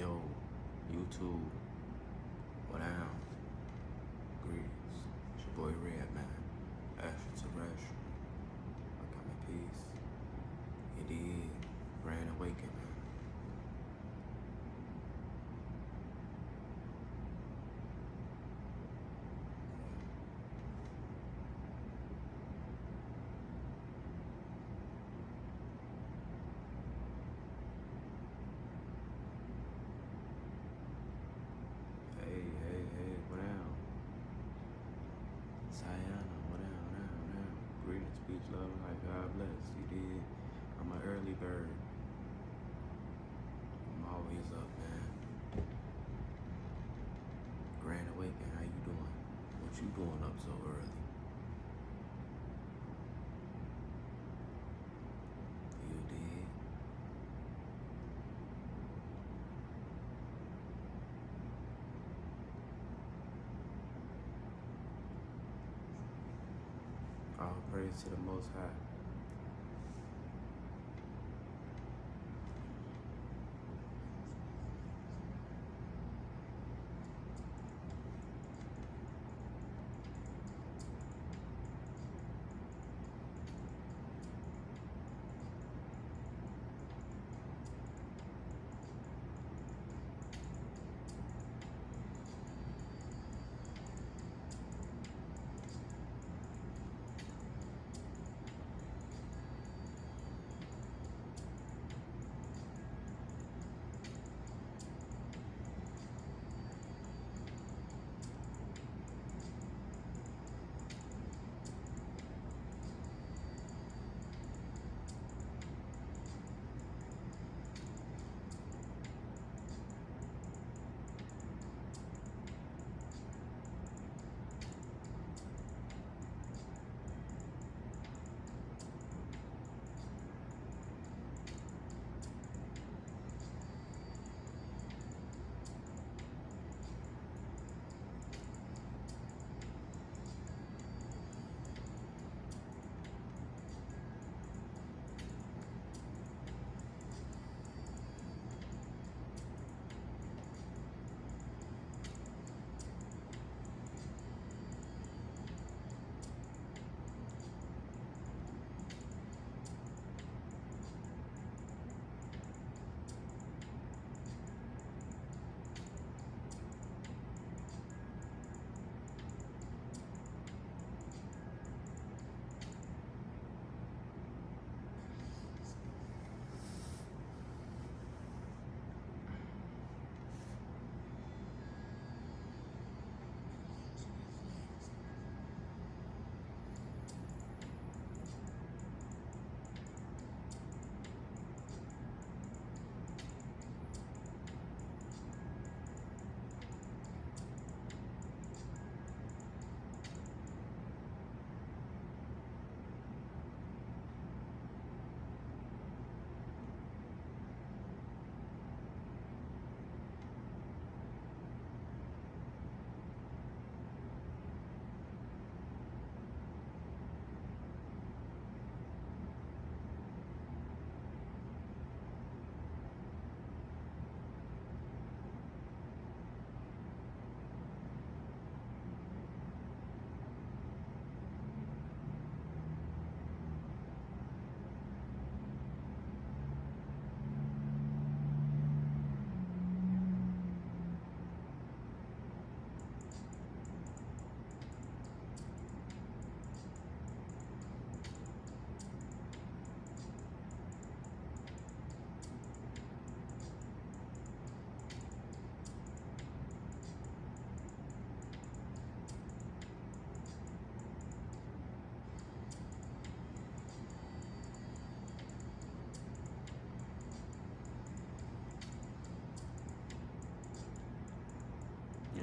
Yo, YouTube, what down? Greetings. It's your boy Red, man. Extraterrestrial. I got my peace. You did. Grand Awakening, man. Hey, what down? Sayana, what down? Greetings, peace, love, and light. God bless. You did. I'm an early bird. I'm always up, man. Grand Awakening, how you doing? What you doing up so early? You did. All praise to the Most High.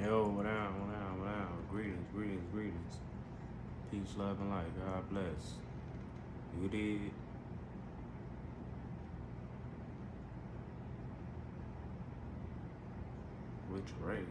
Yo, what down? Greetings. Peace, love, and light. God bless. You did. Which race?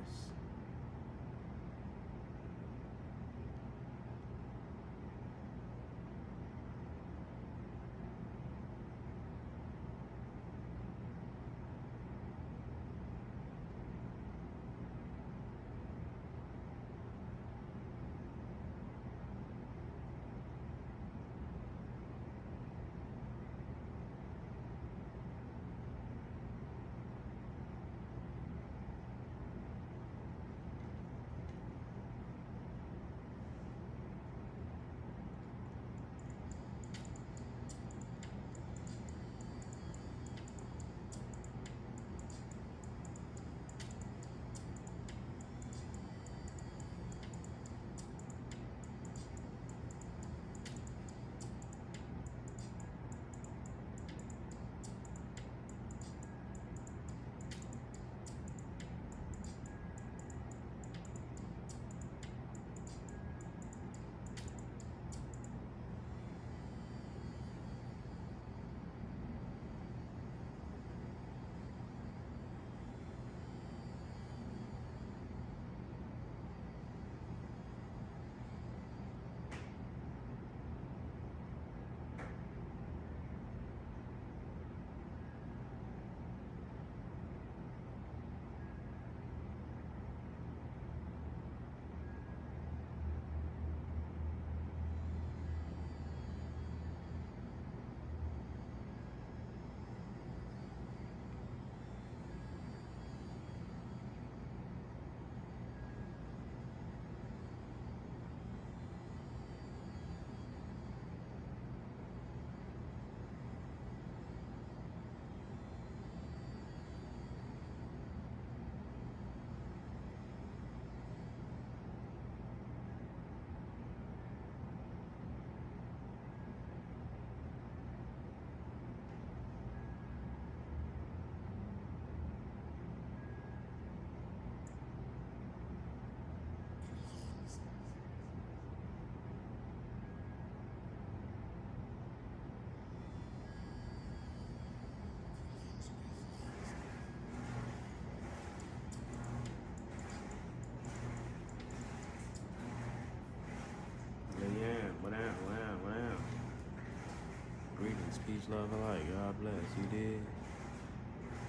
Greetings, peace, love, and light. God bless. You did?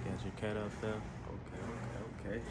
Got your cat up there? Okay.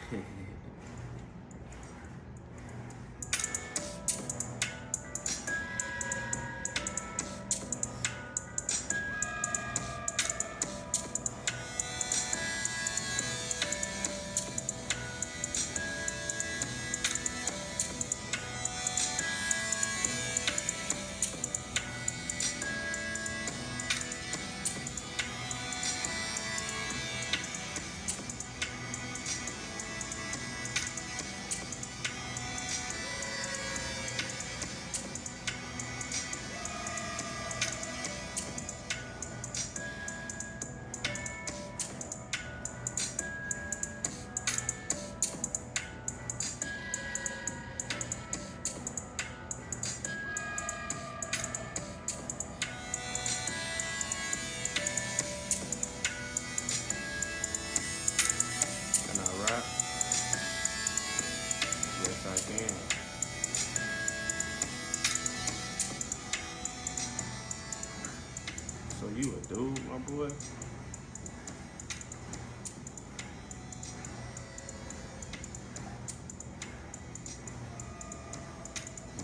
Can I rap? Yes, I can. So you a dude, my boy? You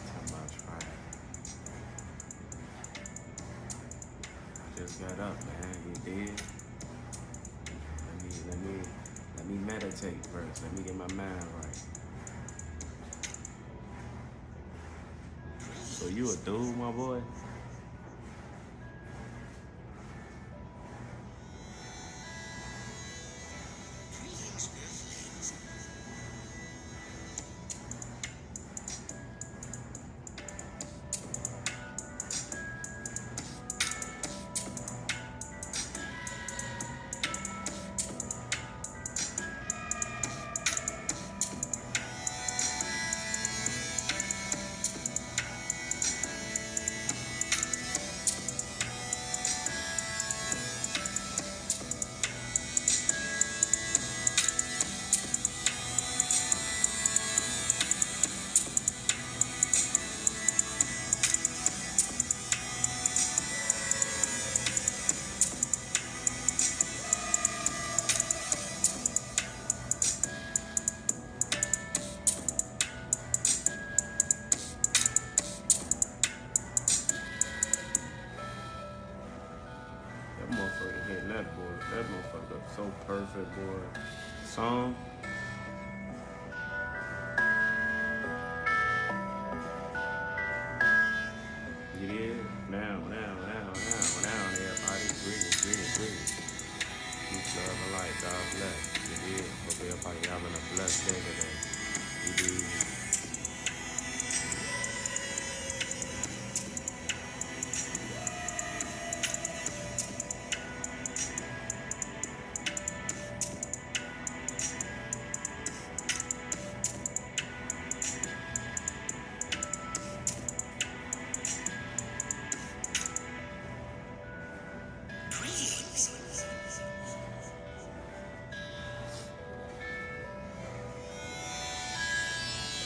talking about try. I just got up, man. You did? Let me meditate first. Let me get my mind right. So you a dude, my boy? That motherfucker hitting that boy. That motherfucker so perfect, boy. Song. You did? Now, everybody. Greetings. Peace, love, and light. God bless. You did? Hope everybody having a blessed day today. You did?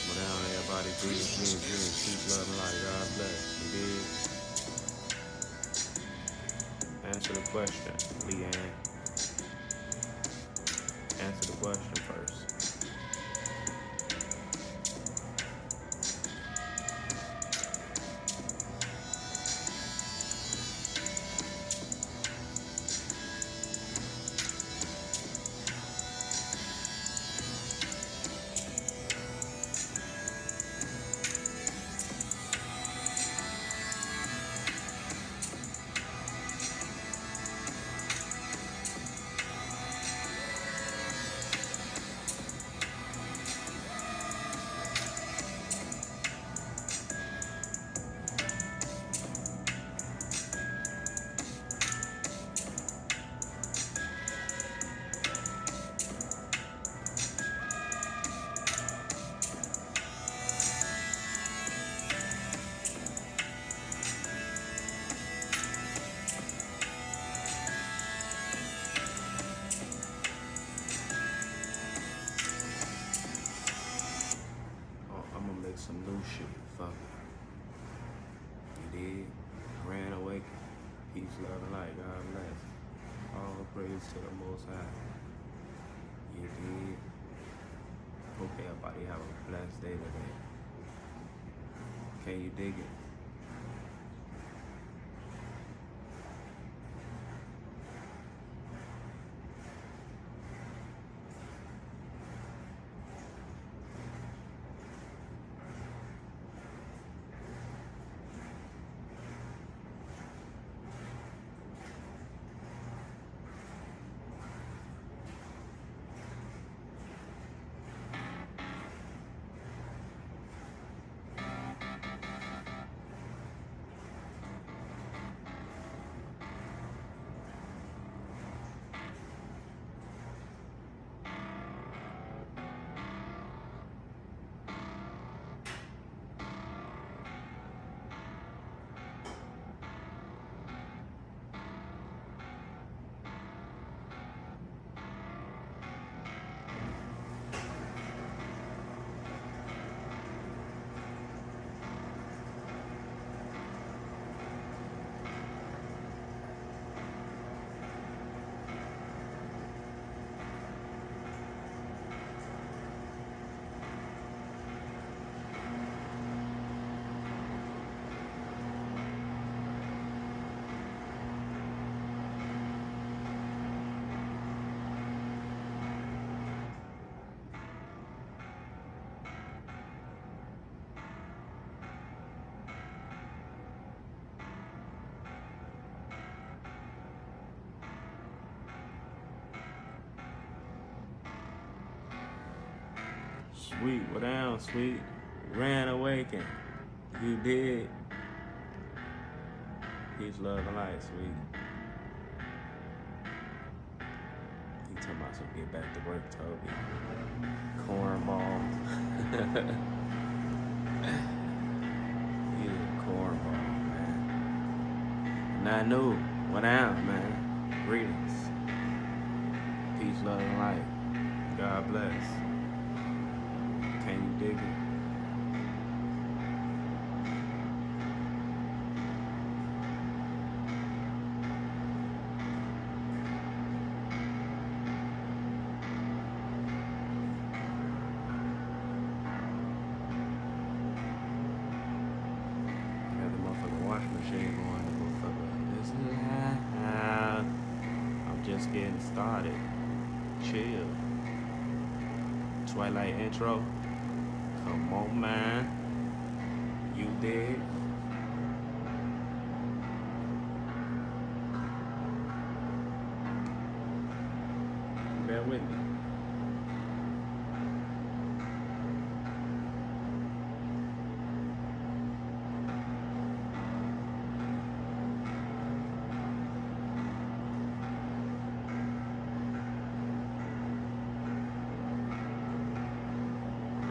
Well, down, everybody. Greetings. Peace, love, and light. God bless. You did? Answer the question, Leanne. Answer the question first. life. God bless. All praise to the Most High. You did. Hope everybody have a blessed day today. Can you dig it? Sweet, what down, sweet? Ran awaken. You did. Peace, love, and light, sweet. He talking about some get back to work, Toby. Cornball. He's a cornball, man. Not new. What down, man? Greetings. Peace, love, and light. God bless. Can you dig it? Got the motherfucking wash machine going. The motherfucker. This is how I'm just getting started. Chill. Twilight intro. Come on, man. You did. Bear with me.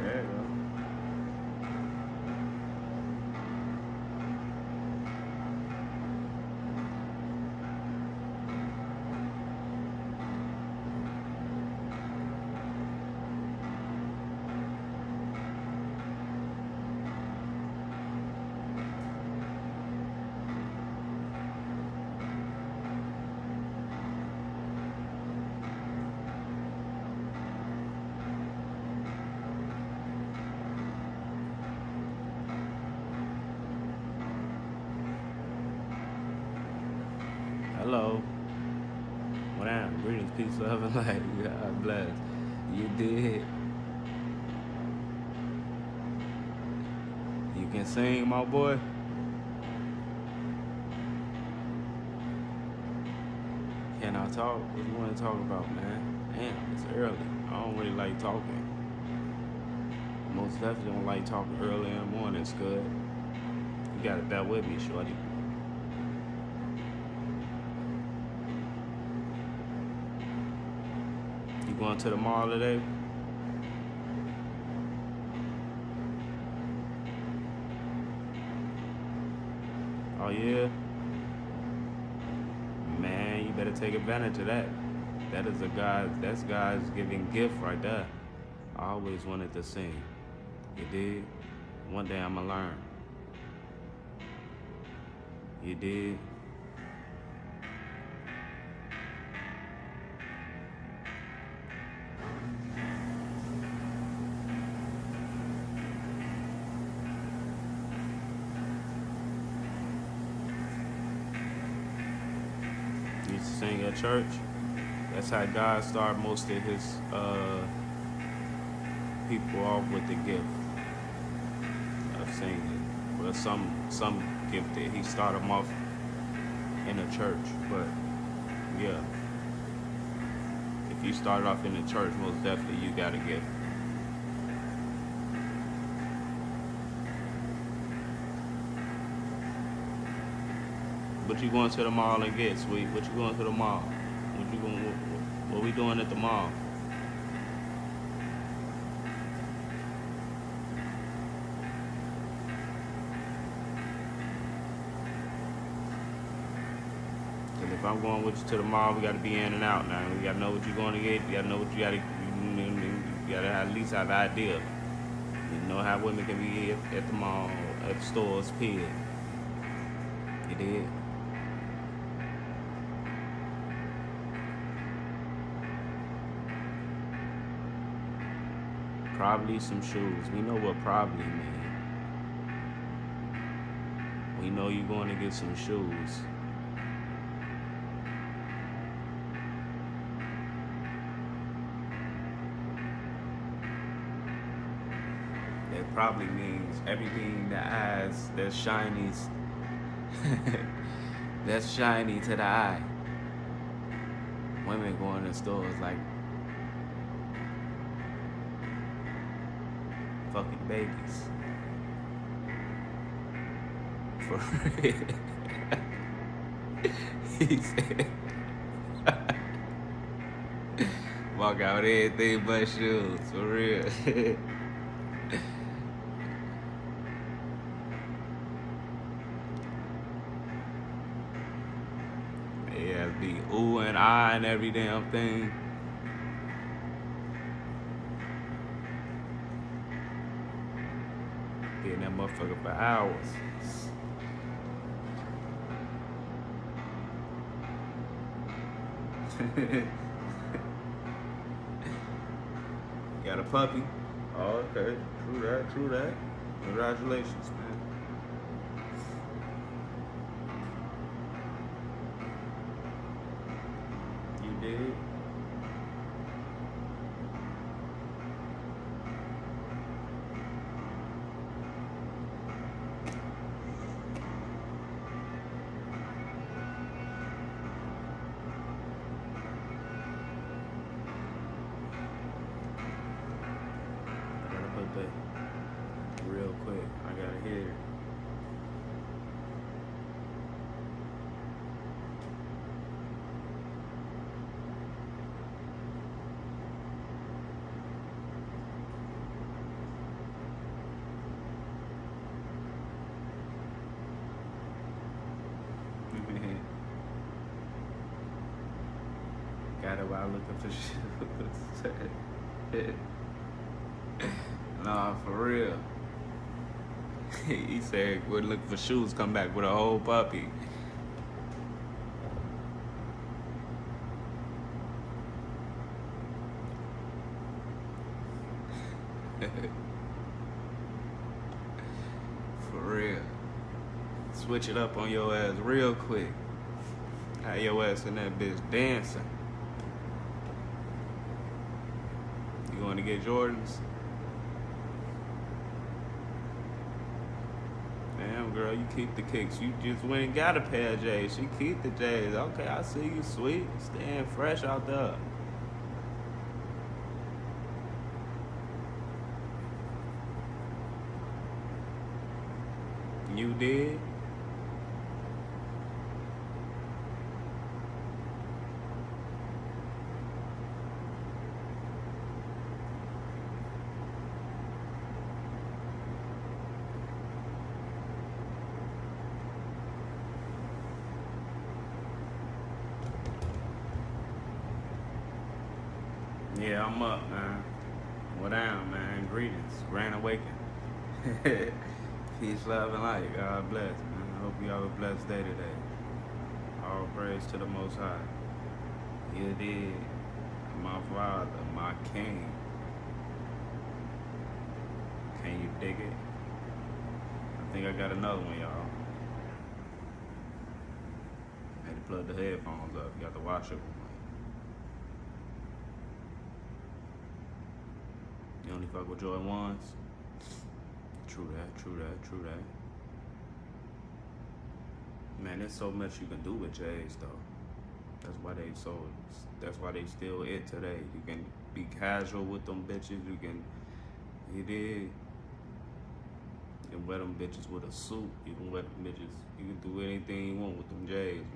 There you go. Hello. What down? Greetings, peace, love, and light. God bless. You did. You can sing, my boy. Can I talk? What do you want to talk about, man? Damn, it's early. I don't really like talking. Most definitely don't like talking early in the morning. It's good. You gotta bear with me, shorty. You going to the mall today? Oh yeah? Man, you better take advantage of that. That's God's giving gift right there. I always wanted to sing. You did? One day I'ma learn. You did? sing at church. That's how God started most of his people off with the gift of singing. Well, some gifted. He started them off in a church, but yeah, if you started off in the church, most definitely you got a gift. What you going to the mall and get, sweet? What you going to the mall? What you going? What we doing at the mall? Cause if I'm going with you to the mall, we got to be in and out now. We got to know what you're going to get. You got to know what you got to. You got to at least have an idea. You know how women can be at the mall, at the stores, period. You did. Probably some shoes. We know what probably mean. We know you're going to get some shoes. That probably means everything that's shiny, that's shiny to the eye. Women going to stores like fucking babies. For real. He said, walk out with everything but shoes. For real. Yeah, be ooh and ah and every damn thing. Getting that motherfucker for hours. Got a puppy. Oh, okay. True that. Congratulations, man. You did? I gotta put that real quick. I gotta hear it. Got it while looking for shoes. Nah, for real. He said, we're looking for shoes, come back with a whole puppy. For real. Switch it up on your ass real quick. Have your ass in that bitch dancing. You going to get Jordans? Damn, girl, you keep the kicks. You just went and got a pair of J's. She keep the J's. Okay, I see you, sweet. Staying fresh out there. You did? Yeah, I'm up, man. What down, man? Greetings. Grand awakening. Peace, love, and light. God bless, man. I hope you have a blessed day today. All praise to the Most High. You did, my Father, my King. Can you dig it? I think I got another one, y'all. Had to plug the headphones up. You got to watch it. You only fuck with Jordan 1s? True that, true that, true that. Man, there's so much you can do with J's though. That's why they still it today. You can be casual with them bitches. You can wear them bitches with a suit. You can wear them bitches. You can do anything you want with them J's, man.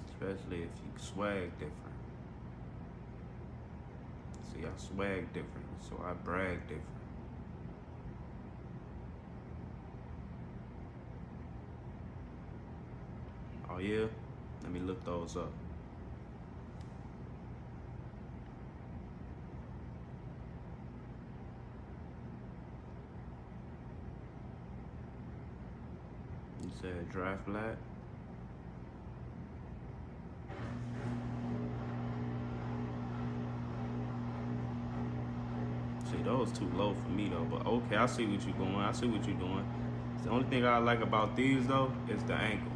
Especially if you swag different. See, I swag different, so I brag different. Oh yeah? Let me look those up. You said draft black? See, those too low for me though, but okay, I see what you're doing. I see what you're doing. The only thing I like about these though is the ankle.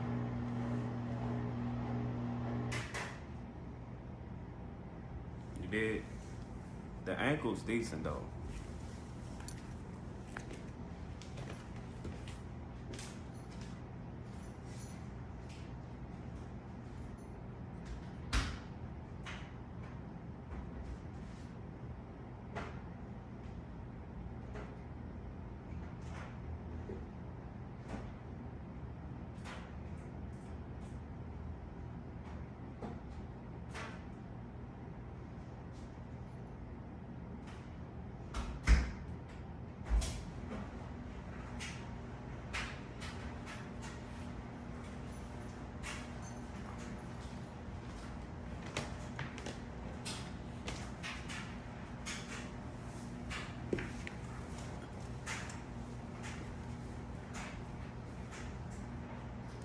You did? The ankle's decent though.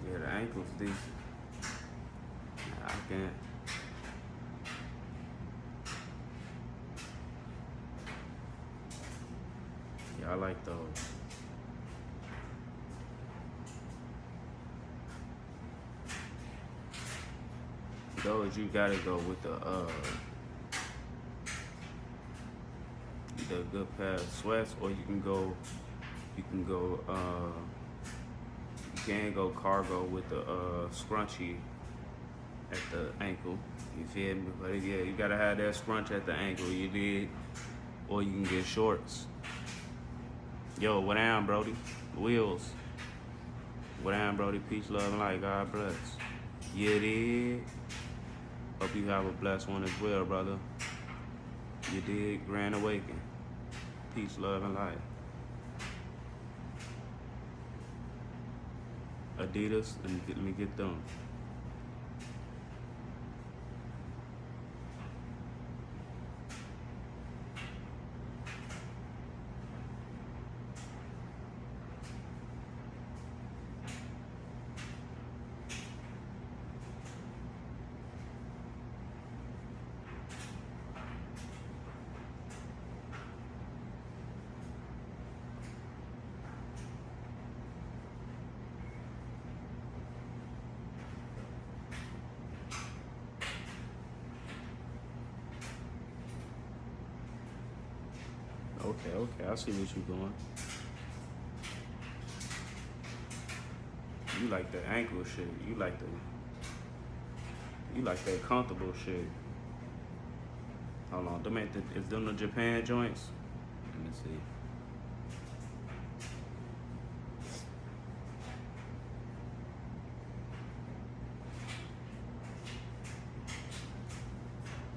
Yeah, the ankle's decent. I can't. Yeah, I like those. Those you gotta go with the good pair of sweats, or you can go cargo with the scrunchie at the ankle. You feel me? But yeah, you gotta have that scrunch at the ankle. You did, or you can get shorts. Yo, what down, Brody? Wheels. What down, Brody? Peace, love, and light. God bless. You did. Hope you have a blessed one as well, brother. You did. Grand Awaken. Peace, love, and light. Adidas, let me get them. Okay, I see what you're doing. You like the ankle shit. You like that comfortable shit. Hold on, is them the Japan joints? Let me see.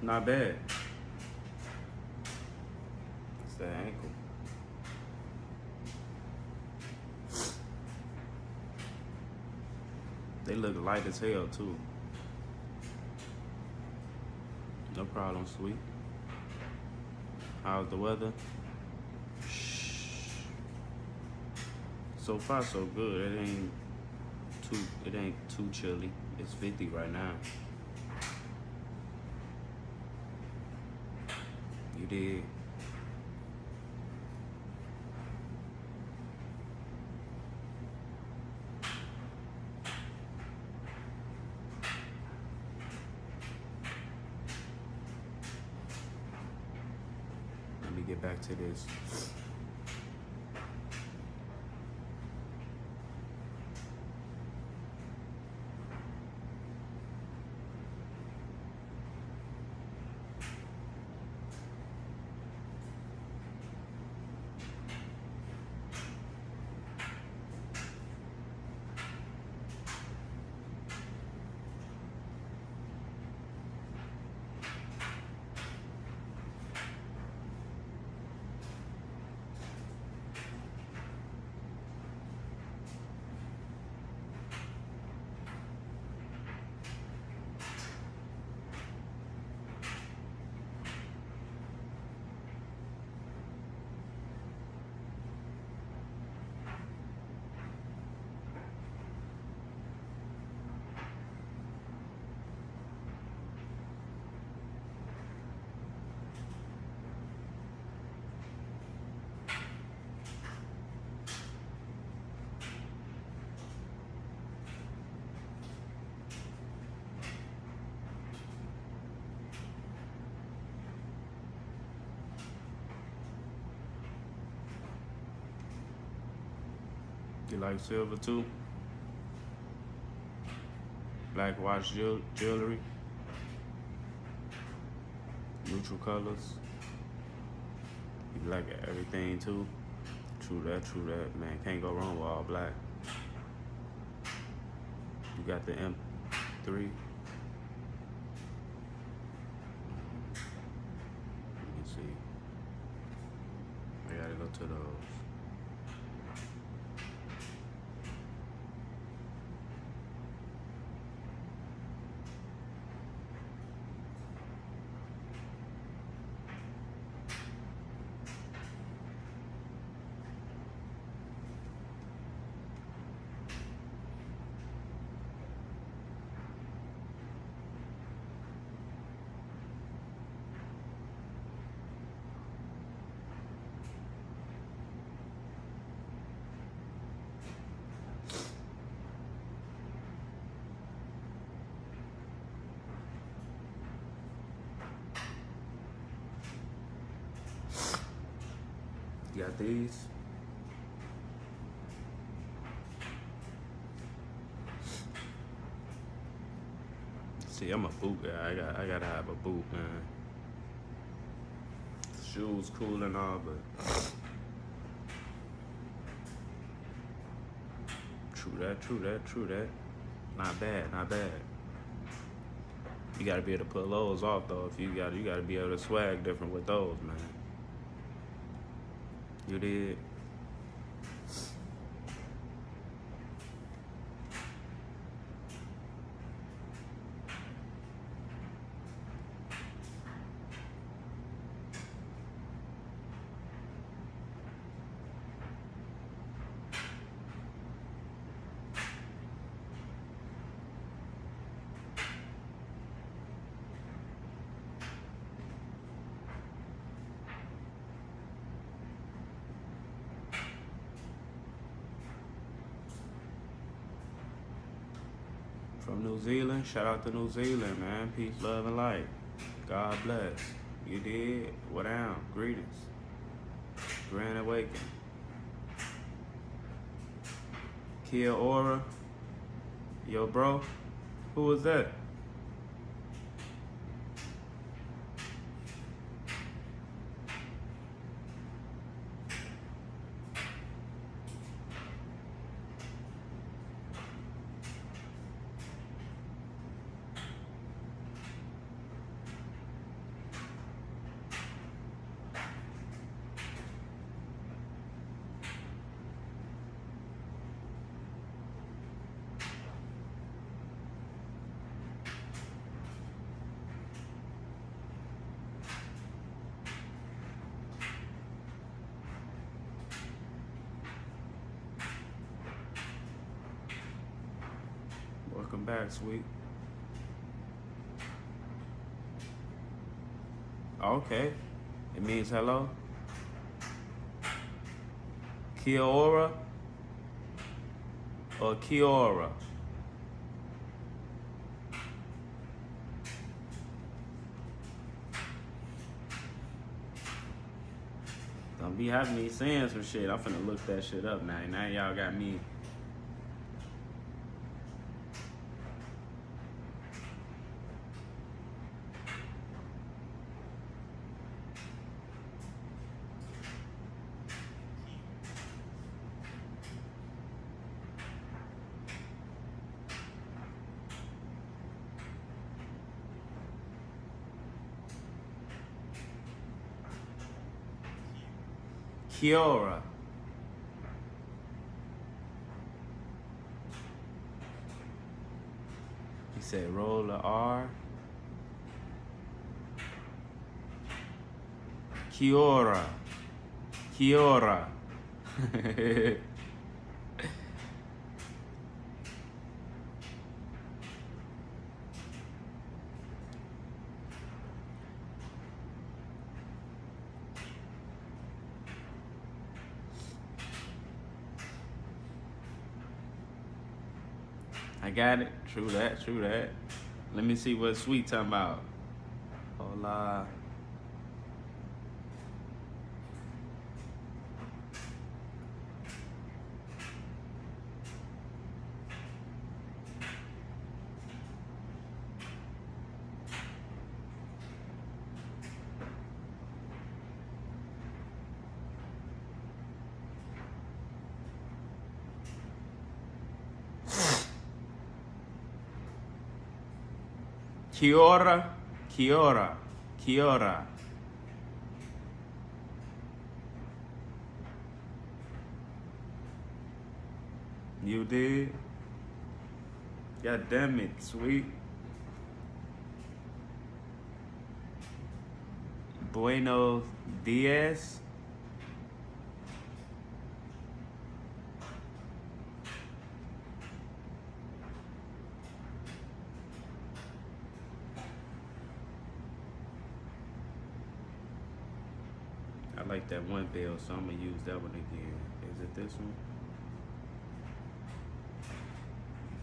Not bad. It's the ankle. They look light as hell too. No problem, sweet. How's the weather? Shh. So far so good. It ain't too chilly. It's 50 right now. You did. get back to this. You like silver too? Black watch jewelry, neutral colors. You like everything too? True that, man. Can't go wrong with all black. You got the M3. Let me see. I gotta go to those. You got these. See, I'm a boot guy. I gotta have a boot, man. Shoes cool and all, but true that. Not bad. You gotta be able to pull those off though. If you gotta be able to swag different with those, man. You did. From New Zealand, shout out to New Zealand, man. Peace, love, and light. God bless. You did. What down? Greetings. Grand Awakening. Kia Ora. Yo, bro. Who was that? Welcome back, sweet. Okay. It means hello. Kia ora or Kiora? be having me saying some shit. I'm finna look that shit up now. Now y'all got me. Kiora. He said roll the R. Kiora. Kiora. I got it. True that, true that. Let me see what Sweet talking about. Hola. Kiora, Kiora, Kiora. You did? God damn it, Sweet. Buenos dias. I like that one bill, so I'm gonna use that one again. Is it this one?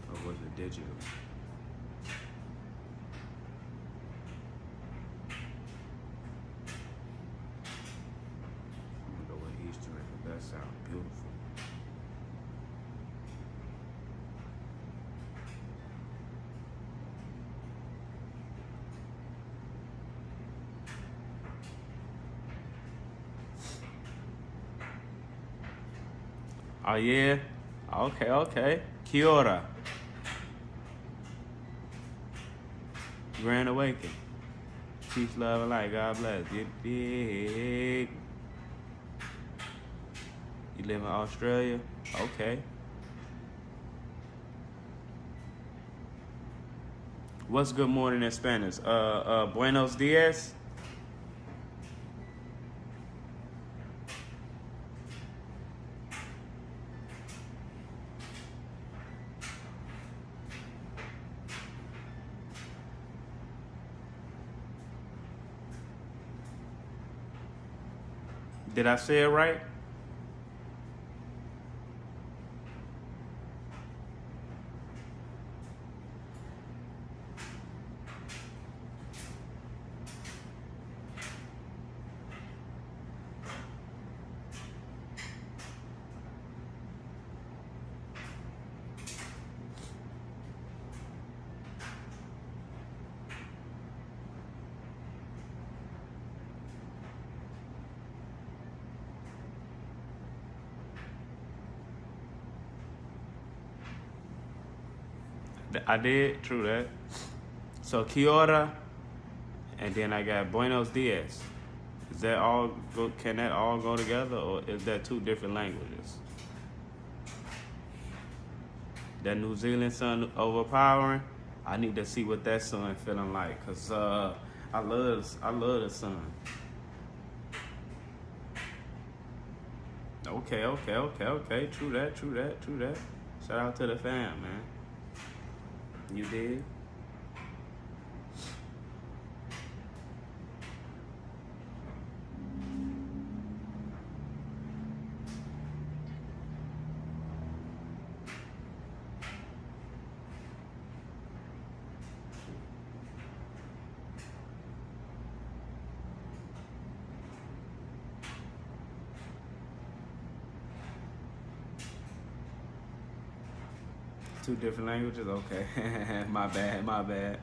Or was it digital? I'm gonna go with Eastern because that sounds beautiful. Oh yeah? Okay, okay. Kiora. Grand Awakening. Peace, love, and light. God bless. Get big. You live in Australia? Okay. What's good morning in Spanish? Buenos dias. Did I say it right? I did, true that. So Kiora, and then I got Buenos dias. Is that all? Can that all go together, or is that two different languages? That New Zealand sun overpowering. I need to see what that sun feeling like, cause I love the sun. Okay. True that. Shout out to the fam, man. You did? Two different languages? Okay. My bad, my bad.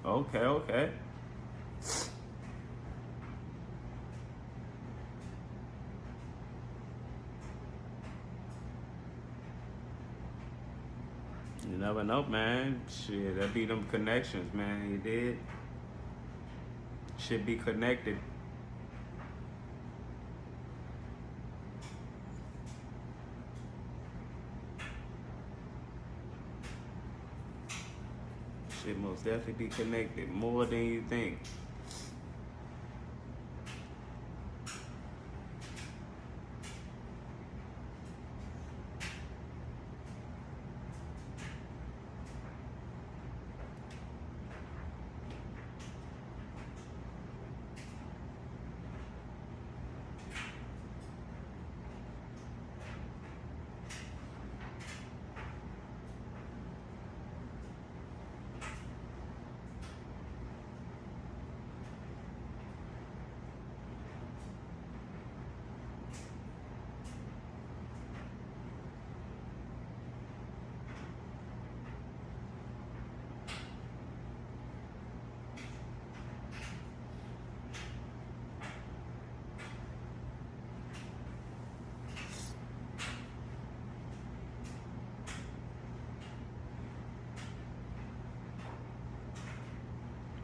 Okay, okay. You never know, man. Shit, that be them connections, man. You did. Should be connected. Should most definitely be connected more than you think.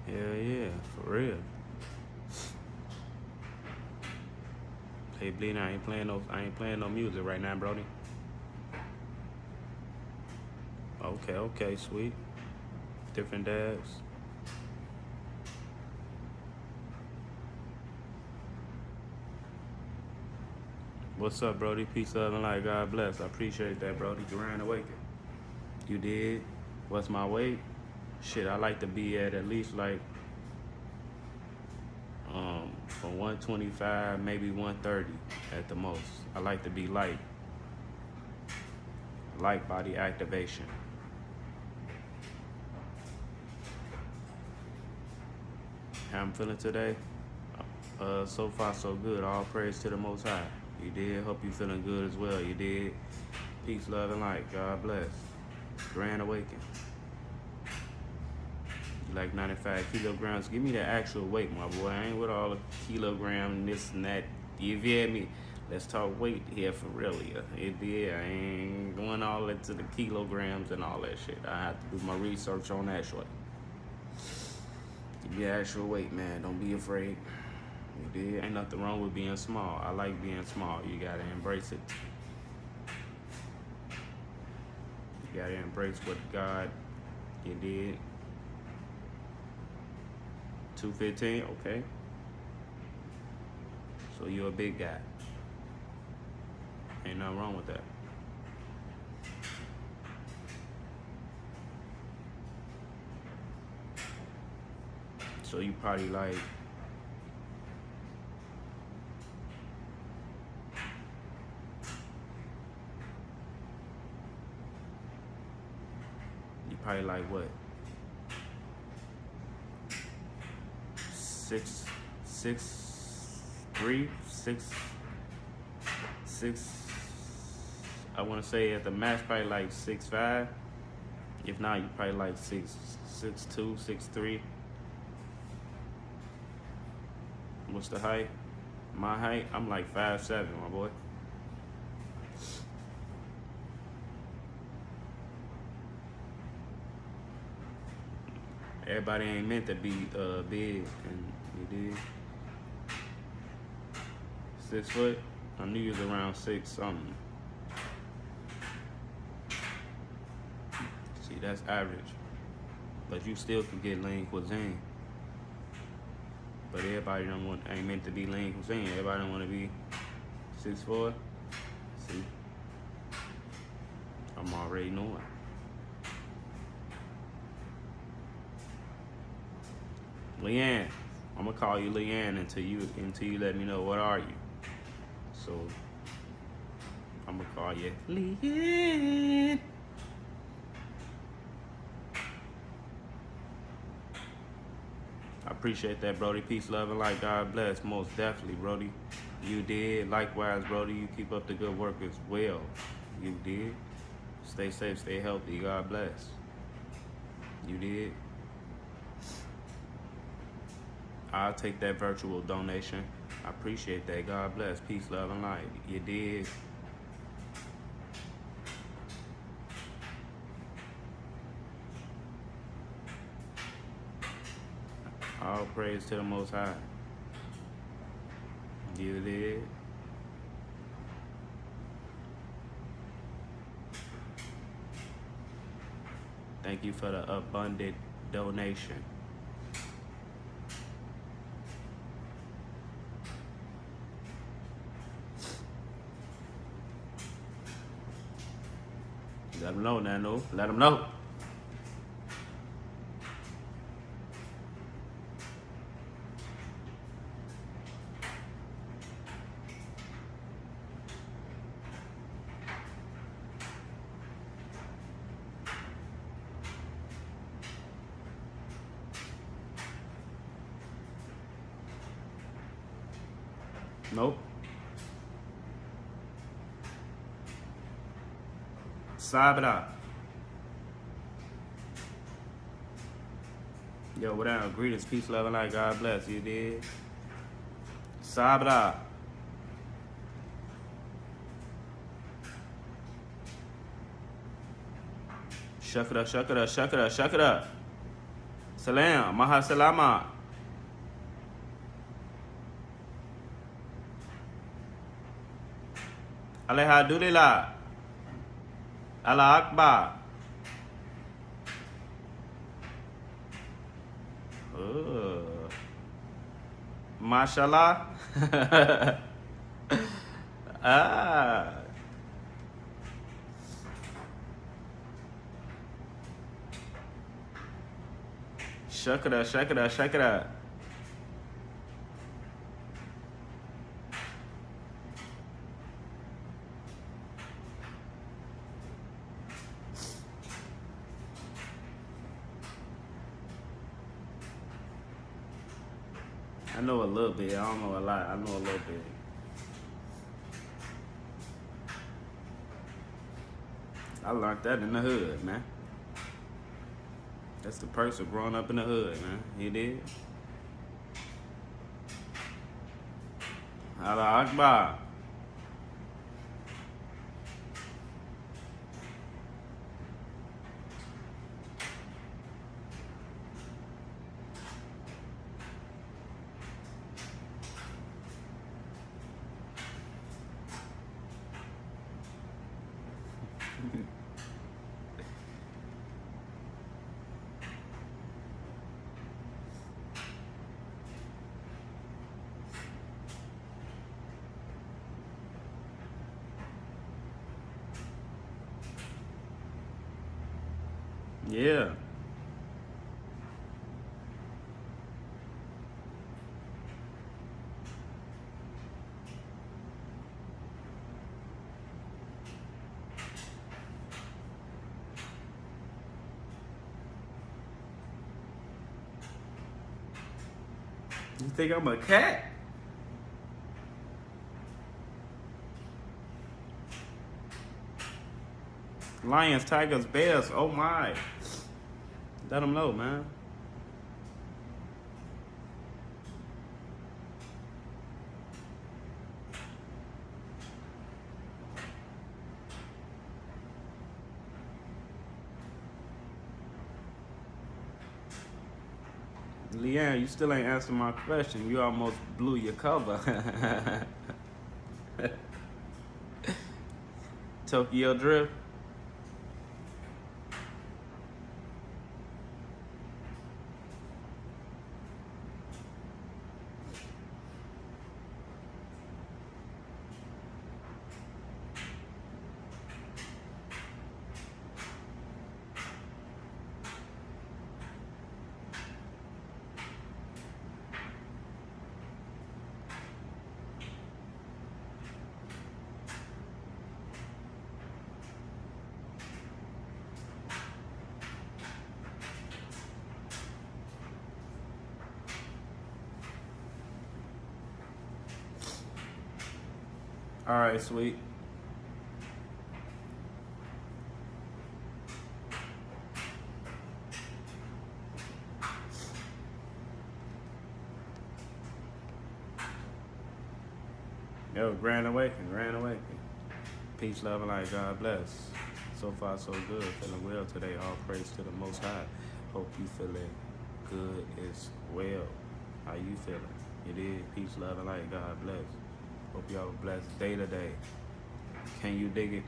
Hell yeah, for real. Hey Bleed, I ain't playing no music right now, Brody. Okay, okay, sweet. Different dabs. What's up, Brody? Peace, love, and light. God bless. I appreciate that, Brody. Duran Awaken. You did. What's my weight? Shit, I like to be at least like from 125, maybe 130 at the most. I like to be light. Light body activation. How I'm feeling today? So far so good. All praise to the Most High. You did. Hope you feeling good as well. You did. Peace, love, and light. God bless. Grand Awaken. You like 95 kilograms? Give me the actual weight, my boy. I ain't with all the kilogram and this and that. You feel me? Let's talk weight here for real. Yeah, I ain't going all into the kilograms and all that shit. I have to do my research on that short. Give me the actual weight, man. Don't be afraid. You did. Ain't nothing wrong with being small. I like being small. You gotta embrace it. You gotta embrace what God you did. 215, okay. So you're a big guy. Ain't nothing wrong with that. So you probably like what? 6'3", 6'6". I want to say at the max probably like 6'5". If not, you probably like 6'2", 6'3". What's the height? My height, I'm like 5'7", my boy. Everybody ain't meant to be big, and you did. 6 foot. I knew you was around 6 something. See, that's average. But you still could get lean cuisine. But everybody ain't meant to be lean cuisine. Everybody don't want to be 6'4". See, I'm already knowing. Leanne, I'm gonna call you Leanne until you let me know what are you. So I'm gonna call you Leanne. I appreciate that, Brody. Peace, love, and light. God bless. Most definitely, Brody. You did. Likewise, Brody. You keep up the good work as well. You did. Stay safe, stay healthy. God bless. You did. I'll take that virtual donation. I appreciate that. God bless. Peace, love, and light. You did. All praise to the Most High. You did. Thank you for the abundant donation. Let them know, Nano. Let them know. Nope. Sabra. Yo, what up? Greetings, peace, love, and light. God bless. You did. Sabra. Shakra, shakra, shakra, shakra. Salam, maha salama. Alhamdulillah. Allah Akbar. Mashallah. Ah. Shakra, shakra, shakra. I know a little bit. I don't know a lot. I know a little bit. I learned that in the hood, man. That's the perks of growing up in the hood, man. You did? Allah Akbar. Yeah. You think I'm a cat? Lions, tigers, bears. Oh my. Let them know, man. Leanne, you still ain't answering my question. You almost blew your cover. Tokyo Drift. All right, sweet. Yo, Grand Awakening, Grand Awakening. Peace, love, and light. God bless. So far, so good. Feeling well today. All praise to the Most High. Hope you feeling good as well. How you feeling? It is peace, love, and light. God bless. Hope y'all have a blessed day today. Can you dig it?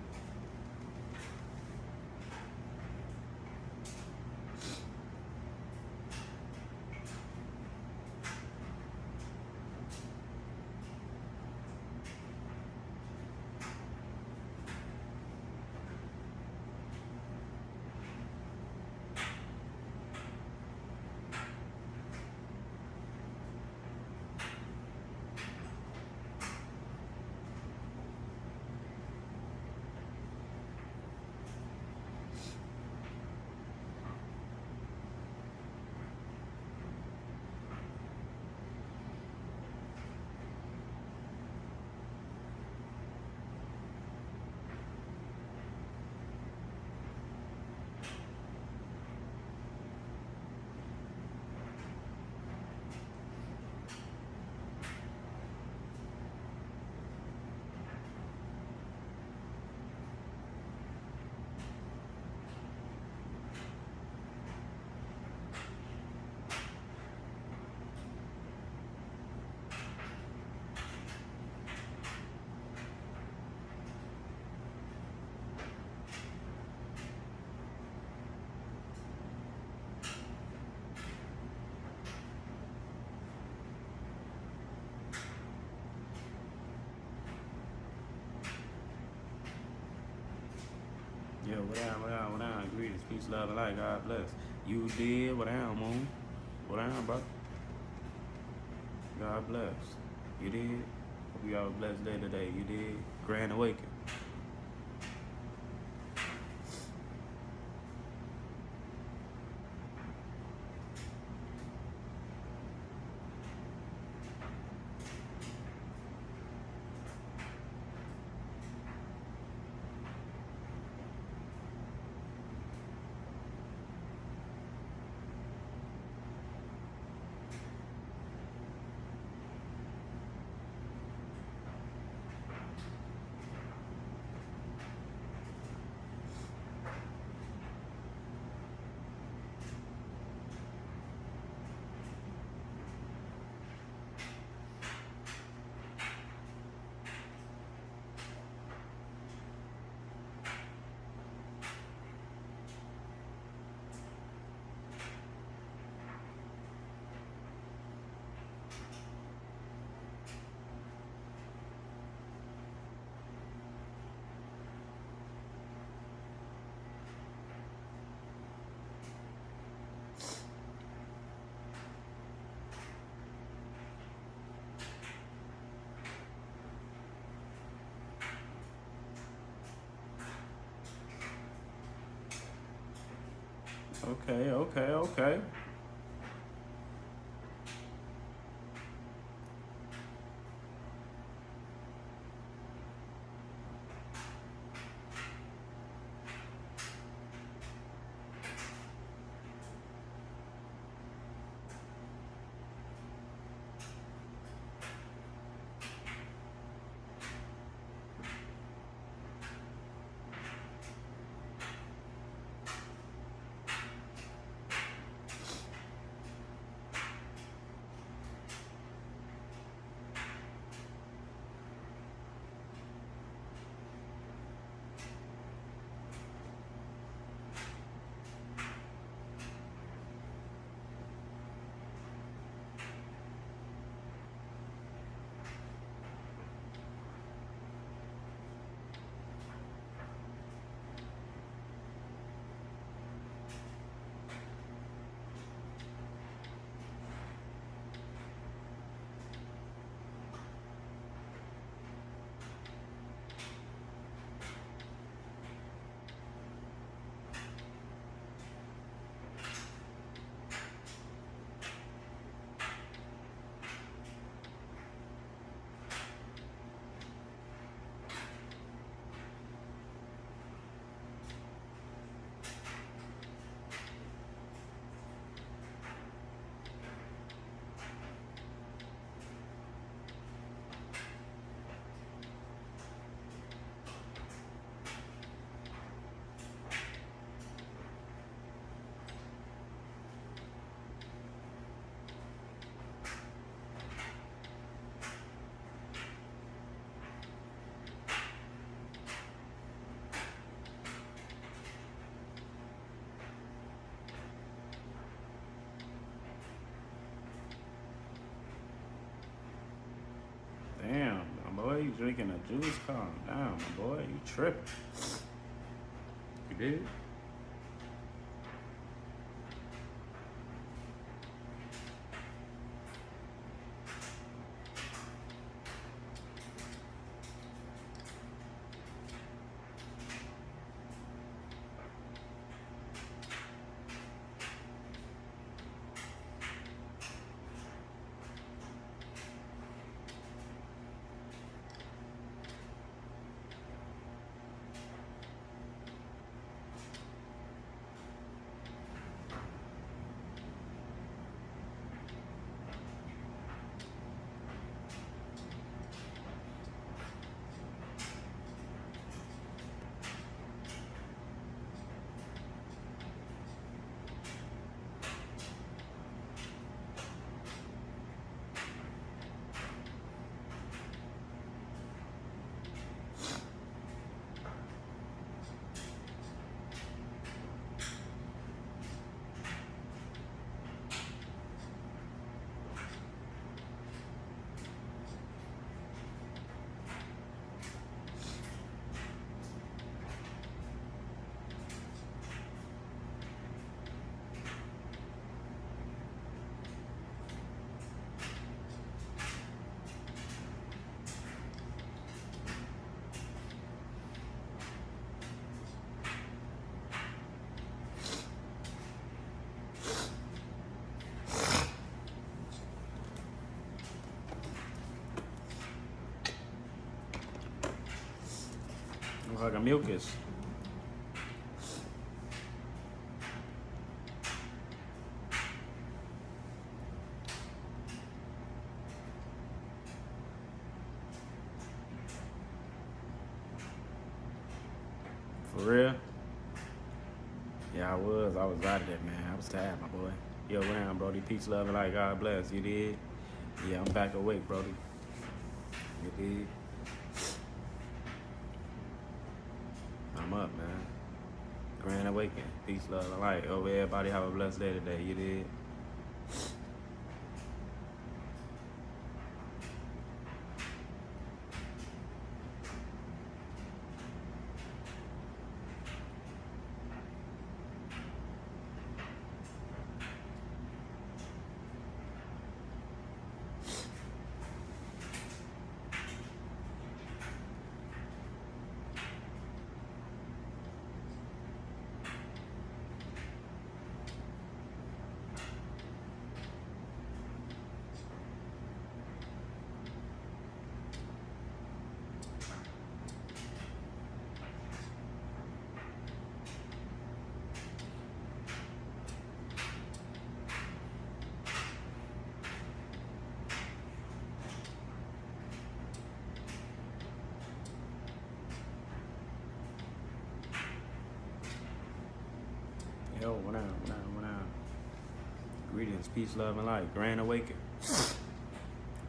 Yo, what down, what down, what down? Greetings, peace, love, and light. God bless. You did what down, moon? What down, bro? God bless. You did? Hope you have a blessed day today. You did? Grand Awakening. Okay, okay, okay. drinking a juice? Calm down, my boy. You tripping. You did? Looks like a mucus. For real? Yeah, I was. I was out of there, man. I was tired, my boy. Yo, what down, Brody? Peace, love, and light. God bless. You did? Yeah, I'm back awake, Brody. You did? I'm up, man. Grand awakening. Peace, love, and light. Over everybody have a blessed day today. You did? Yo, what down, what down, what down? Greetings, peace, love, and light. Grand awakening.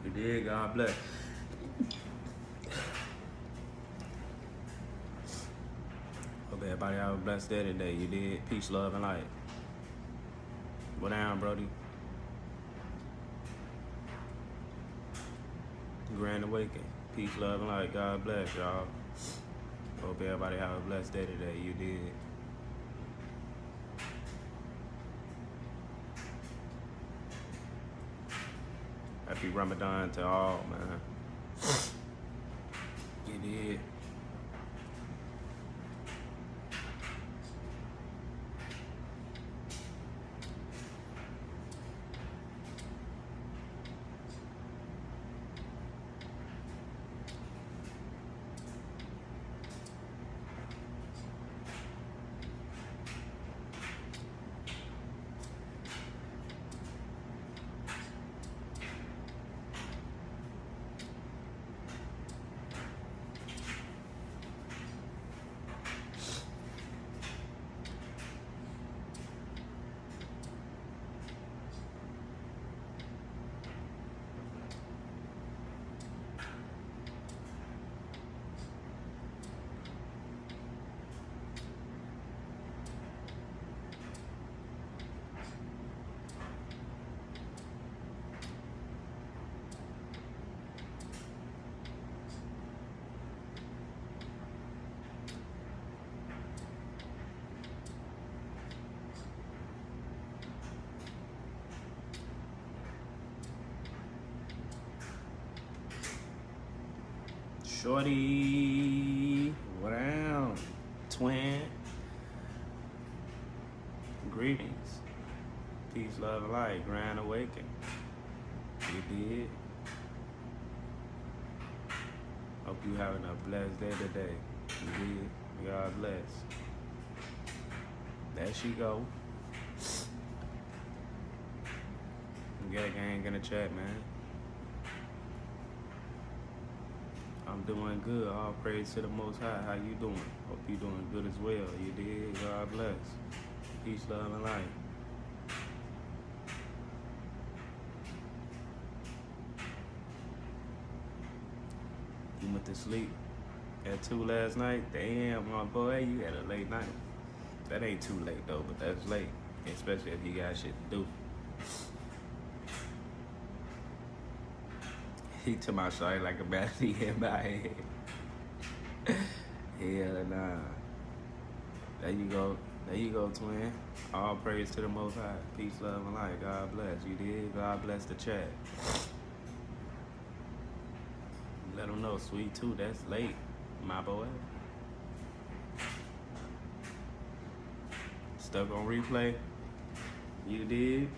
You did? God bless. Hope everybody have a blessed day today. You did? Peace, love, and light. What down, Brody? Grand awakening. Peace, love, and light. God bless, y'all. Hope everybody have a blessed day today. You did. Happy Ramadan to all, man. You did. Shorty, what down? Twin, greetings. Peace, love, and light, grand awakening. You did. Hope you having a blessed day today. You did. God bless. There she go. Get a gang in the chat, man. I'm doing good. All praise to the Most High. How you doing? Hope you doing good as well. You did. God bless. Peace, love, and light. You went to sleep at 2 last night? Damn, my boy, you had a late night. That ain't too late, though, but that's late. Especially if you got shit to do. He took my shot like a battery in my head. Hell nah. There you go. There you go, twin. All praise to the Most High. Peace, love, and light. God bless. You did. God bless the chat. Let them know, sweet too. That's late, my boy. Stuck on replay. You did.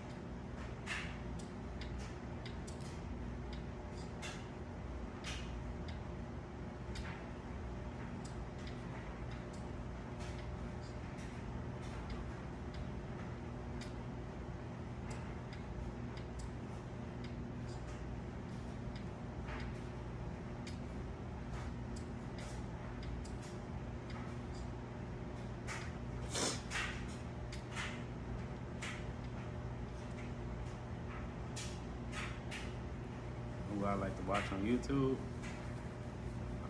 Who I like to watch on YouTube.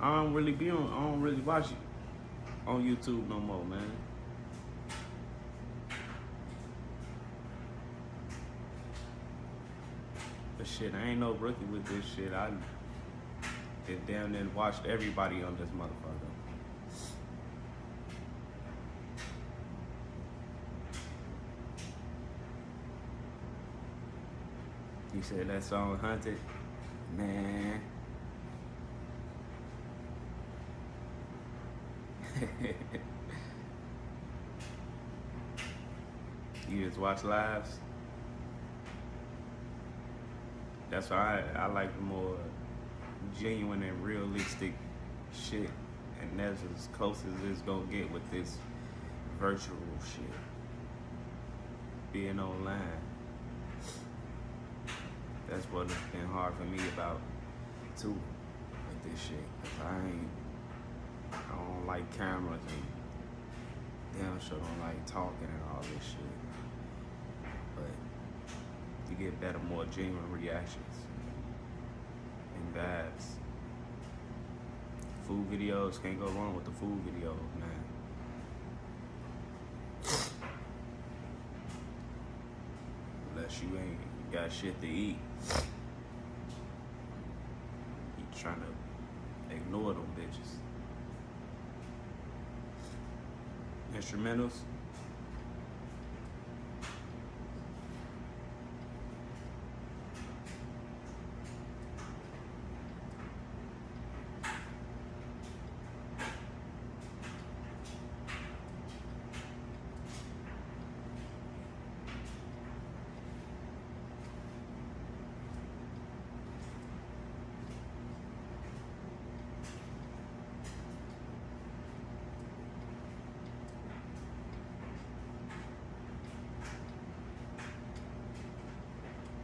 I don't really watch it on YouTube no more, man. But shit, I ain't no rookie with this shit. I did damn near watched everybody on this motherfucker. You said that song Hunted? Man. You just watch lives? That's why I like the more genuine and realistic shit. And that's as close as it's gonna get with this virtual shit. Being online. That's what's been hard for me about too with this shit. 'Cause I don't like cameras and damn sure don't like talking and all this shit. But you get better, more genuine reactions and vibes. Food videos, can't go wrong with the food videos, man. Unless you ain't got shit to eat. You trying to ignore them bitches. Instrumentals.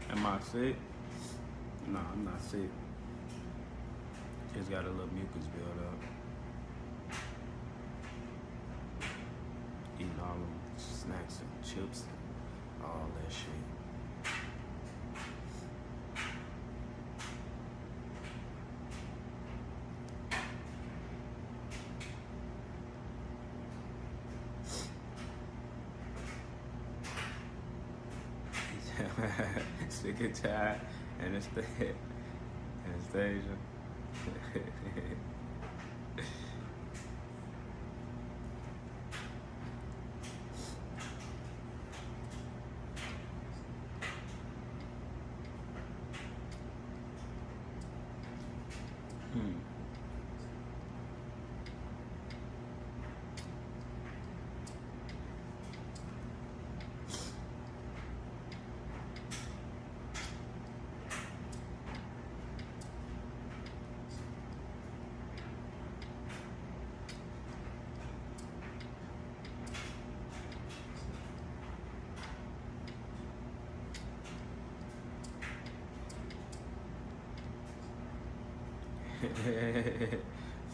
Am I sick? No, I'm not sick. Just got a little mucus build up. Eating all them snacks and chips and all that shit. Sick and tired, Anastasia.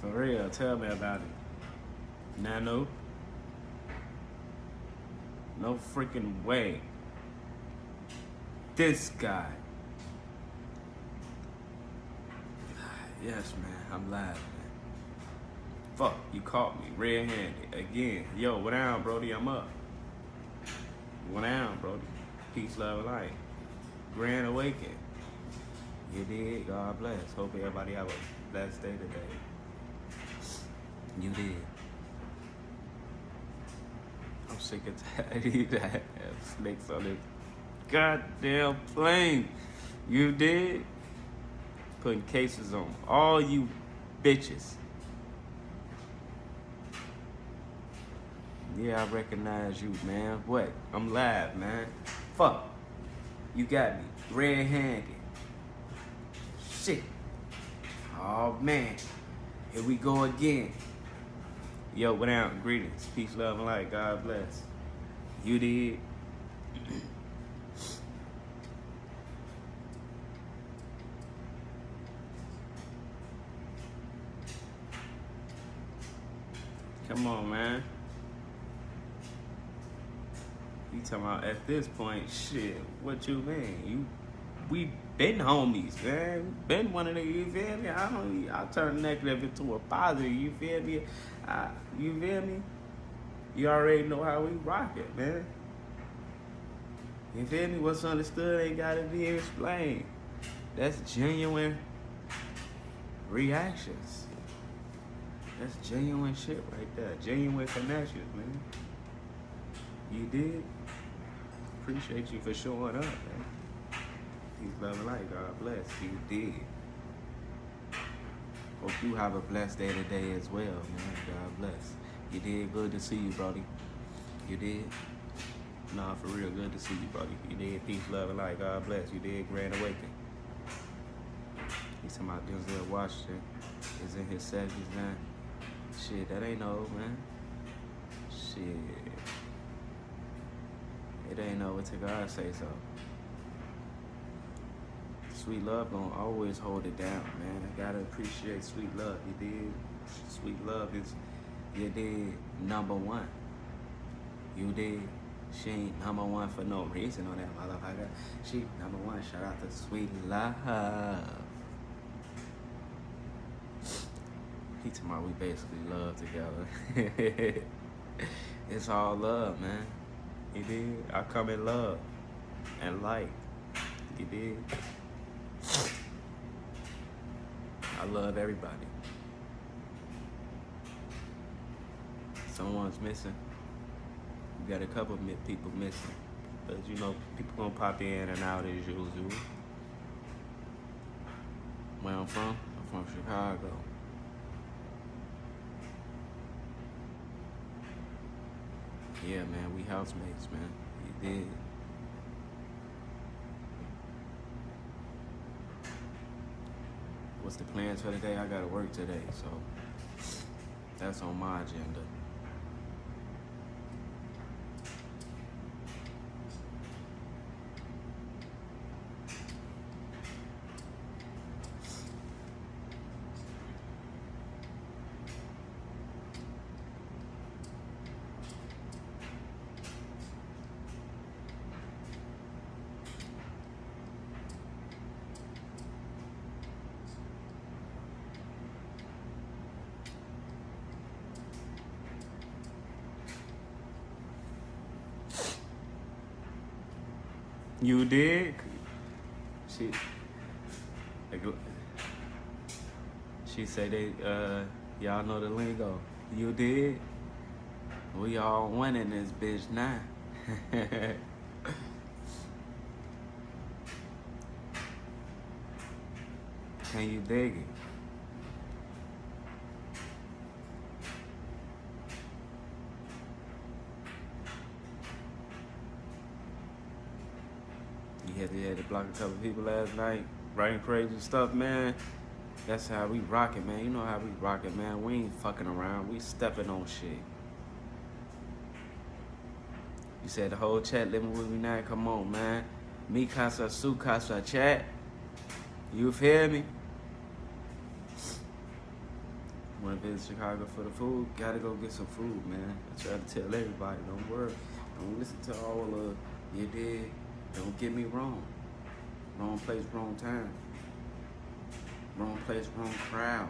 For real, tell me about it. Nano, no freaking way. This guy. Yes, man, I'm live, man. Fuck, you caught me red-handed again. Yo, what down, Brody? I'm up. What down, Brody? Peace, love, and light. Grand awakening. You did. God bless. Hope everybody have a blessed day today. You did. I'm sick and tired of these snakes on this goddamn plane. You did. Putting cases on all you bitches. Yeah, I recognize you, man. What? I'm live, man. Fuck. You got me. Red-handed. Shit. Oh, man. Here we go again. Yo, what down? Greetings. Peace, love, and light. God bless. You did. Come on, man. You talking about at this point, shit, what you mean? We been homies, man. Been one of the, you feel me? I turn negative into a positive, you feel me? You feel me? You already know how we rock it, man. You feel me? What's understood ain't gotta be explained. That's genuine reactions. That's genuine shit right there. Genuine connections, man. You did? Appreciate you for showing up, man. Peace, love, and light. God bless. You did. Hope you have a blessed day today as well, man. God bless. You did. Good to see you, Brody. You did. Nah, for real, good to see you, Brody. You did. Peace, love, and light. God bless. You did. Grand awakening. He's talking about Denzel Washington is in his 70s, man. Shit, that ain't old, man. Shit. It ain't over till God say so. Sweet love gonna always hold it down, man. I gotta appreciate sweet love. You did. Sweet love is, you did, number one. You did. She ain't number one for no reason on that motherfucker. She number one. Shout out to sweet love. He talking about we basically love together. It's all love, man. You did. I come in love and light. You did. I love everybody. Someone's missing. We got a couple of people missing. But you know, people gonna pop in and out as usual. Where I'm from Chicago. Yeah, man, we housemates, man. You did. What's the plans for today? I gotta work today, so that's on my agenda. You did? She say they, y'all know the lingo. You did? We all winning this bitch now. Can you dig it? You had to block a couple people last night, writing crazy stuff, man. That's how we rock it, man. You know how we rock it, man. We ain't fucking around. We stepping on shit. You said the whole chat living with me now. Come on, man. Mi casa, su casa, chat. You feel me? Want to visit Chicago for the food? Gotta go get some food, man. I try to tell everybody, don't worry. Don't listen to all of, you did. Don't get me wrong. Wrong place, wrong time. Wrong place, wrong crowd.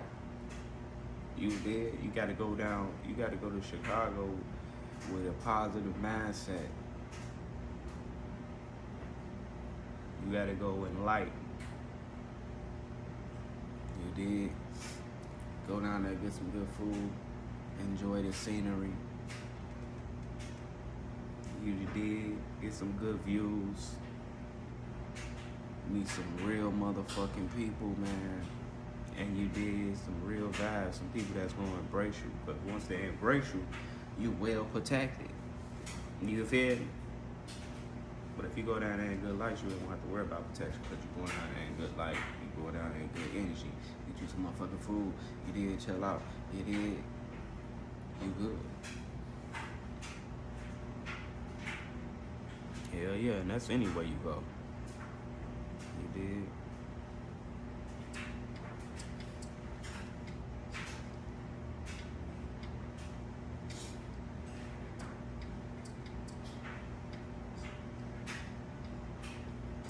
You did. You gotta go down. You gotta go to Chicago with a positive mindset. You gotta go in light. You did. Go down there, get some good food, enjoy the scenery. You did. Get some good views. Meet some real motherfucking people, man. And you did some real vibes, some people that's gonna embrace you. But once they embrace you, you well protected. You feel me? But if you go down there in good light, you don't have to worry about protection because you're going down there in good light. You go down there in good energy. Get you some motherfucking food. You did chill out. You did. You good. Hell yeah, and that's anywhere you go. You did.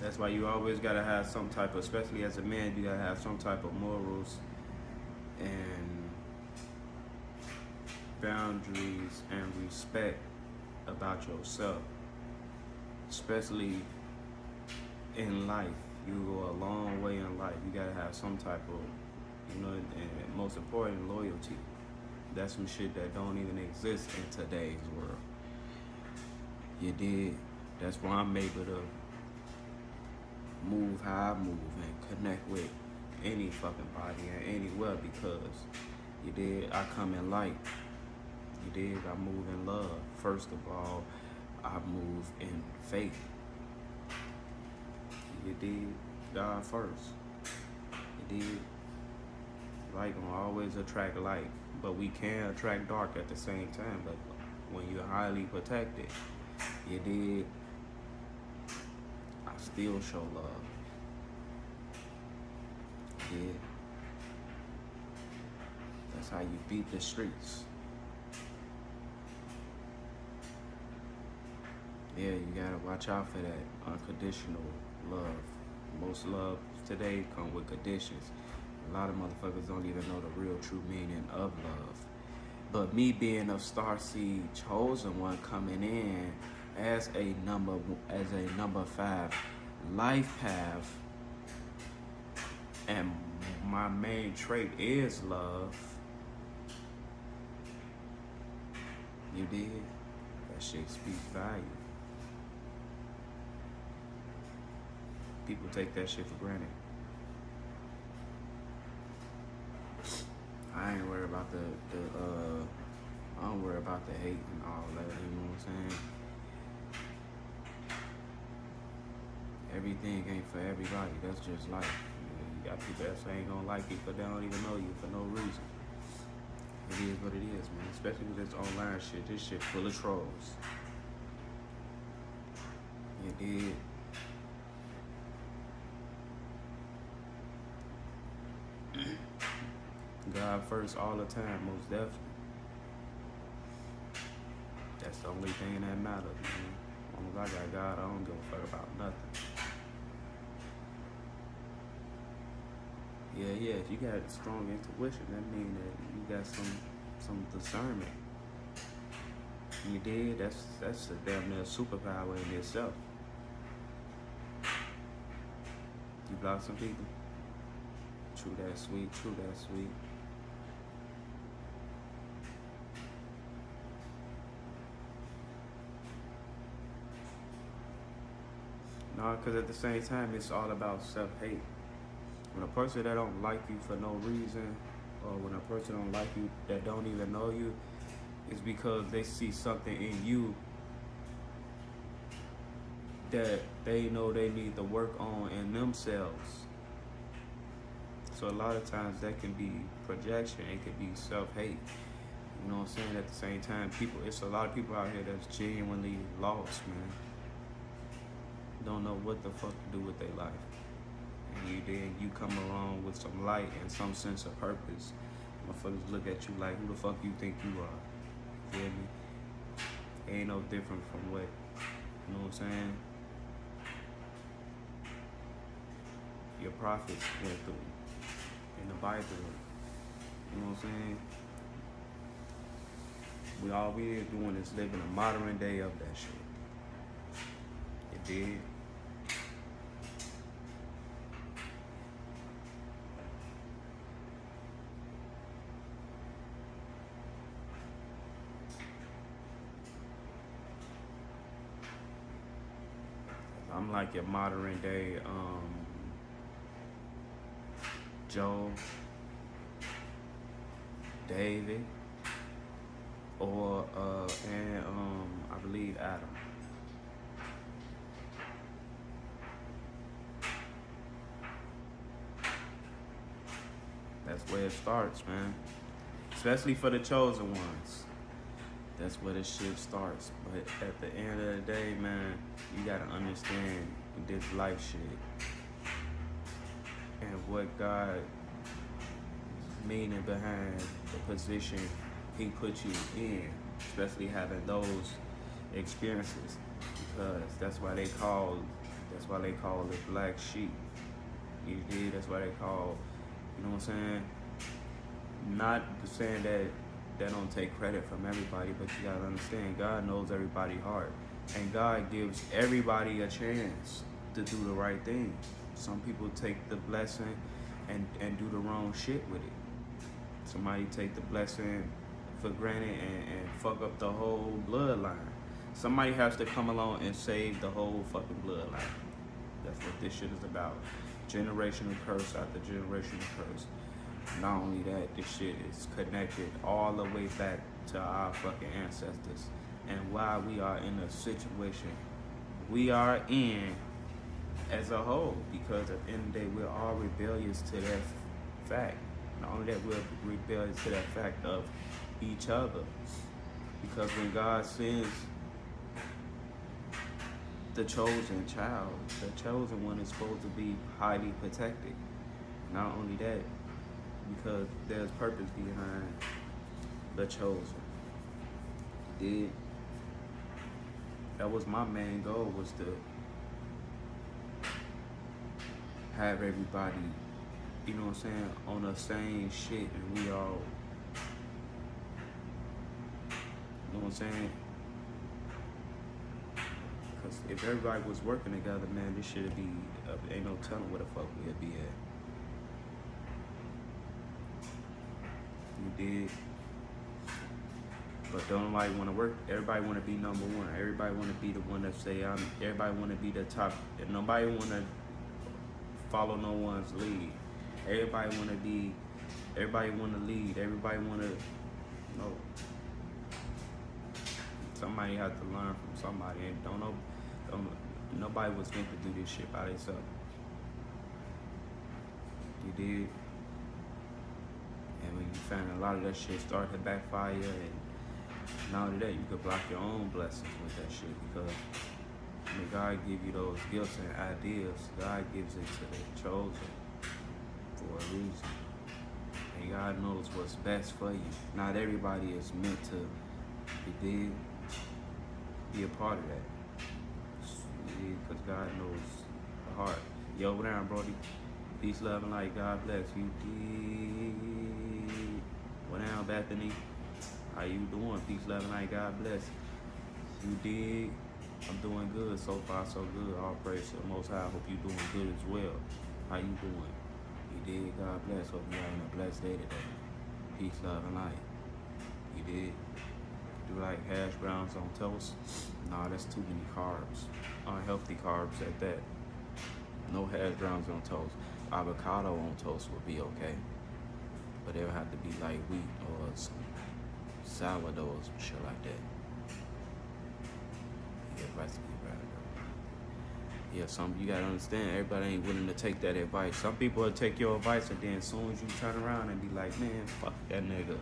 That's why you always gotta have some type of, especially as a man, you gotta have some type of morals and boundaries and respect about yourself. Especially in life, you go a long way in life. You gotta have some type of, and most important, loyalty. That's some shit that don't even exist in today's world. You did. That's why I'm able to move how I move and connect with any fucking body and anywhere because you did. I come in light. You did. I move in love. First of all, I move in faith. You did. God first. You did. Light gonna always attract light, but we can attract dark at the same time. But when you're highly protected, you did. I still show love. Yeah. That's how you beat the streets. Yeah, you gotta watch out for that unconditional love. Most love today come with conditions. A lot of motherfuckers don't even know the real true meaning of love. But me being a starseed chosen one coming in as a number 5 life path, and my main trait is love. You did? That shit speaks value. People take that shit for granted. I ain't worried about I don't worry about the hate and all that, you know what I'm saying? Everything ain't for everybody, that's just life. You got people that ain't gonna like you, but they don't even know you for no reason. It is what it is, man. Especially with this online shit. This shit full of trolls. You did. God first all the time, most definitely. That's the only thing that matters, man. As long as I got God, I don't give a fuck about nothing. Yeah, if you got strong intuition, that means that you got some discernment. You did, that's a damn near superpower in itself. You block some people. True that sweet. No, because at the same time, it's all about self-hate. When a person that don't like you for no reason, or when a person don't like you that don't even know you, it's because they see something in you that they know they need to work on in themselves. So a lot of times that can be projection, it could be self-hate. You know what I'm saying? At the same time, it's a lot of people out here that's genuinely lost, man. Don't know what the fuck to do with their life. And you come along with some light and some sense of purpose. Motherfuckers look at you like, who the fuck you think you are? Feel me? Ain't no different from what, you know what I'm saying? Your prophets went through in the Bible. You know what I'm saying? All we are doing is living a modern day of that shit. It did. I'm like your modern day Joe, David, or I believe Adam. That's where it starts, man. Especially for the chosen ones. That's where the shit starts. But at the end of the day, man, you gotta understand this life shit and what God meaning behind the position He put you in, especially having those experiences, because that's why they call it black sheep. You did. That's why they call, you know what I'm saying? Not saying that they don't take credit from everybody, but you gotta understand, God knows everybody's heart, and God gives everybody a chance to do the right thing. Some people take the blessing and do the wrong shit with it. Somebody take the blessing for granted and fuck up the whole bloodline. Somebody has to come along and save the whole fucking bloodline. That's what this shit is about. Generational curse after generational curse. Not only that, this shit is connected all the way back to our fucking ancestors and why we are in the situation we are in as a whole. Because at the end of the day, we're all rebellious to that fact. Not only that, we're rebellious to that fact of each other. Because when God sends the chosen child, the chosen one is supposed to be highly protected. Not only that, because there's purpose behind the chosen. That was my main goal, was to have everybody, you know what I'm saying, on the same shit, and we all, you know what I'm saying? Because if everybody was working together, man, this shit'd be, ain't no telling where the fuck we'd be at. You did. But don't nobody want to work. Everybody want to be number one. Everybody want to be the one that say everybody want to be the top. And nobody want to follow no one's lead. Everybody want to lead. Everybody want to, you know. Somebody has to learn from somebody. And nobody was meant to do this shit by themselves. You did. And when you find a lot of that shit start to backfire, and not only that, you could block your own blessings with that shit, because when God give you those gifts and ideas, God gives it to the chosen for a reason. And God knows what's best for you. Not everybody is meant to be a part of that. Because God knows the heart. Yo, over there, Brody. Peace, love, and light. God bless you. What down, Bethany? How you doing? Peace, love, and light. God bless you. Dig? I'm doing good. So far, so good. All praise to the Most High. I hope you doing good as well. How you doing? You did? God bless. Hope you having a blessed day today. Peace, love, and light. You did? Do like hash browns on toast? Nah, that's too many carbs. Unhealthy carbs at that. No hash browns on toast. Avocado on toast would be okay, but it'll have to be like wheat or some sourdough or some shit like that. Yeah, recipe right. Yeah, you gotta understand, everybody ain't willing to take that advice. Some people will take your advice, and then as soon as you turn around and be like, man, fuck that nigga.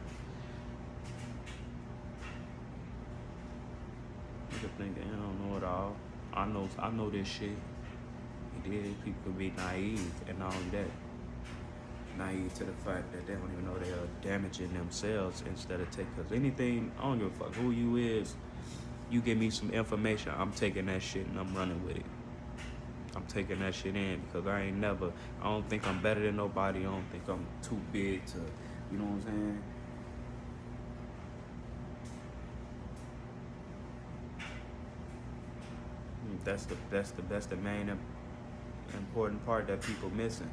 Nigga thinking, I don't know it all. I know this shit. People could be naive, and not only that, naive to the fact that they don't even know they are damaging themselves instead of because anything, I don't give a fuck who you is, you give me some information, I'm taking that shit and I'm running with it. I'm taking that shit in because I don't think I'm better than nobody. I don't think I'm too big to, you know what I'm saying? That's the main important part that people missing.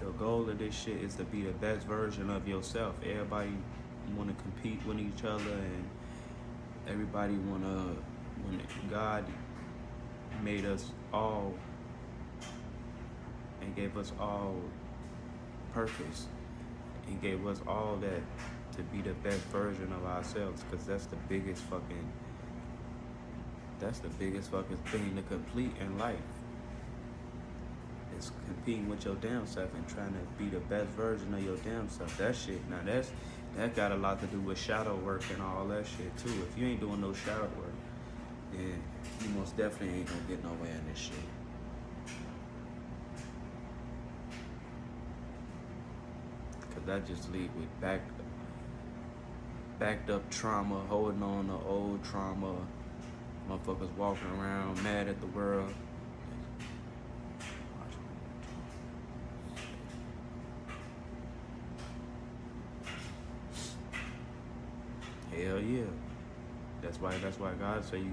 The goal of this shit is to be the best version of yourself. Everybody want to compete with each other, and everybody when God made us all and gave us all purpose and gave us all that to be the best version of ourselves, because that's the biggest fucking thing to complete in life. It's competing with your damn self and trying to be the best version of your damn self. That shit, now that got a lot to do with shadow work and all that shit too. If you ain't doing no shadow work, then you most definitely ain't gonna get nowhere in this shit. Cause that just lead with backed up trauma, holding on to old trauma, motherfuckers walking around mad at the world. Hell yeah. That's why God said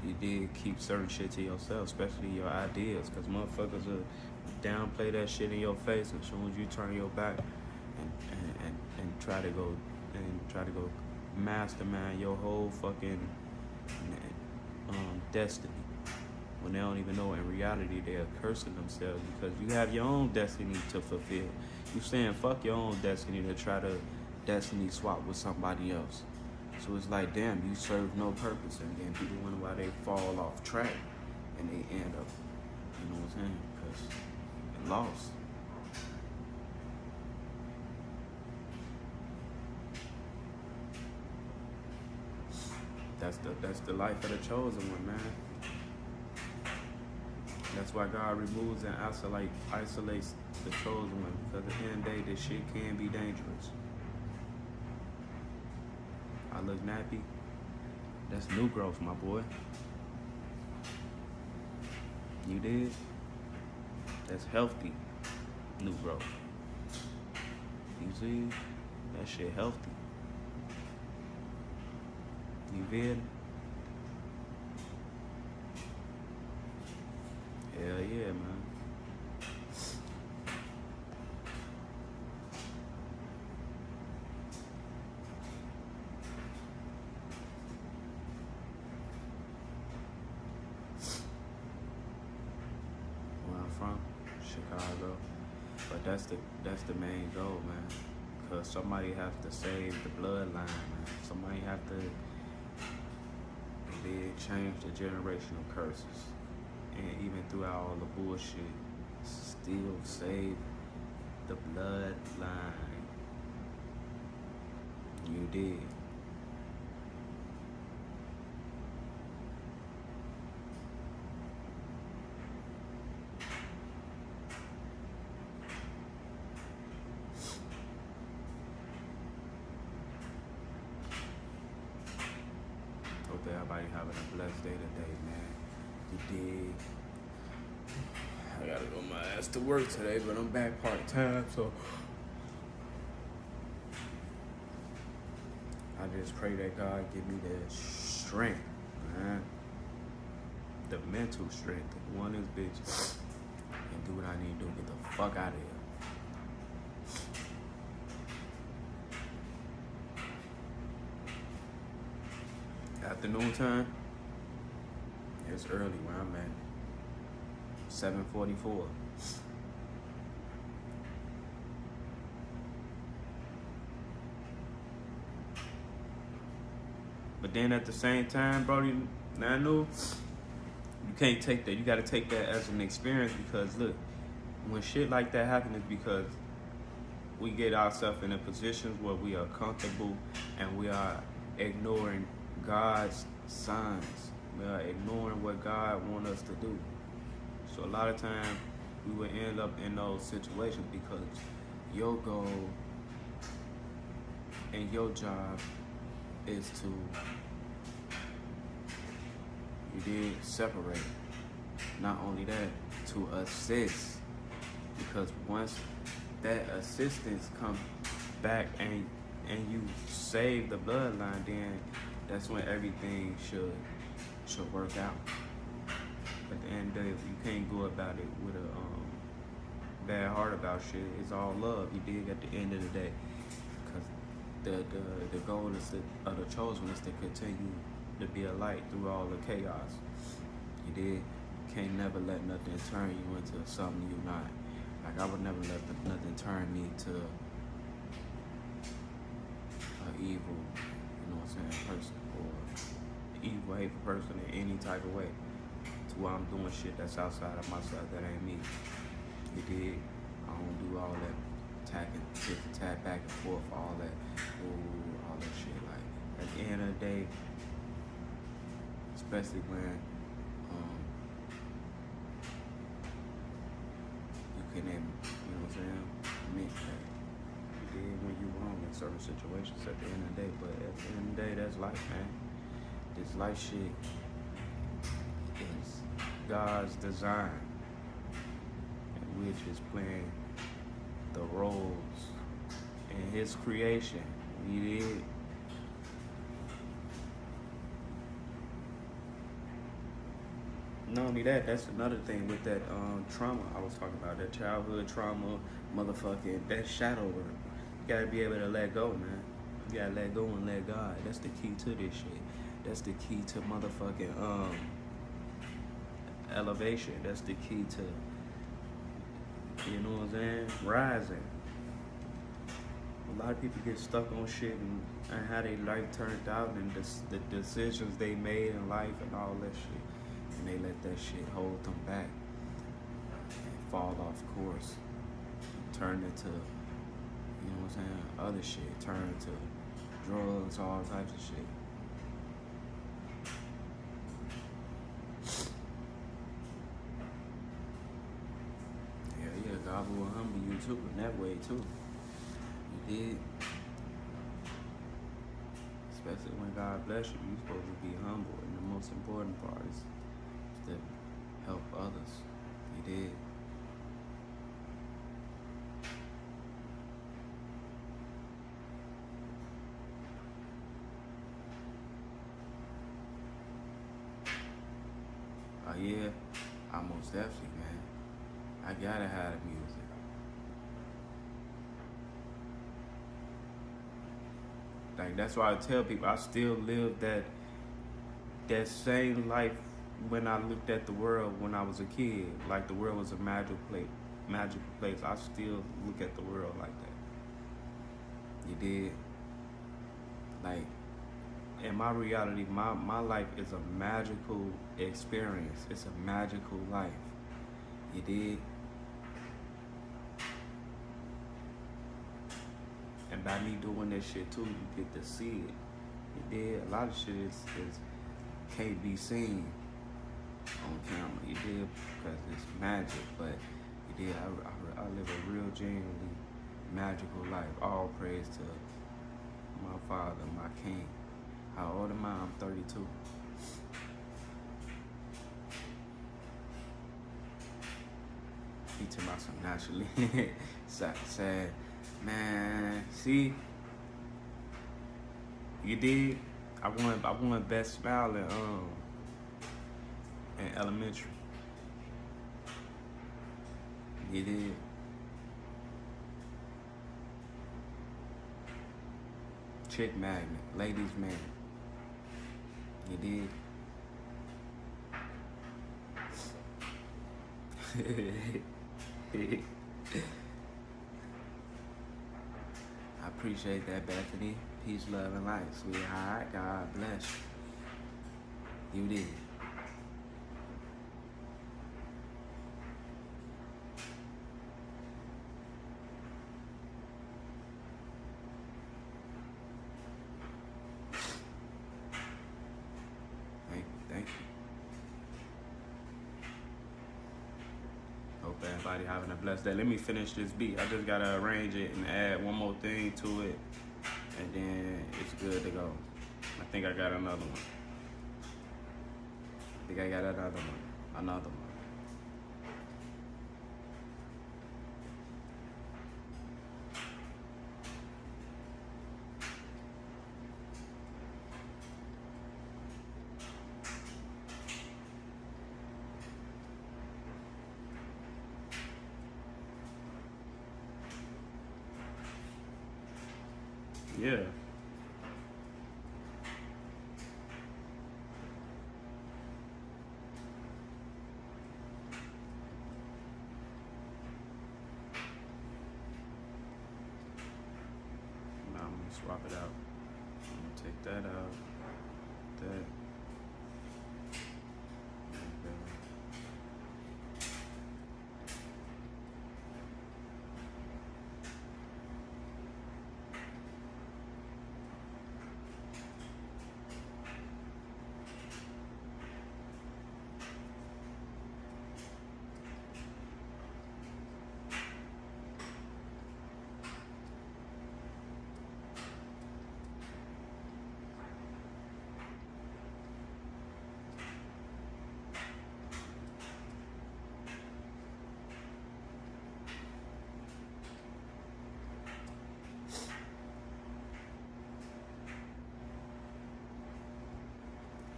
you did keep certain shit to yourself, especially your ideas, because motherfuckers will downplay that shit in your face as soon as you turn your back and try to go mastermind your whole fucking destiny, when they don't even know in reality they're cursing themselves, because you have your own destiny to fulfill. You saying fuck your own destiny to try to destiny swap with somebody else. So it's like, damn, you serve no purpose, and then people wonder why they fall off track and they end up, you know what I'm saying, because they lost. That's the life of the chosen one, man. That's why God removes and isolates the chosen one, because at the end of the day, this shit can be dangerous. I look nappy. That's new growth, my boy. You did? That's healthy new growth. You see? That shit healthy. You feel? Hell yeah, man. Where I'm from, Chicago. But that's the main goal, man. Because somebody has to save the bloodline, man. Somebody have to change the generational curses. And even throughout all the bullshit, still save the bloodline. You did. Hope everybody having a blessed day today, man. You did. I gotta go my ass to work today, but I'm back part-time, so I just pray that God give me the strength, man. The mental strength to go on this bitch and do what I need to do, get the fuck out of here. Afternoon time, it's early where I'm at. 7:44. But then at the same time, Brody, I know you can't take that. You gotta take that as an experience, because look, when shit like that happens, it's because we get ourselves in a positions where we are comfortable and we are ignoring God's signs. We are ignoring what God wants us to do. So a lot of times we would end up in those situations because your goal and your job is to, you did, separate. Not only that, to assist, because once that assistance comes back and you save the bloodline, then that's when everything should work out. At the end of the day, you can't go about it with a bad heart about shit. It's all love. You dig, at the end of the day, because the goal is of the chosen is to continue to be a light through all the chaos. You did. Can't never let nothing turn you into something you're not. Like, I would never let nothing turn me to an evil, you know what I'm saying, person, or evil, hateful person in any type of way, to where I'm doing shit that's outside of myself that ain't me. You did. I don't do all that tap back and forth, all that, all that shit. Like, at the end of the day, especially when you can, you know what I'm saying, admit that you did when you wrong in certain situations at the end of the day. But at the end of the day, that's life, man. This life shit is God's design, and we're just playing the roles in His creation. We did. Not only that, that's another thing with that trauma I was talking about, that childhood trauma, motherfucking, that shadow work. You gotta be able to let go, man. You gotta let go and let God. That's the key to this shit. That's the key to motherfucking elevation. That's the key to, you know what I'm saying, rising. A lot of people get stuck on shit and how their life turned out and the decisions they made in life and all that shit. And they let that shit hold them back and fall off course. Turn into, you know what I'm saying, other shit. Turn into drugs, all types of shit. Yeah, God will humble you too, in that way too. You did. Especially when God bless you, you're supposed to be humble. And the most important part is to help others. You did. Oh yeah, I most definitely, man. I gotta have the music. Like, that's why I tell people I still live that same life when I looked at the world when I was a kid. Like, the world was a magical place. I still look at the world like that. You did. Like, in my reality, my life is a magical experience. It's a magical life. You did. And by me doing that shit too, you get to see it. You did. A lot of shit is can't be seen on camera. You did, because it's magic. But you did. I live a real, genuinely magical life. All praise to my Father, my King. How old am I? I'm 32. He took my son naturally. Sad. Man, see, you did. I won best smile in elementary. You did. Chick magnet, ladies man. You did. I appreciate that, Bethany. Peace, love, and light, sweetheart. God bless you. You did. Thank you. hope everybody having a blessed day. Let me finish this beat. I just gotta arrange it and add one more thing to it, and then it's good to go. I think I got another one. I think I got another one. Another one. Yeah. Now I'm gonna swap it out. I'm gonna take that out. That.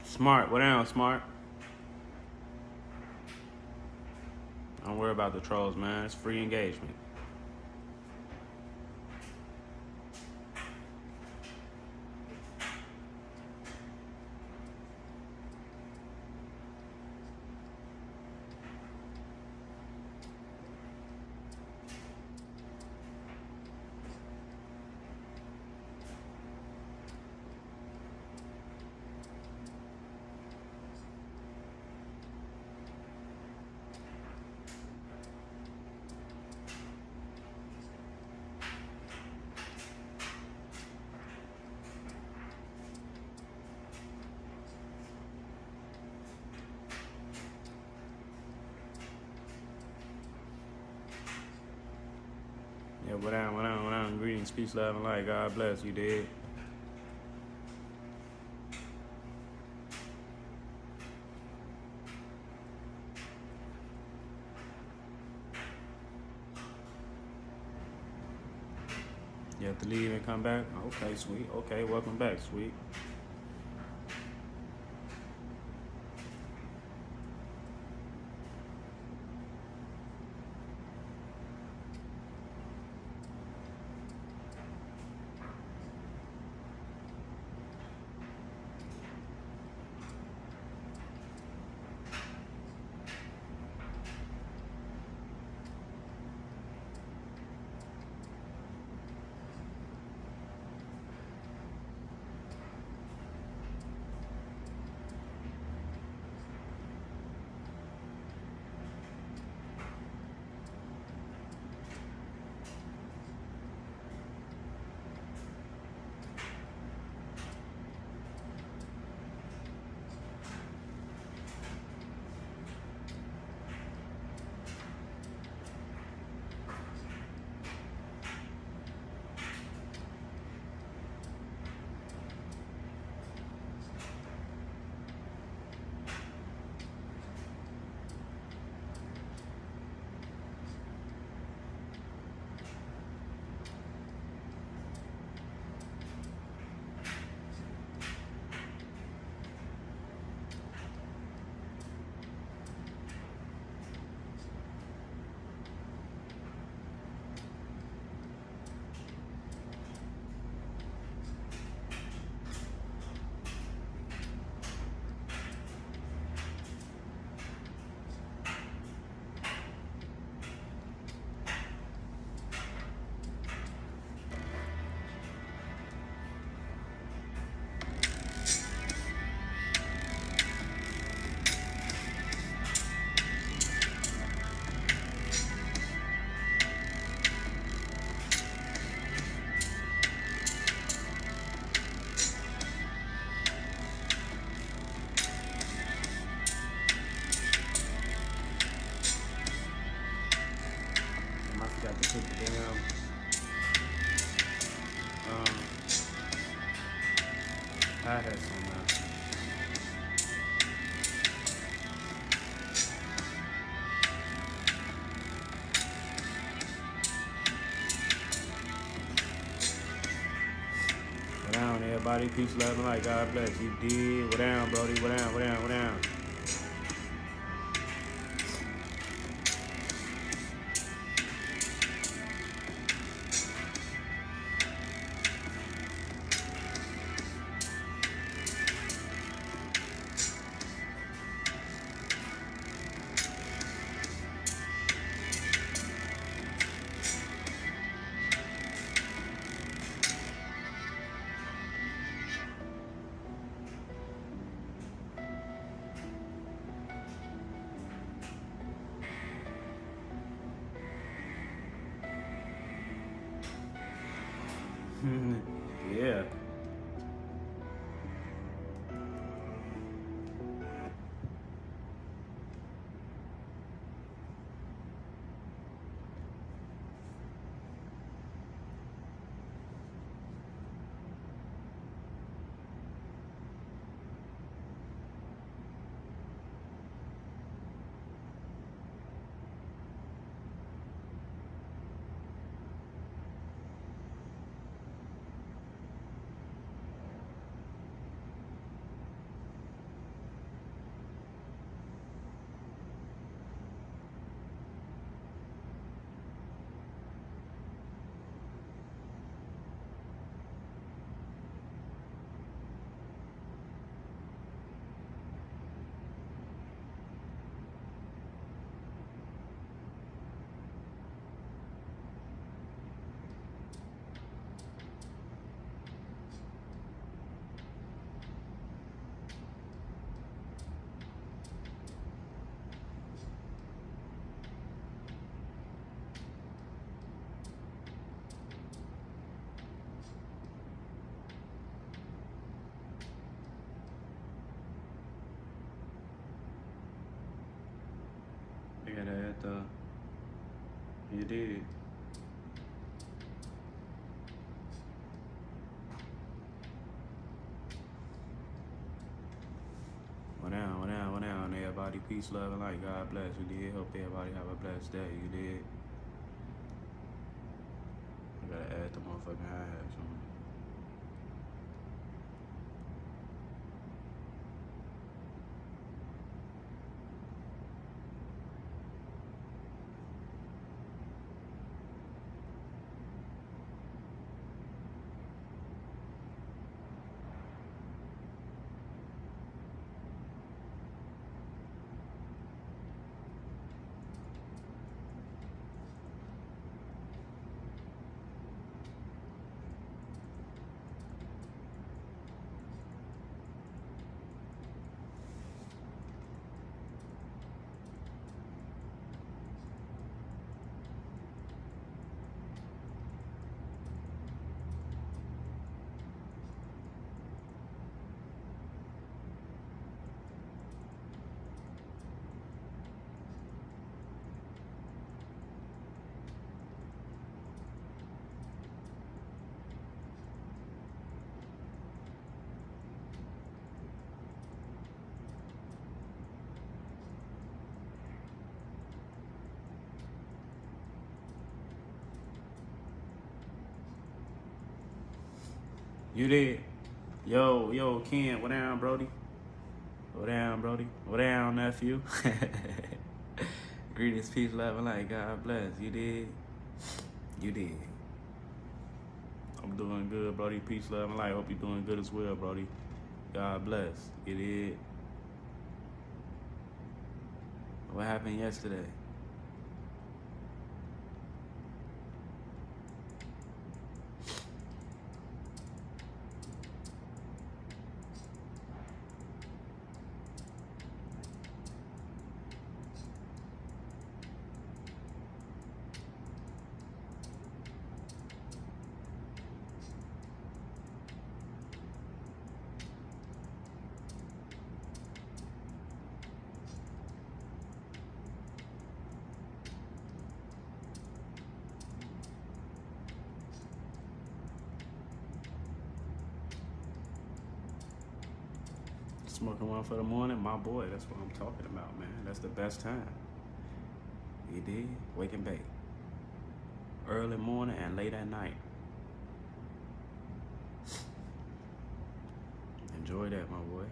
Smart, what down, Smart? Don't worry about the trolls, man. It's free engagement. Yeah, what down, what down, what down. Greetings, peace, love, and light. God bless you, dude. You have to leave and come back? Okay, sweet. Okay, welcome back, sweet. hi-hats on now. What down, everybody? Peace, love, and light. God bless. You did. What down, Brody? What down? What down? What down? Yeah. I gotta add the. You did. What down? What down? What down, everybody? Peace, love, and light. God bless. You did. Hope everybody have a blessed day. You did. I gotta add the motherfucking hi-hats on. You did. Yo, Ken, what down, Brody? What down, Brody? What down, nephew? Greetings, peace, love, and light. God bless. You did. You did. I'm doing good, Brody. Peace, love, and light. Hope you're doing good as well, Brody. God bless. You did. What happened yesterday? Smoking one for the morning, my boy, that's what I'm talking about, man. That's the best time. You did? Wake and bake. Early morning and late at night. Enjoy that, my boy.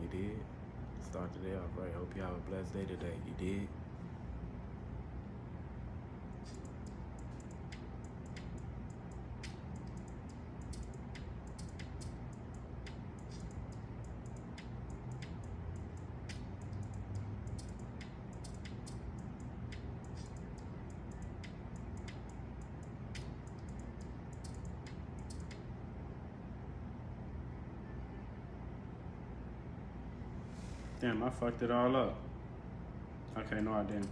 You did? Start the day off right. Hope you have a blessed day today. You did? Damn, I fucked it all up. Okay, no, I didn't.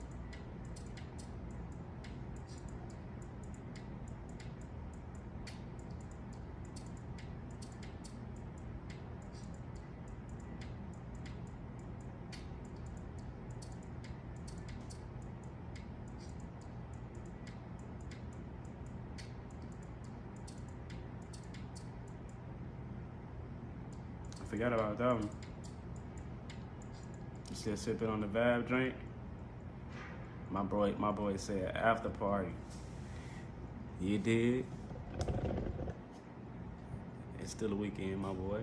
I forgot about that one. You still sipping on the Vab drink? My boy said after party. You did? It's still a weekend, my boy.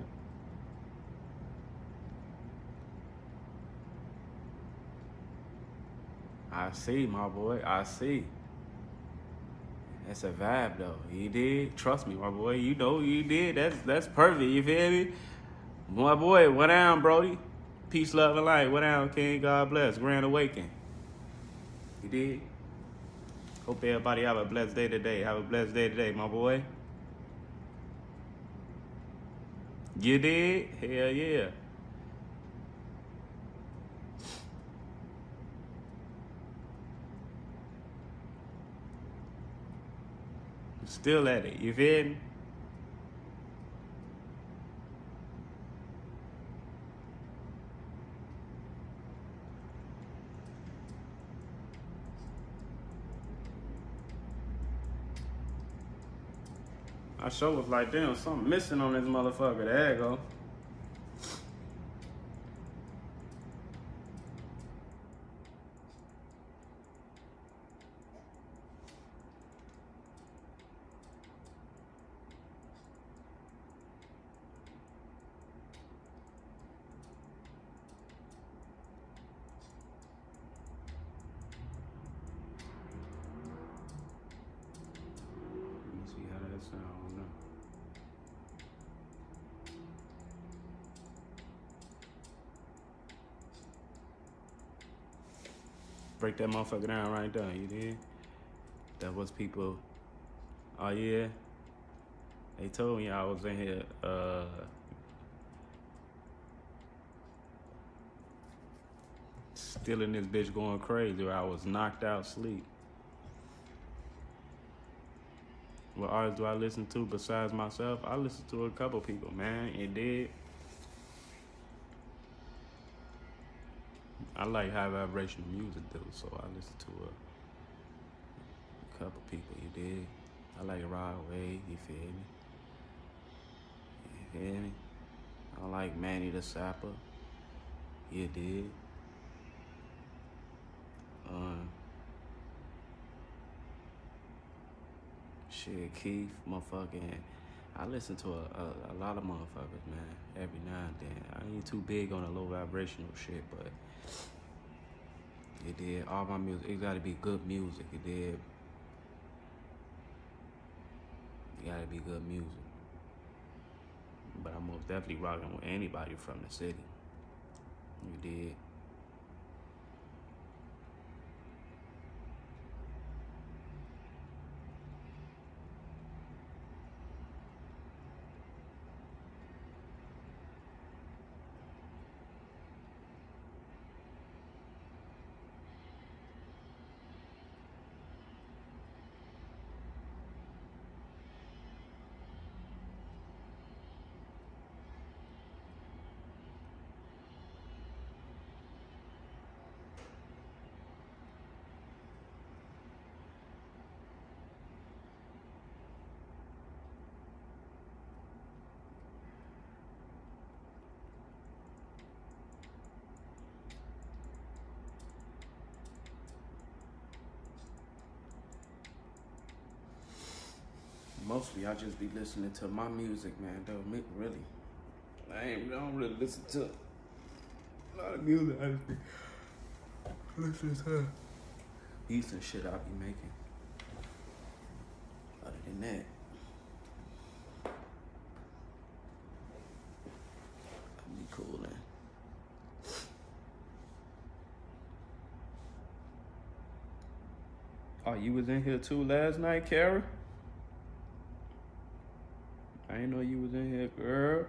I see, my boy. I see. That's a vibe, though. You did? Trust me, my boy. You know you did. That's perfect. You feel me? My boy, what down, Brody? Peace, love, and light. What down, King? God bless. Grand awakening. You did? Hope everybody have a blessed day today. Have a blessed day today, my boy. You did? Hell yeah. Still at it. You feel me? I sure was like, damn, something missing on this motherfucker. There you go. Let me see how that sound. I don't know. Break that motherfucker down right there, you did? That was people. Oh yeah. They told me I was in here still in this bitch going crazy, or I was knocked out sleep. What artists do I listen to besides myself? I listen to a couple people, man. It did. I like high vibrational music though, so I listen to a couple people, you did. I like Rod Wave, you feel me? You feel me? I like Manny the Sapper, you did. Shit, Keith, motherfucking. I listen to a lot of motherfuckers, man, every now and then. I ain't too big on the low vibrational shit, but it did. All my music, it gotta be good music, it did. It gotta be good music. But I'm most definitely rocking with anybody from the city. You did. Mostly I just be listening to my music, man. Though, really. I don't really listen to a lot of music. I just be listening to beats and shit I be making. Other than that, I be coolin'. Oh, you was in here too last night, Kara? I didn't know you was in here, girl.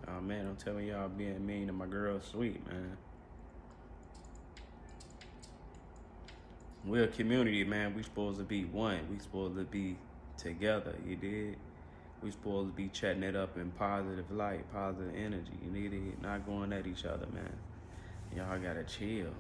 Oh man, don't tell me y'all being mean to my girl Sweet, man. We're a community, man. We supposed to be one. We supposed to be together, you did? We supposed to be chatting it up in positive light, positive energy, you need it? Not going at each other, man. Y'all gotta chill.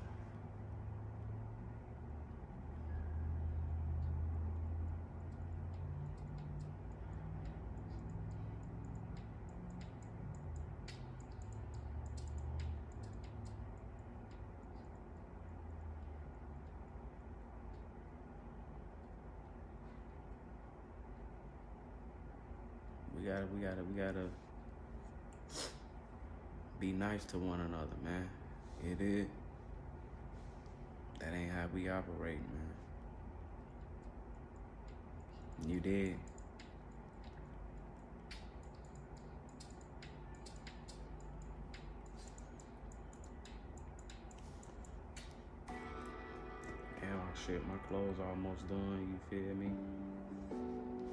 We gotta be nice to one another, man. It is. That ain't how we operate, man. You did. Damn, shit, my clothes almost done, you feel me?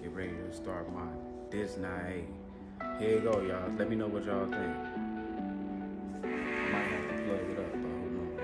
Get ready to start my this night. Here you go, y'all. Let me know what y'all think. Might have to plug it up, but who knows?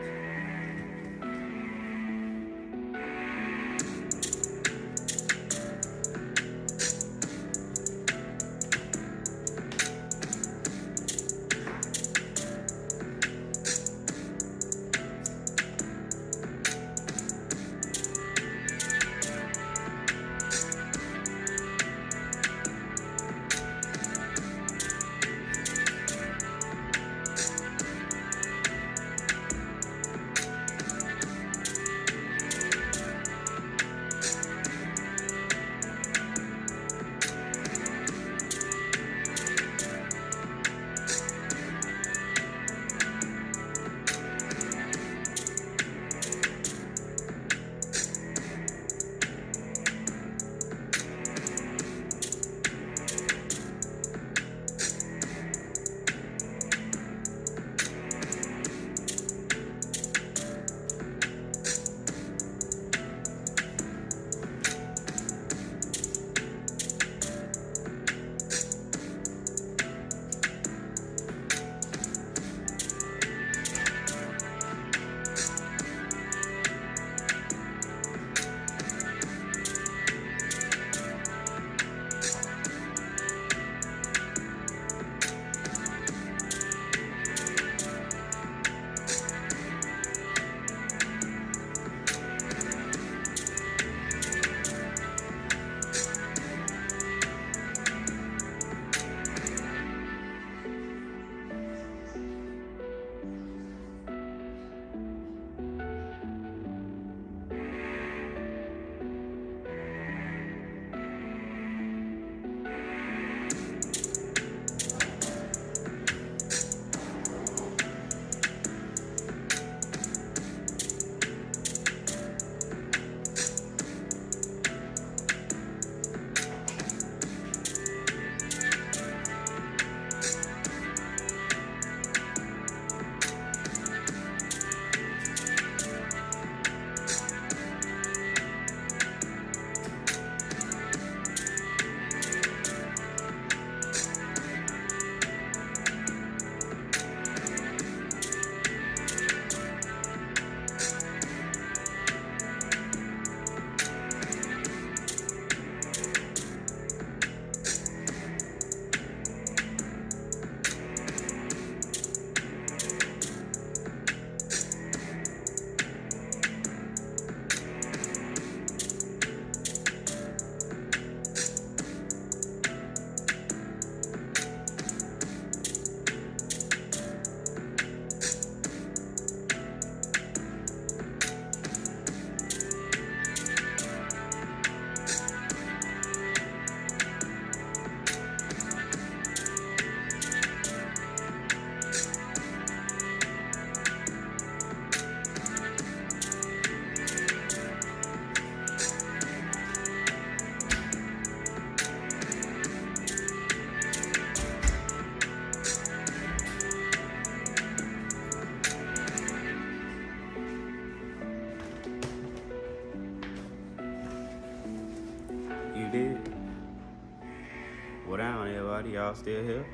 y'all still here.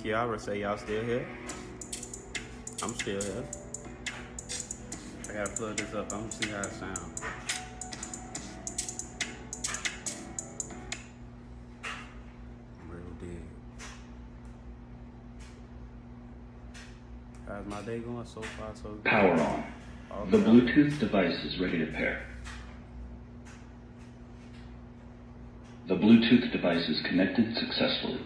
Kiara say y'all still here. I'm still here. I gotta plug this up. I'm gonna see how it sounds. Real deal. How's my day going so far? So good. Power on. The Bluetooth device is ready to pair. The Bluetooth device is connected successfully.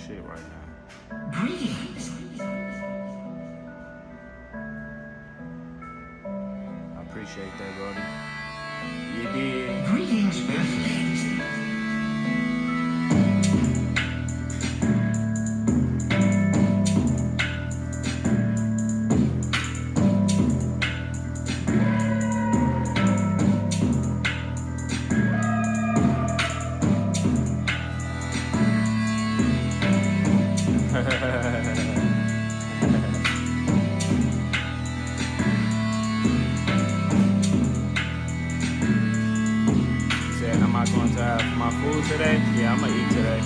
shit right now. Greetings. I appreciate that, brother. You did. Greetings, Earthlings. Said, am I going to have my food today? Yeah, I'm gonna eat today.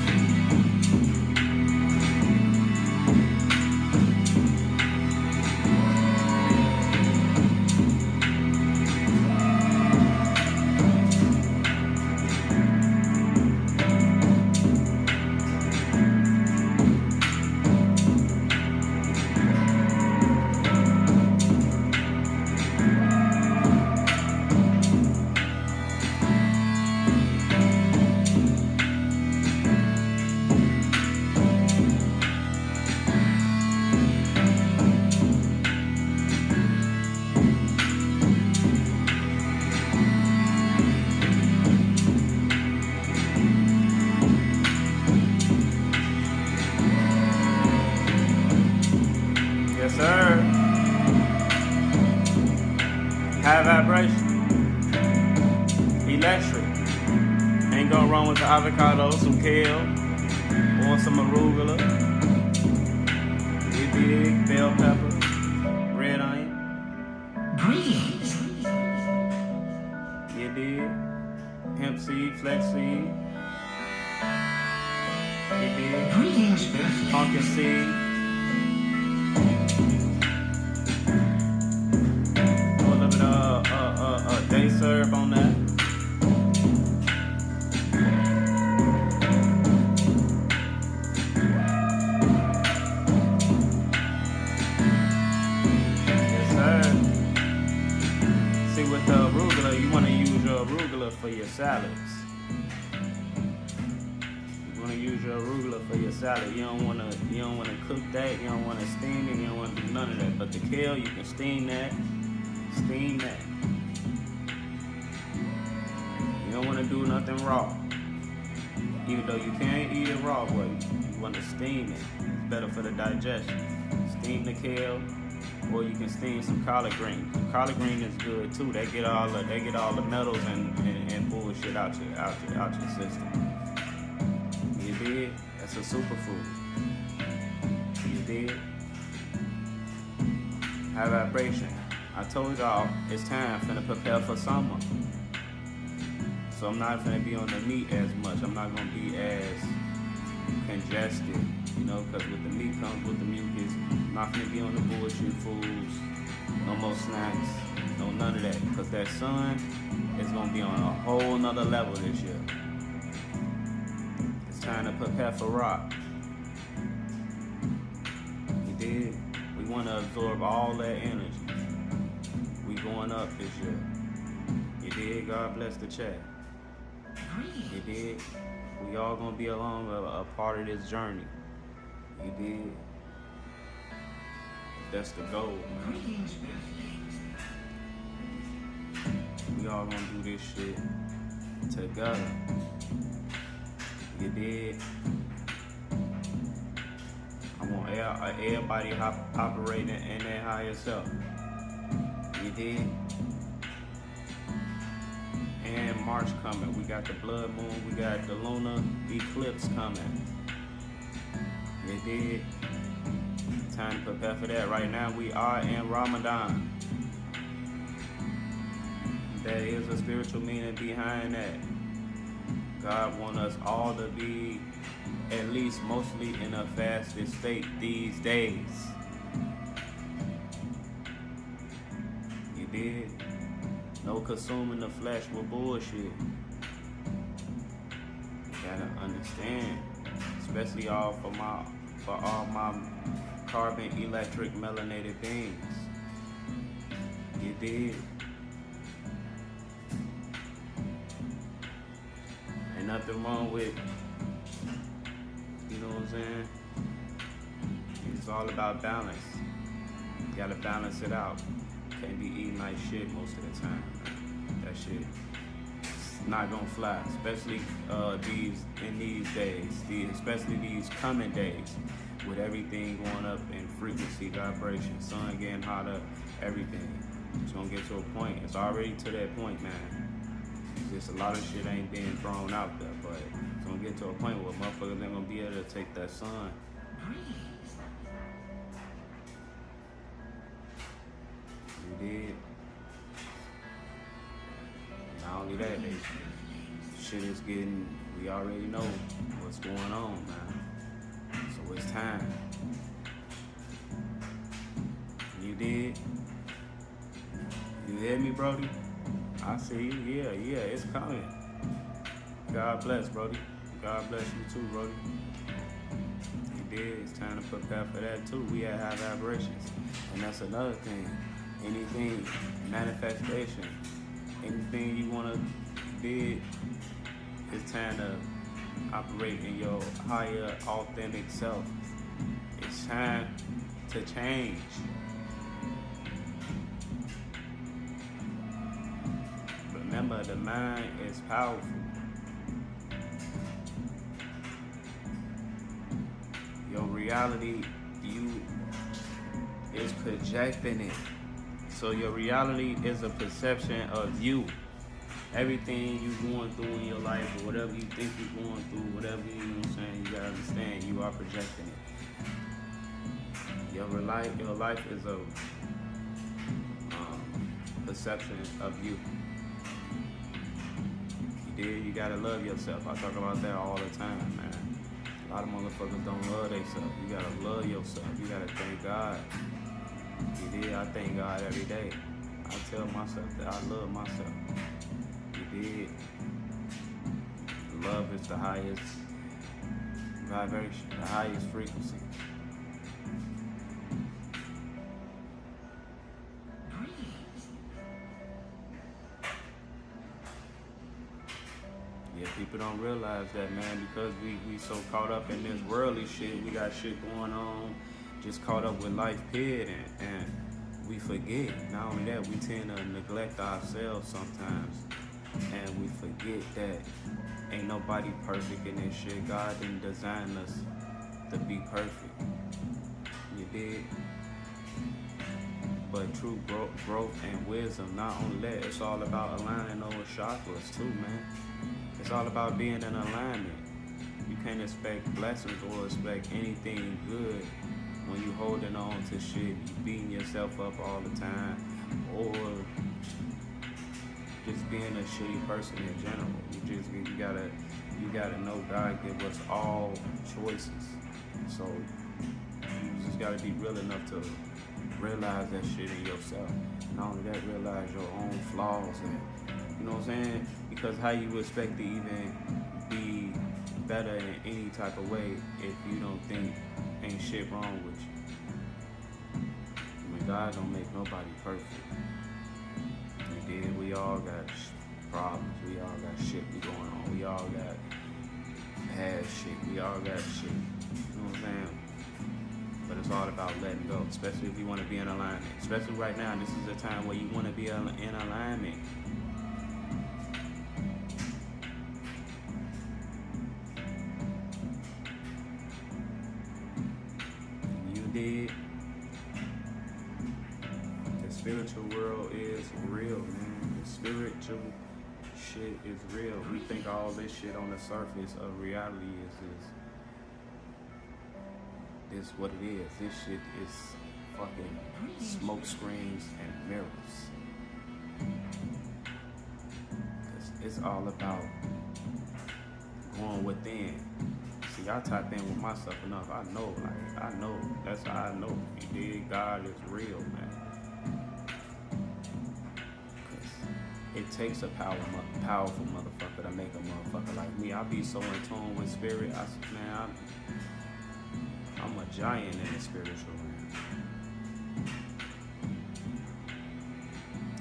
Yes, sir. High vibration. Electric. Ain't going wrong with the avocado, some kale, or some arugula. You dig? Bell pepper, red onion. Greetings. You dig? Hemp seed, flex seed. You dig? Greetings, Earthlings. Pumpkin seed. Throw a little bit of day syrup on that. Yes, sir. See, with the arugula, you want to use your arugula for your salads. You want to use your arugula for your salad. You don't want to cook that. You don't want to steam it. You don't want to do none of that. But the kale, you can steam that. Steam that. You don't want to do nothing raw. Even though you can't eat it raw, but you want to steam it. It's better for the digestion. Steam the kale, or you can steam some collard greens. Collard green is good too. They get all the metals and bullshit out your system. You did? That's a superfood. You did? High vibration. I told y'all it's time finna prepare for summer. So I'm not finna be on the meat as much. I'm not gonna be as congested, you know, because with the meat comes with the mucus. I'm not finna be on the bullshit foods. No more snacks. No none of that. Because that sun is gonna be on a whole nother level this year. It's time to prepare for rock. You did? We wanna absorb all that energy. We going up this year. You did? God bless the chat. You did? We all gonna be along a part of this journey. You did? That's the goal, man. Greetings, Earthlings. We all gonna do this shit together. You did? I want everybody operating in their higher self. You did? And March coming. We got the blood moon. We got the lunar eclipse coming. You did? Time to prepare for that. Right now we are in Ramadan. There is a spiritual meaning behind that. God wants us all to be at least mostly in a fasted state these days. You did? No consuming the flesh with bullshit. You gotta understand, especially for all my carbon electric melanated beings. You did? Ain't nothing wrong with, you know what I'm saying? It's all about balance. You gotta balance it out. Can't be eating like shit most of the time. That shit not gonna fly, especially these days, especially these coming days, with everything going up in frequency, vibration, sun getting hotter, everything. It's gonna get to a point. It's already to that point, man. It's just a lot of shit ain't being thrown out there, but it's gonna get to a point where motherfuckers ain't gonna be able to take that sun. Greetings. shit is getting, we already know what's going on, man. So it's time. You did? You hear me, Brody? I see you. Yeah, it's coming. God bless, Brody. God bless you too, Brody. You did. It's time to prepare for that too. We have high vibrations. And that's another thing. Anything, manifestation, anything you want to do, it's time to operate in your higher, authentic self. It's time to change. Remember, the mind is powerful. Your reality, you is projecting it. So your reality is a perception of you. Everything you going through in your life, or whatever you think you're going through, whatever you know what I'm saying, you gotta understand you are projecting it. Your life is a perception of you. You gotta love yourself. I talk about that all the time, man. A lot of motherfuckers don't love themselves. You gotta love yourself. You gotta thank God. You did. I thank God every day. I tell myself that I love myself. You did. Love is the highest vibration, the highest frequency. Yeah, people don't realize that, man, because we so caught up in this worldly shit. We got shit going on, just caught up with life, period, and we forget. Not only that, we tend to neglect ourselves sometimes, and we forget that ain't nobody perfect in this shit. God didn't design us to be perfect. You did. But true growth and wisdom, not only that, it's all about aligning those chakras too, man. It's all about being in alignment. You can't expect blessings or expect anything good when you holding on to shit, you beating yourself up all the time, or just being a shitty person in general. You gotta know God give us all choices. So you just gotta be real enough to realize that shit in yourself. Not only that, realize your own flaws and you know what I'm saying? Because how you expect to even be better in any type of way if you don't think ain't shit wrong with you? I mean, God don't make nobody perfect. He did. We all got problems. We all got shit going on. We all got bad shit. We all got shit. You know what I'm saying? But it's all about letting go, especially if you want to be in alignment. Especially right now, this is a time where you want to be in alignment. You did. The spiritual world is real, man. The spiritual shit is real. We think all this shit on the surface of reality is what it is. This shit is fucking smoke screens and mirrors. It's all about going within. See, I tap in with myself enough. I know. That's how I know. You dig? God is real, man. It takes a powerful motherfucker to make a motherfucker like me. I be so in tune with spirit. I'm a giant in the spiritual realm.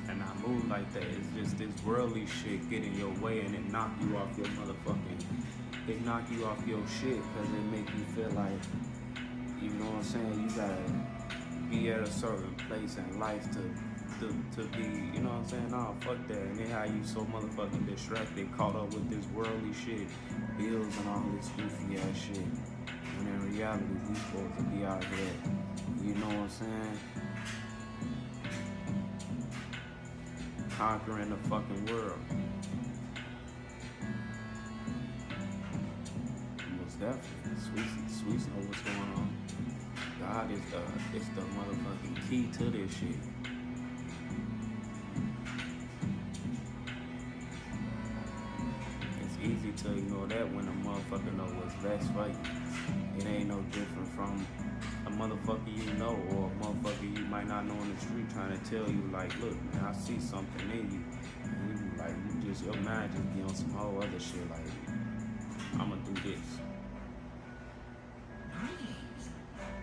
And I move like that. It's just this worldly shit get in your way and it knock you off your it knock you off your shit because it make you feel like, you know what I'm saying, you gotta be at a certain place in life to be, you know what I'm saying? Nah, fuck that. And then how you so motherfucking distracted, caught up with this worldly shit, bills and all this goofy ass shit. When in reality, we supposed to be out here, you know what I'm saying? Conquering the fucking world. Most definitely. Sweet know what's going on. God is the motherfucking key to this shit. It's easy to ignore that when a motherfucker know what's best for you. It ain't no different from a motherfucker you know or a motherfucker you might not know on the street trying to tell you like, look, man, I see something in you. And you like, you just, your mind just be on some whole other shit like, I'ma do this.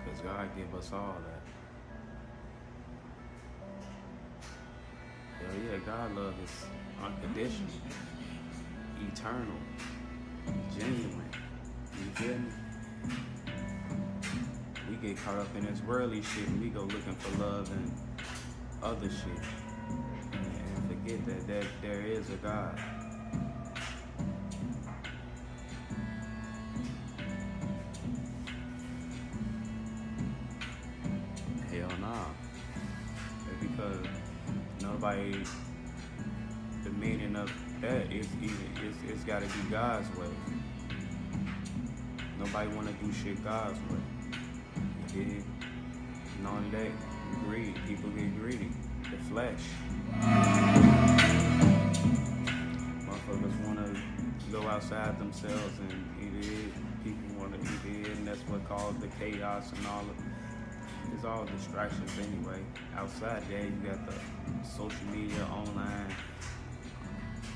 Cause God give us all that. Hell yeah, God love is unconditional, eternal, genuine. You feel me? We get caught up in this worldly shit and we go looking for love and other shit. And forget that there is a God. Hell nah. Because nobody, the meaning of that is it's gotta be God's way. Nobody wanna do shit God's way. You dig? And on that, greed. People get greedy. The flesh. Motherfuckers wanna go outside themselves and eat it. People wanna eat it, and that's what caused the chaos and all of. It's all distractions anyway. Outside there, you got the social media, online.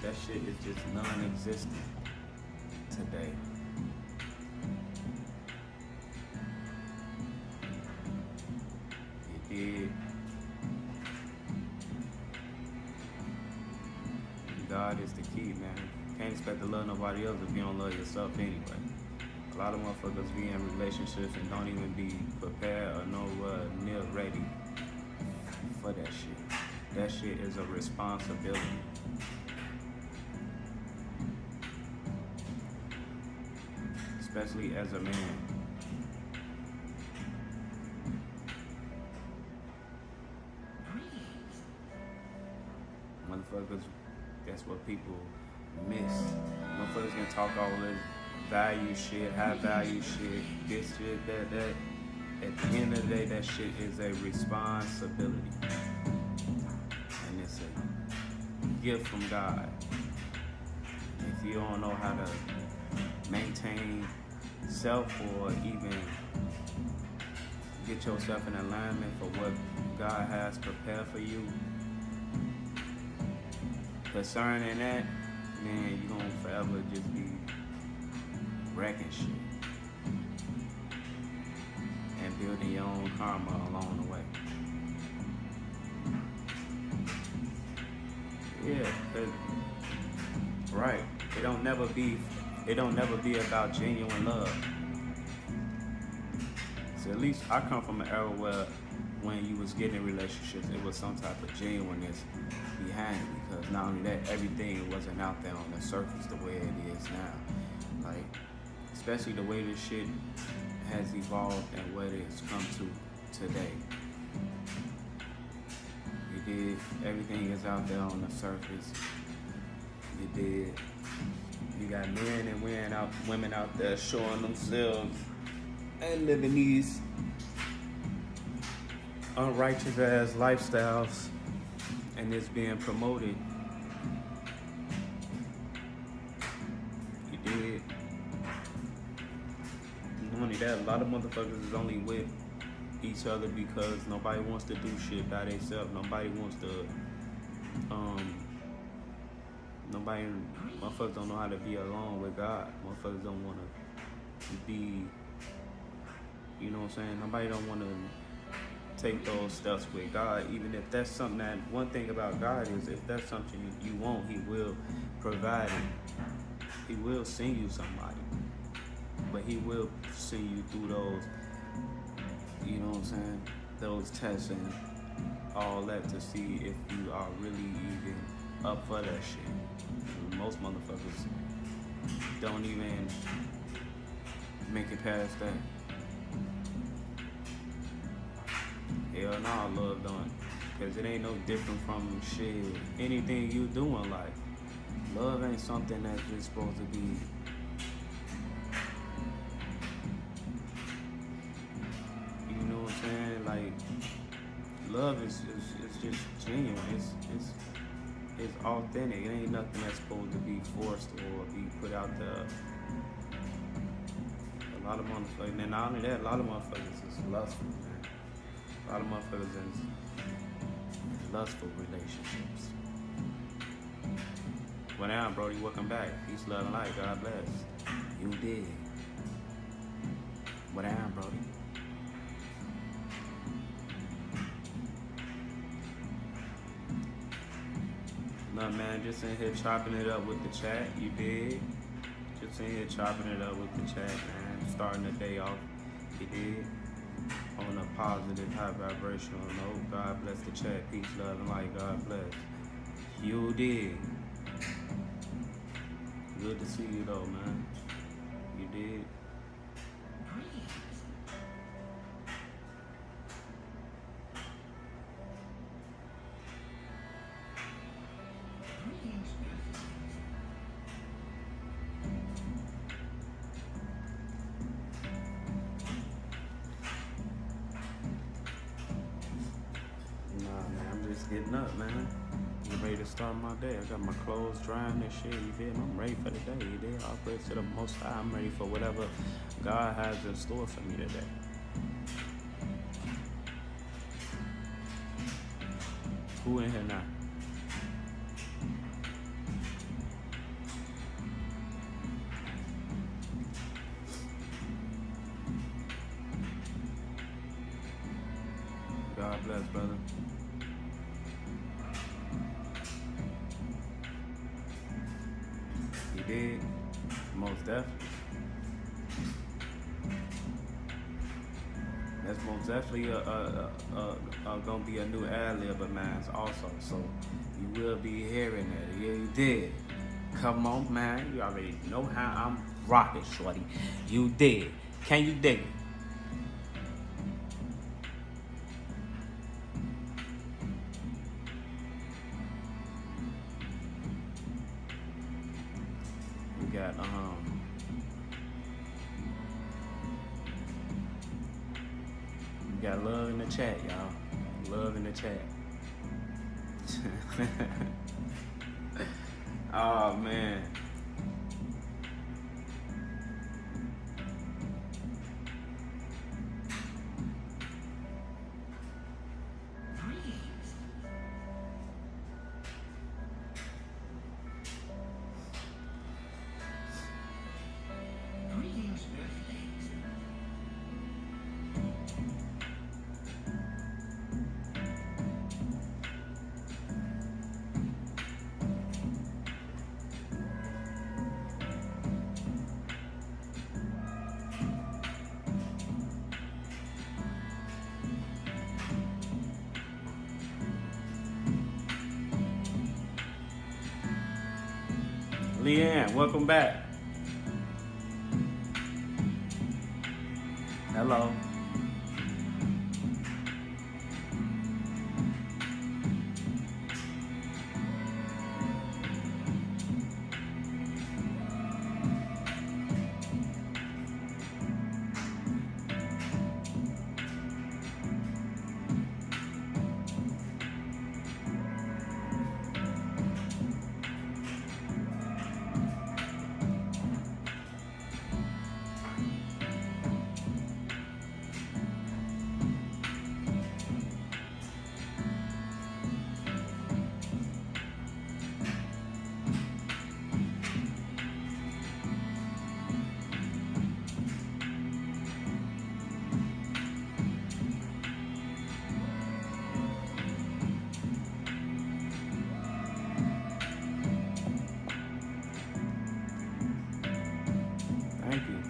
That shit is just non-existent today. You did. God is the key, man. You can't expect to love nobody else if you don't love yourself anyway. A lot of motherfuckers be in relationships and don't even be prepared or nowhere near ready for that shit. That shit is a responsibility. Especially as a man. Motherfuckers, that's what people miss. Motherfuckers can talk all this value shit, high value shit, this shit, that. At the end of the day, that shit is a responsibility. And it's a gift from God. If you don't know how to maintain self or even get yourself in alignment for what God has prepared for you, concerning that, man, you're gonna forever just be wrecking shit and building your own karma along the way. Yeah, right. It don't never be about genuine love. So at least I come from an era where when you was getting in relationships, it was some type of genuineness behind it, because not only that, everything wasn't out there on the surface the way it is now. Like, especially the way this shit has evolved and what it's come to today. You did, everything is out there on the surface. You did. You got men and women out there showing themselves and living these unrighteous ass lifestyles, and it's being promoted. You did. Not only that, a lot of motherfuckers is only with each other because nobody wants to do shit by themselves. Nobody wants to motherfuckers don't know how to be alone with God. Motherfuckers don't want to be, you know what I'm saying? Nobody don't want to take those steps with God, even if that's something that, one thing about God is if that's something you want, He will provide it. He will send you somebody, but He will send you through those, you know what I'm saying, those tests and all that to see if you are really even up for that shit. Most motherfuckers don't even make it past that. Hell no, love don't. Because it ain't no different from shit, anything you do in life. Love ain't something that's just supposed to be, you know what I'm saying? Like, love is just genuine. It's authentic. It ain't nothing that's supposed to be forced or be put out there. A lot of motherfuckers, and not only that, a lot of motherfuckers is lustful, man. A lot of motherfuckers in lustful relationships. Well, now, Brody, welcome back. Peace, love, and light. God bless. You did. What down, Brody? No, man, just in here chopping it up with the chat. You did. Just in here chopping it up with the chat, man. Starting the day off. You did. On a positive, high vibrational note. God bless the chat. Peace, love, and light. God bless. You did. Good to see you, though, man. You did. Getting up, man. I'm ready to start my day. I got my clothes drying and shit. You feel me? I'm ready for the day. You did. All praise to the Most High. I'm ready for whatever God has in store for me today. Who in here now? God bless, brother. You did, most definitely. That's most definitely gonna be a new ad-lib of mine also. So you will be hearing that. Yeah, you did. Come on, man. You already know how I'm rocking, shorty. You did. Can you dig it? We got love in the chat, y'all. Love in the chat. Oh man. Leanne, welcome back. Hello.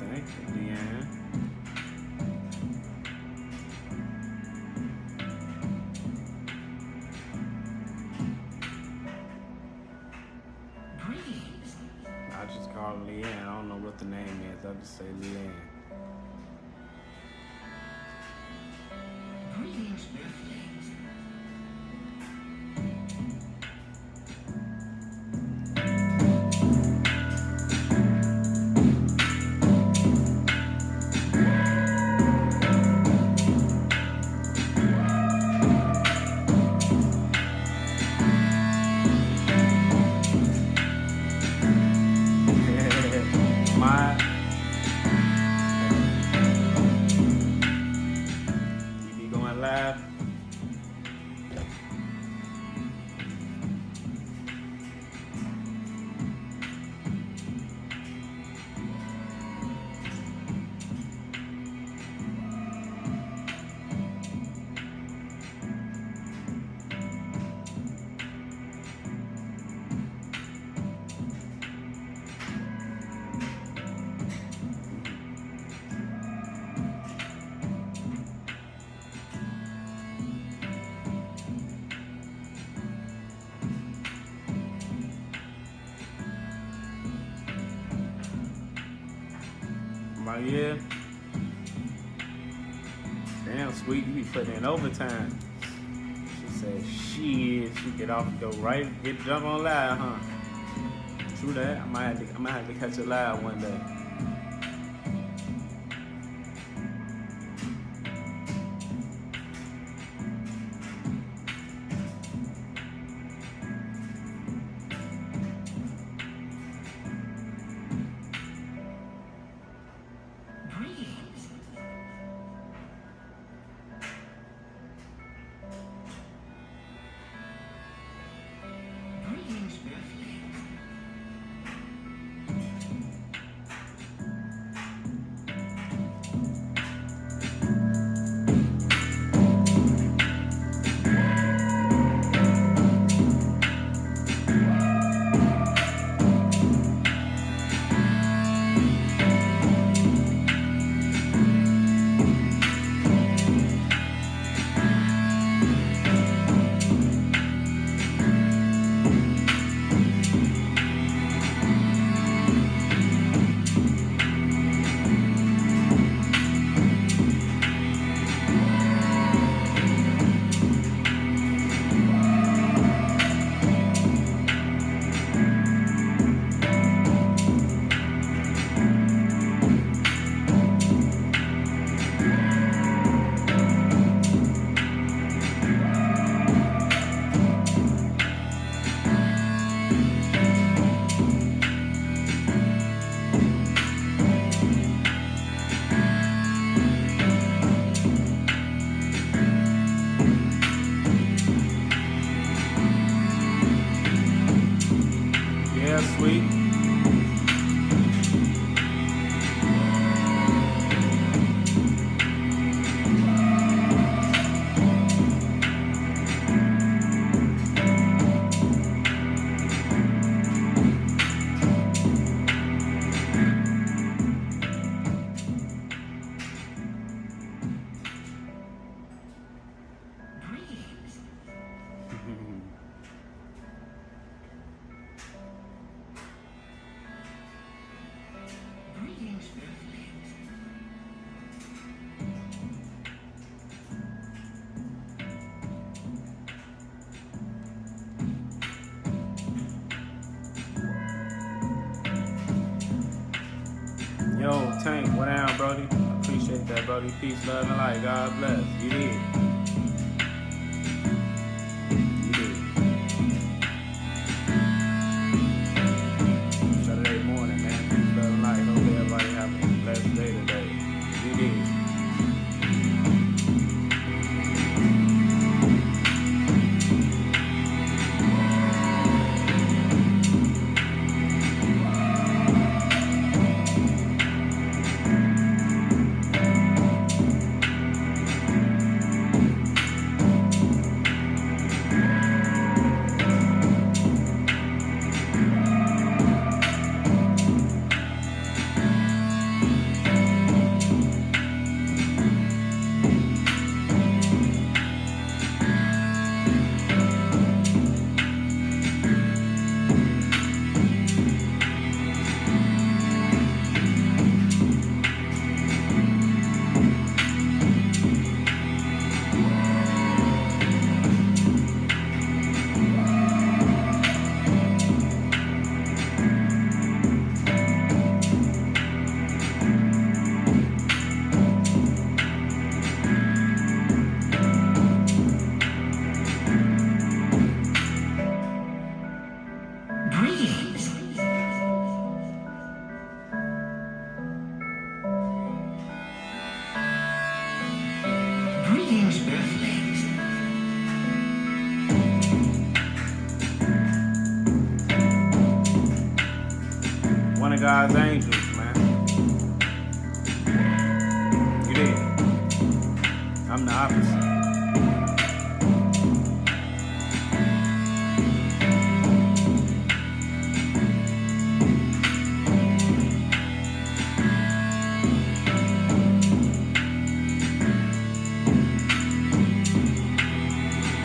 Thank you, Leanne. I just call her Leanne. I don't know what the name is. I just say Leanne. Greetings, Earthlings. yeah. Damn, sweet, you be putting in overtime. She said, shit, she get off, go right, jump on live, huh? True that. I might have to catch a live one day. Greetings. Greetings, Earthlings. Yeah, sweet. Greetings. Greetings, Earthlings. Yo, Tank, what down, Brody? Appreciate that, Brody. Peace, love, and light. God bless. You did. You did. Saturday morning, man. Peace, love, and light. Hope everybody have a blessed day today. You did. Greetings. Greetings, Earthlings. One of God's angels, man. You did. I'm the opposite.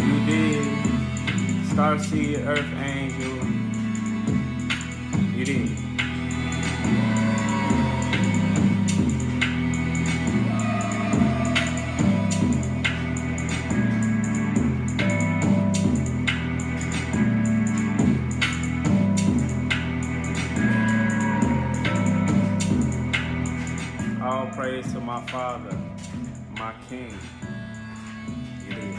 You did. Starseed, Earth Angel. You did. king. It is.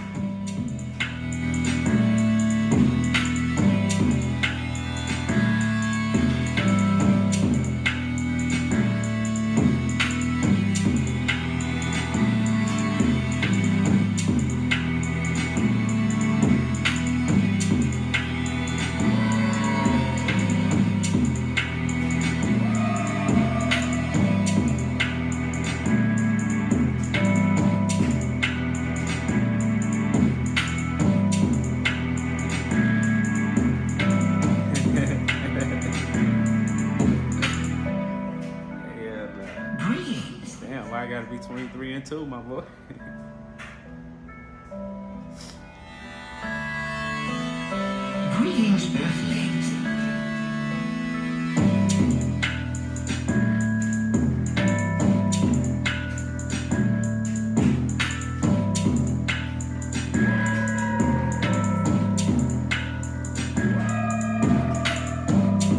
Yeah, man. Greetings. Damn, why I gotta be 23 and 2, my boy? Greetings, Earthlings.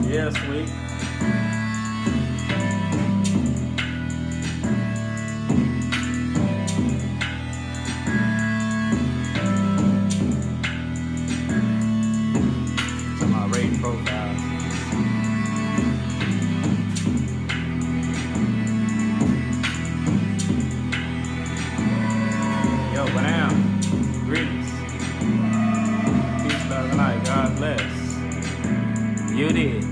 Yeah, sweet. Talking about rating profiles. Yo, what down? Greetings. Peace, love, and light. God bless. You did.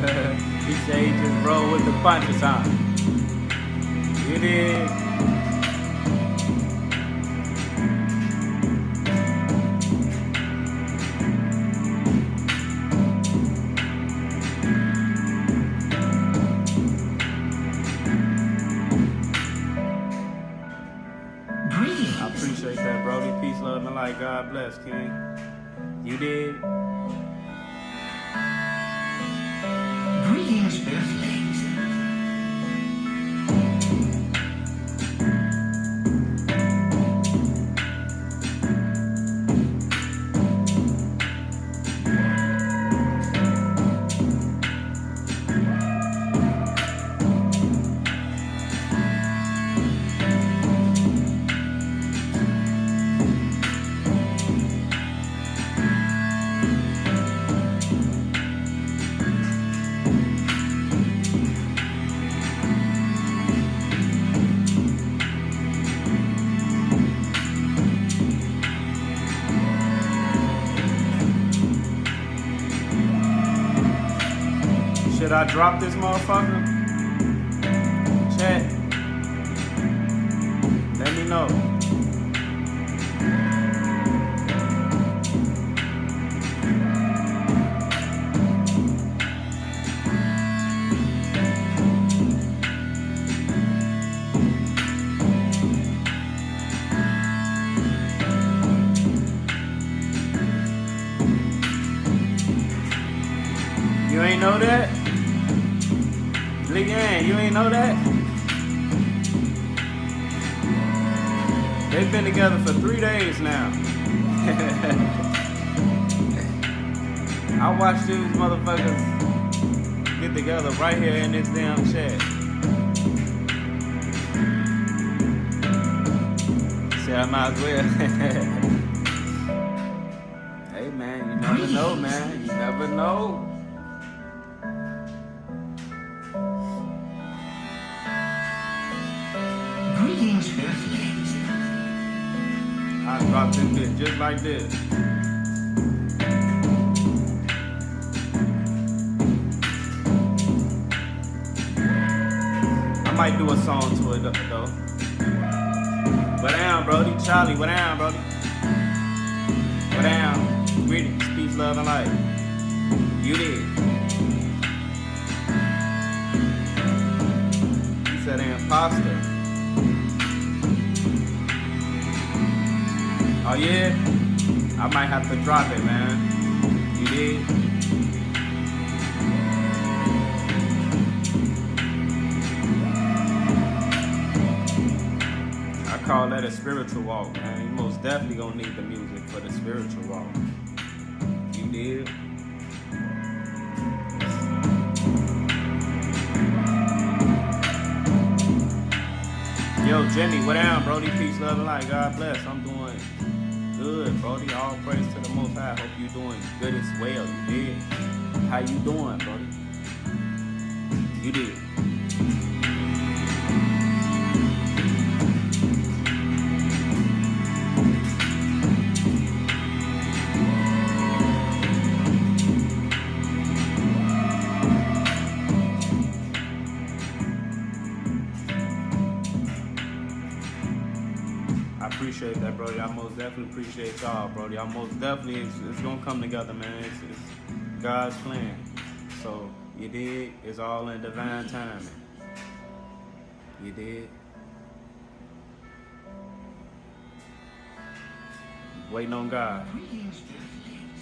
He said he just roll with the punches, huh? You dig? Greetings. I appreciate that, Brody. Peace, love, and light. God bless, King. You did. Greetings, Earthlings. Should I drop this motherfucker? Chat. Let me know. You ain't know that? Leanne, you ain't know that? They've been together for 3 days now. I watched these motherfuckers get together right here in this damn chat. Say I might as well. Hey man, you never know, man. You never know. Greetings, Earthlings. I dropped this bitch just like this. I might do a song to it though. What down, Brody? Charlie, what down, Brody? What down? Greetings, peace, love, and light. You did. He said an imposter. Oh yeah? I might have to drop it, man. You did? I call that a spiritual walk, man. You most definitely gonna need the music for the spiritual walk. You did? Yo, Jimmy, what down, Brody? Peace, love, and light. God bless. I'm doing good, Brody. All praise to the Most High. Hope you doing good as well. You did? How you doing, Brody? You did. I appreciate that, Brody. I most definitely appreciate y'all, Brody. I most definitely, it's gonna come together, man. It's God's plan. So, you did? It's all in divine timing. You did? Waiting on God. Greetings, Earthlings.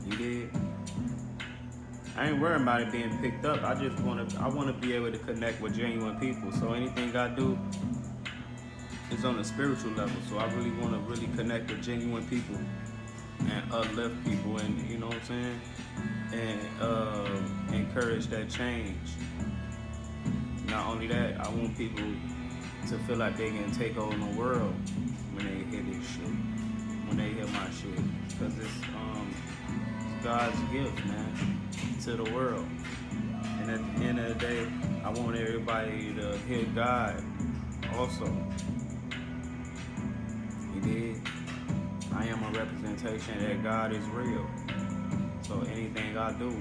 You did? I ain't worried about it being picked up. I want to be able to connect with genuine people. So anything I do is on a spiritual level. So I really want to really connect with genuine people and uplift people, and you know what I'm saying, and encourage that change. Not only that, I want people to feel like they can take over the world when they hear this shit, when they hear my shit, because it's God's gift, man, to the world. And at the end of the day, I want everybody to hear God also. You did. I am a representation that God is real. So anything I do,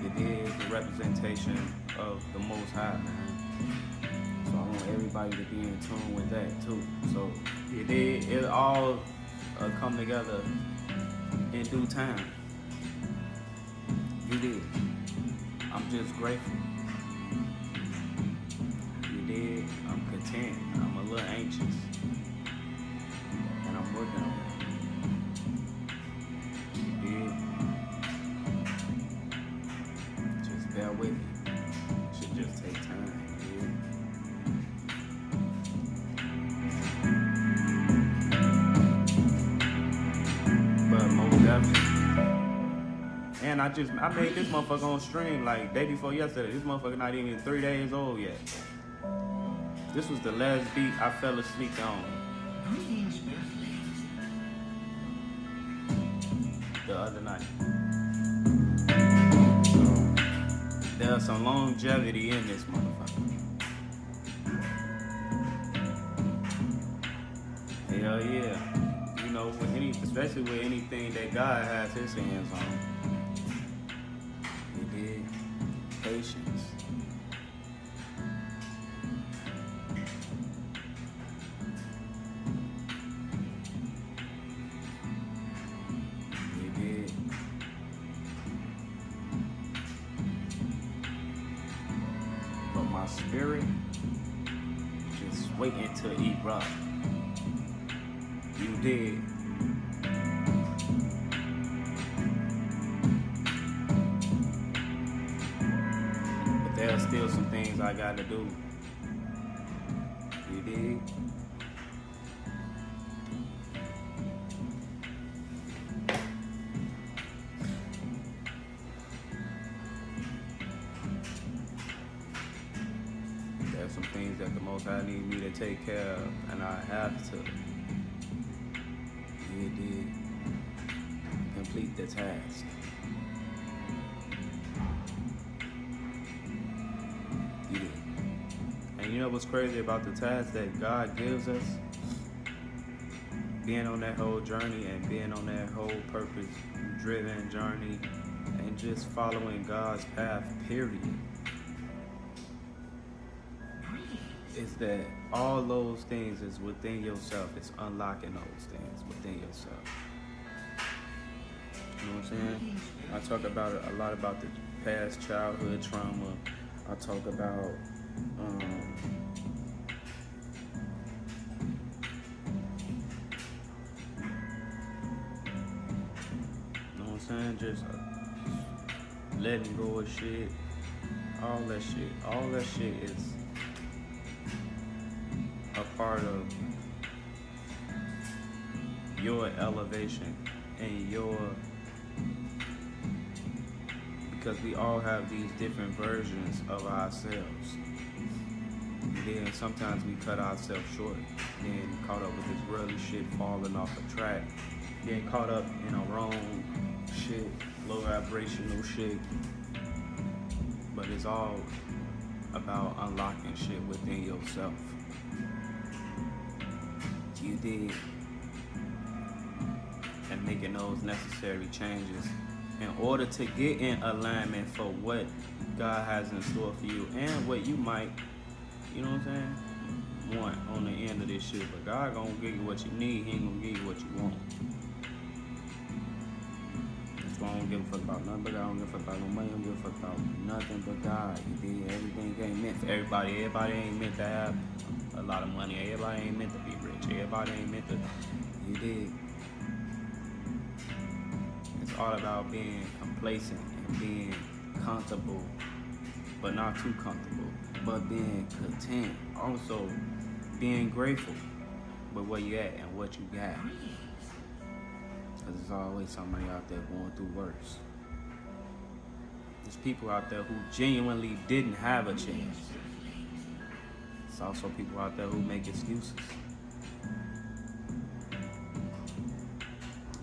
it is a representation of the Most High, man. So I want everybody to be in tune with that too. So it all come together in due time. You did. I'm just grateful. You did. I'm content. I'm a little anxious. And I'm working on it. You did. Just bear with me. Should just take time. You did. But most definitely. And I made this motherfucker on stream like day before yesterday. This motherfucker not even 3 days old yet. This was the last beat I fell asleep on Greetings, Earthlings. the other night. So there's some longevity in this motherfucker. Hell yeah. You know, especially with anything that God has his hands on. He did. Patience. He did. But my spirit just waiting to erupt. You did. But there's still some things I gotta do. You did. There's some things that the Most High need me to take care of, and I have to. You did. Complete the task. You did. And you know what's crazy about the task that God gives us? Being on that whole journey and being on that whole purpose-driven journey and just following God's path, period. Is that all those things is within yourself. It's unlocking those things within yourself. You know what I'm saying? I talk about a lot about the past childhood trauma. I talk about you know what I'm saying? Just letting go of shit. All that shit. All that shit is a part of your elevation and because we all have these different versions of ourselves. And then sometimes we cut ourselves short, then caught up with this worldly shit, falling off a track, getting caught up in a wrong shit, low vibrational shit. But it's all about unlocking shit within yourself. You did. And making those necessary changes in order to get in alignment for what God has in store for you and what you might, you know what I'm saying, want on the end of this shit. But God gonna give you what you need. He ain't gonna give you what you want. That's why I don't give a fuck about nothing but God. I don't give a fuck about no money. I don't give a fuck about nothing but God. You did. Everything ain't meant for everybody. Everybody ain't meant to have a lot of money. Everybody ain't meant to be rich. Everybody ain't meant to. You did. It's all about being complacent and being comfortable, but not too comfortable, but being content. Also, being grateful with where you at and what you got. Because there's always somebody out there going through worse. There's people out there who genuinely didn't have a chance. There's also people out there who make excuses.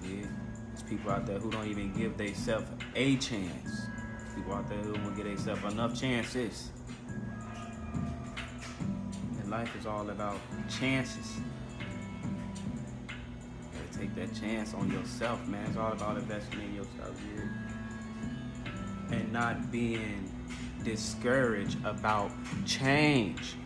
Yeah. There's people out there who don't even give themselves a chance. There's people out there who won't give themselves enough chances. And life is all about chances. take that chance on yourself, man. It's all about investing in yourself, and not being discouraged about change.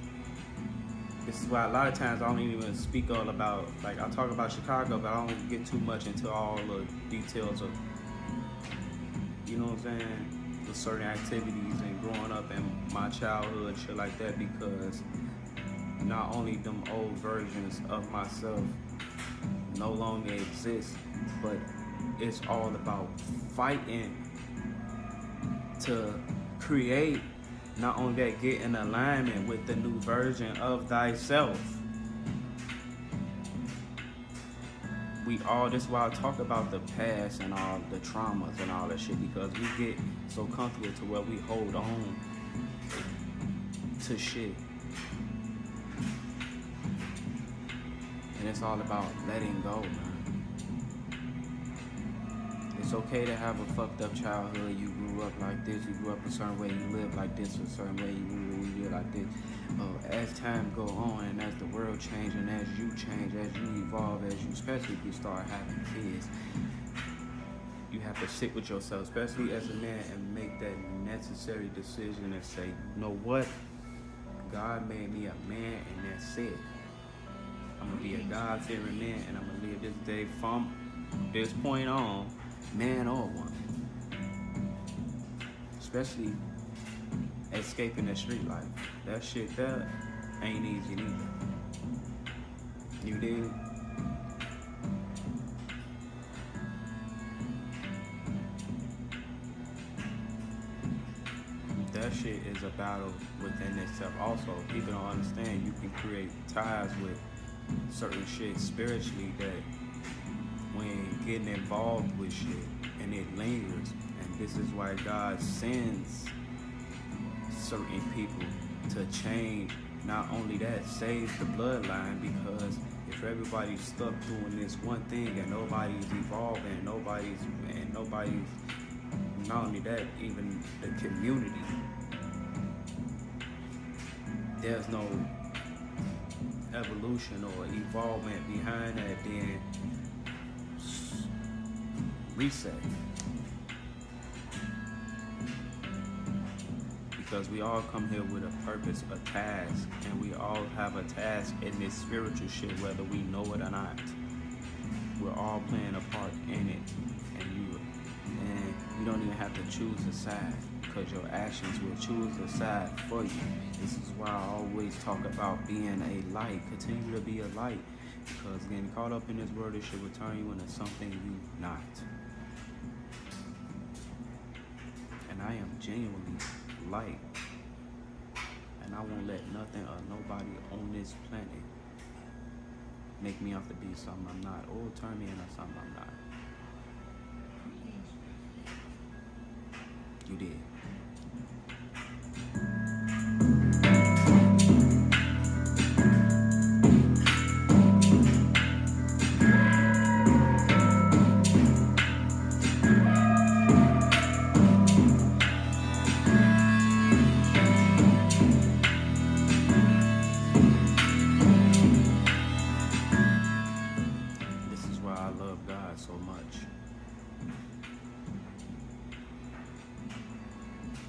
This is why a lot of times I don't even speak all about, like, I talk about Chicago, but I don't get too much into all the details of, you know what I'm saying, the certain activities and growing up in my childhood, shit like that, because not only them old versions of myself no longer exist, but it's all about fighting to create, not only that, get in alignment with the new version of thyself. This is why I talk about the past and all the traumas and all that shit, because we get so comfortable to where we hold on to shit. And it's all about letting go, man. It's okay to have a fucked up childhood. You grew up like this, you grew up a certain way, you live like this, a certain way, you live like this. As time go on and as the world change and as you change, as you evolve, as you, especially if you start having kids, you have to sit with yourself, especially as a man, and make that necessary decision and say, you know what? God made me a man and that's it. I'm gonna be a God-fearing man and I'm gonna live this day from this point on, man or woman. Especially escaping the street life. That shit there ain't easy neither. You dig? That shit is a battle within itself. Also, people don't understand you can create ties with certain shit spiritually that when getting involved with shit and it lingers, and this is why God sends certain people to change. Not only that, save the bloodline, because if everybody's stuck doing this one thing and nobody's evolving and nobody's not only that, even the community, there's no evolution or evolvement behind that, then reset. Because we all come here with a purpose, a task, and we all have a task in this spiritual shit, whether we know it or not. We're all playing a part in it, and you don't even have to choose a side, because your actions will choose a side for you. This is why I always talk about being a light. Continue to be a light, because getting caught up in this world, it should return you into something you not. And I am genuinely light, and I won't let nothing or nobody on this planet make me have to be something I'm not, or turn me into something I'm not. You did. So much.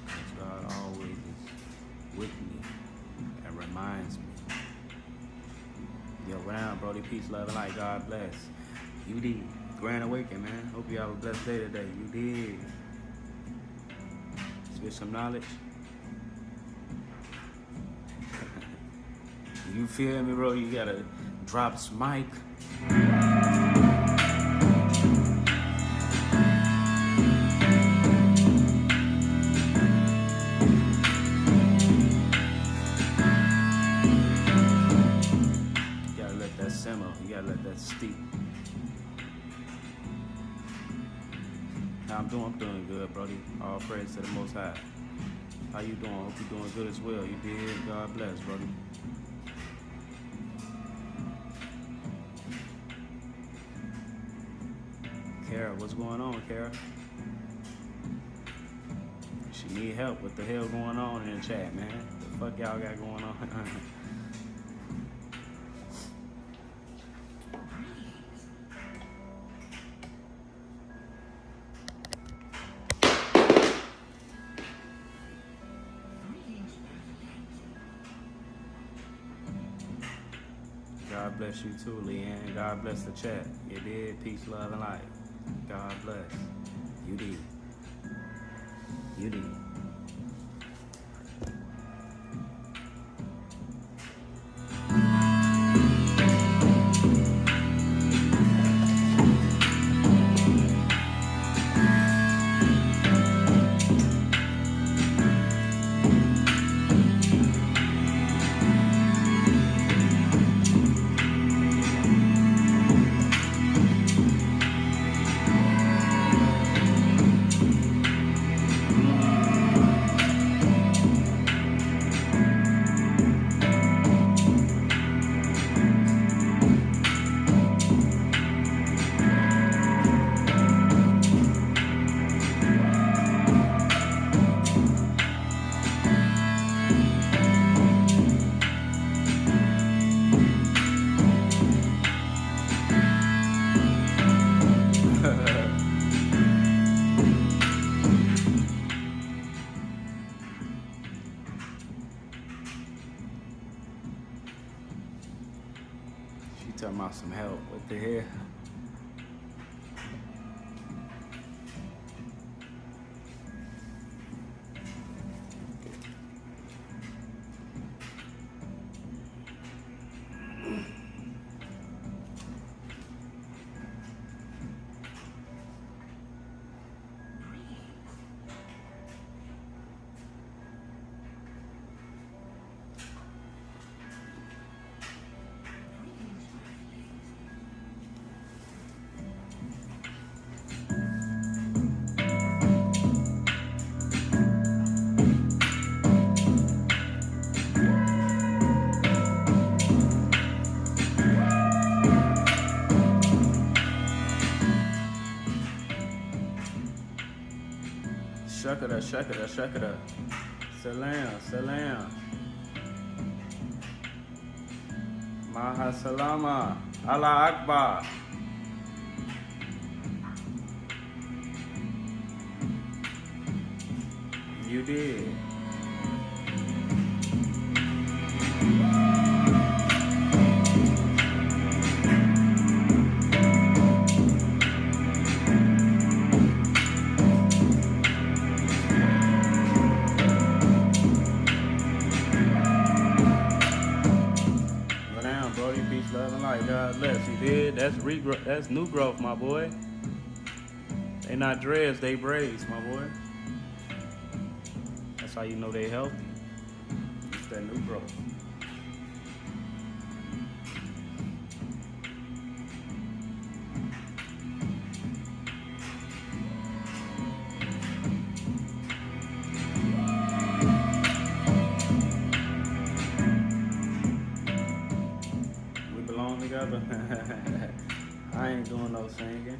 Because God always is with me and reminds me. Yo, what down, Brody? Peace, love, and light. God bless. You did. Grand awakening, man. Hope you have a blessed day today. You did. Spit some knowledge. You feel me, bro? You gotta drop some mic. You gotta let that steep. Now I'm doing good, Brody. All praise to the Most High. How you doing? Hope you're doing good as well. You did. God bless, Brody. Kara, what's going on, Kara? She need help. What the hell going on in the chat, man? What the fuck y'all got going on? God bless you too, Leanne. God bless the chat. You did. Peace, love, and light. God bless. You did. You did. She talking about some help. What the hell? Shakara, shakara, shakara. Salam, salam. Maha salama. Allah Akbar. You did. God bless. You did. That's regrowth. That's new growth, my boy. They not dreads, they braids, my boy. That's how you know they healthy. It's that new growth. I ain't doing no singing.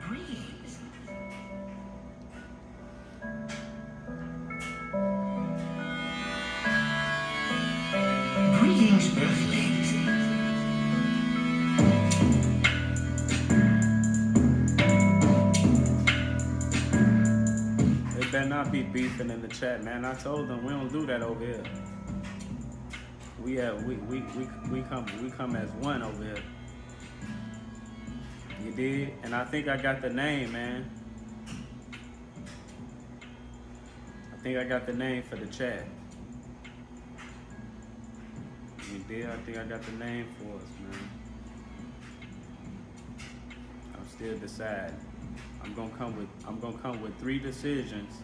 Greetings. Greetings, Earthlings. They better not be beefing in the chat, man. I told them we don't do that over here. We come as one over here. You did? And I think I got the name, man. I think I got the name for the chat. You did? I think I got the name for us, man. I'm still deciding. I'm gonna come with 3 decisions,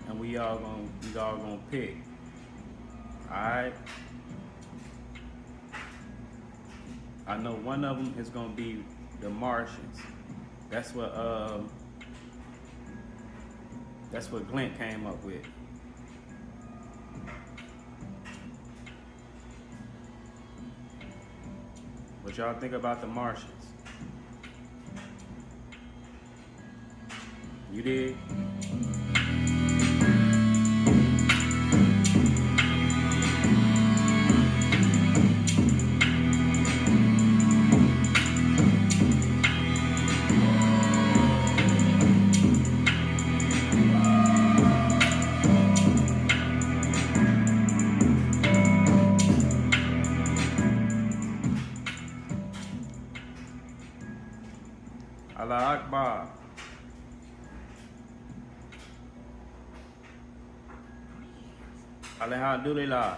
and we all gonna pick. All right. I know one of them is gonna be the Martians. That's what Glint came up with. What y'all think about the Martians? You did? Alhamdulillah.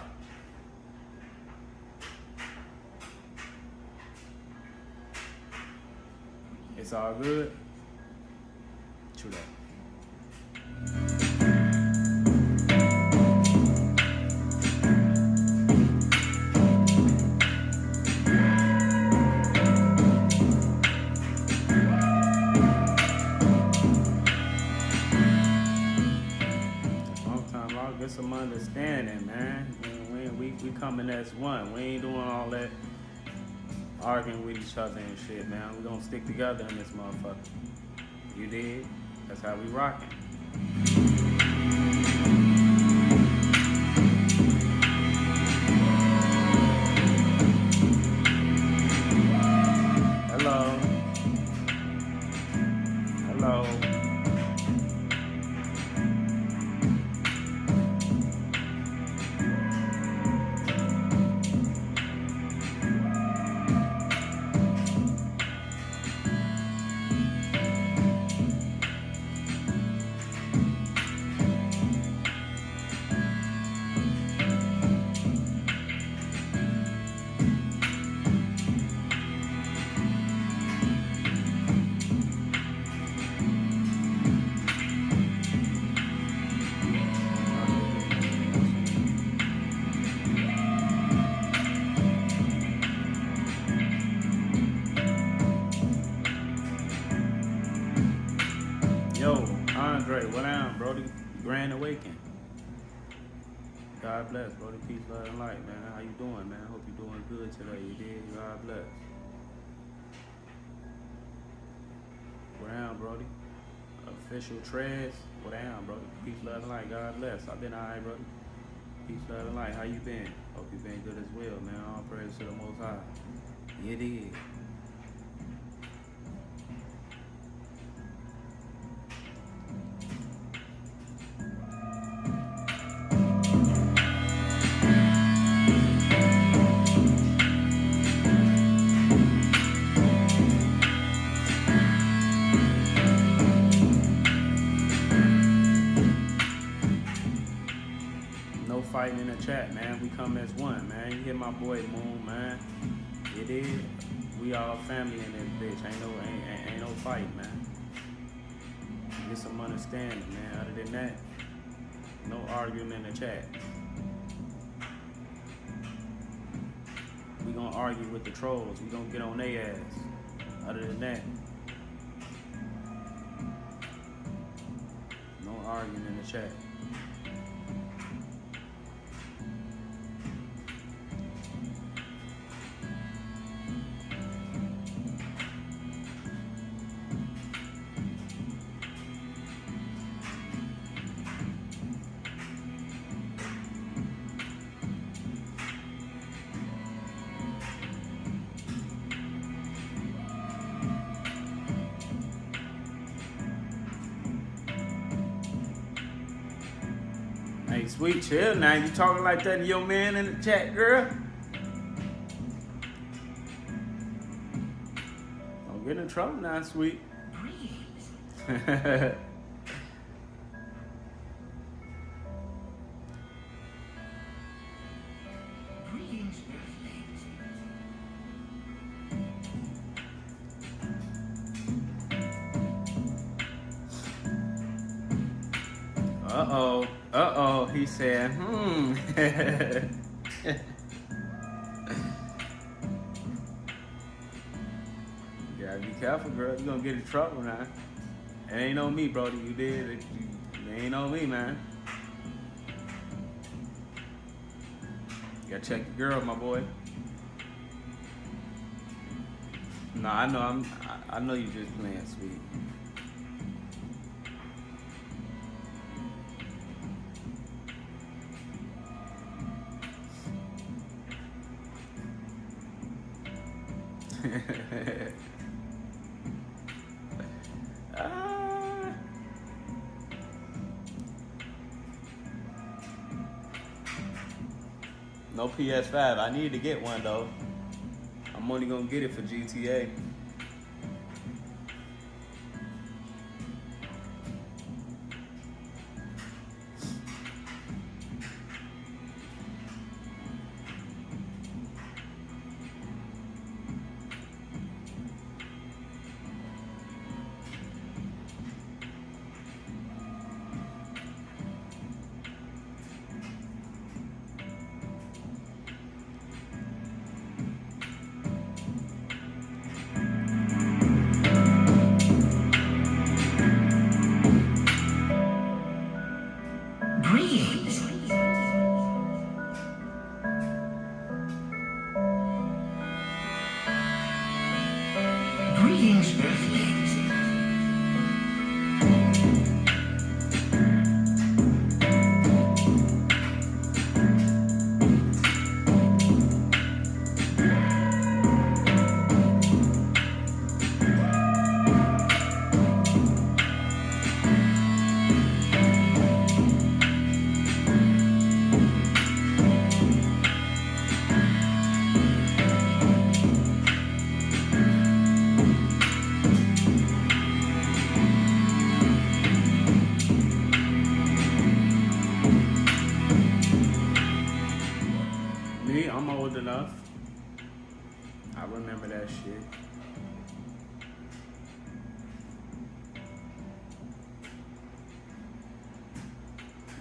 It's all good. True that. Sometimes I'll get some understanding, man. We coming as one. We ain't doing all that arguing with each other and shit, man. We gonna stick together in this motherfucker. You dig? That's how we rockin'. Hello. Hello. Yo, Andre, what down, Brody? Grand Awakening. God bless, Brody. Peace, love, and light, man. How you doing, man? Hope you doing good today. You did. God bless. What down, Brody? Official Trez. What down, Brody? Peace, love, and light. God bless. I've been alright, Brody. Peace, love, and light. How you been? Hope you been good as well, man. All praise to the Most High. You did. No fighting in the chat, man. We come as one, man. You hear my boy Moon, man. It is. We all family in this bitch. Ain't no fight, man. Get some understanding, man. Other than that, no arguing in the chat. We gonna argue with the trolls. We gonna get on their ass. Other than that, no arguing in the chat. Hey, sweet, chill now. You talking like that to your man in the chat, girl? Don't get in trouble now, sweet. Greetings. Greetings, Earthlings. Uh-oh, he said, You gotta be careful, girl. You gonna get in trouble now. It ain't on me, Brody. You did it. It ain't on me, man. You gotta check your girl, my boy. No, I know you just playing, sweet. Ah. No PS5. I need to get one though. I'm only gonna get it for GTA. enough. I remember that shit.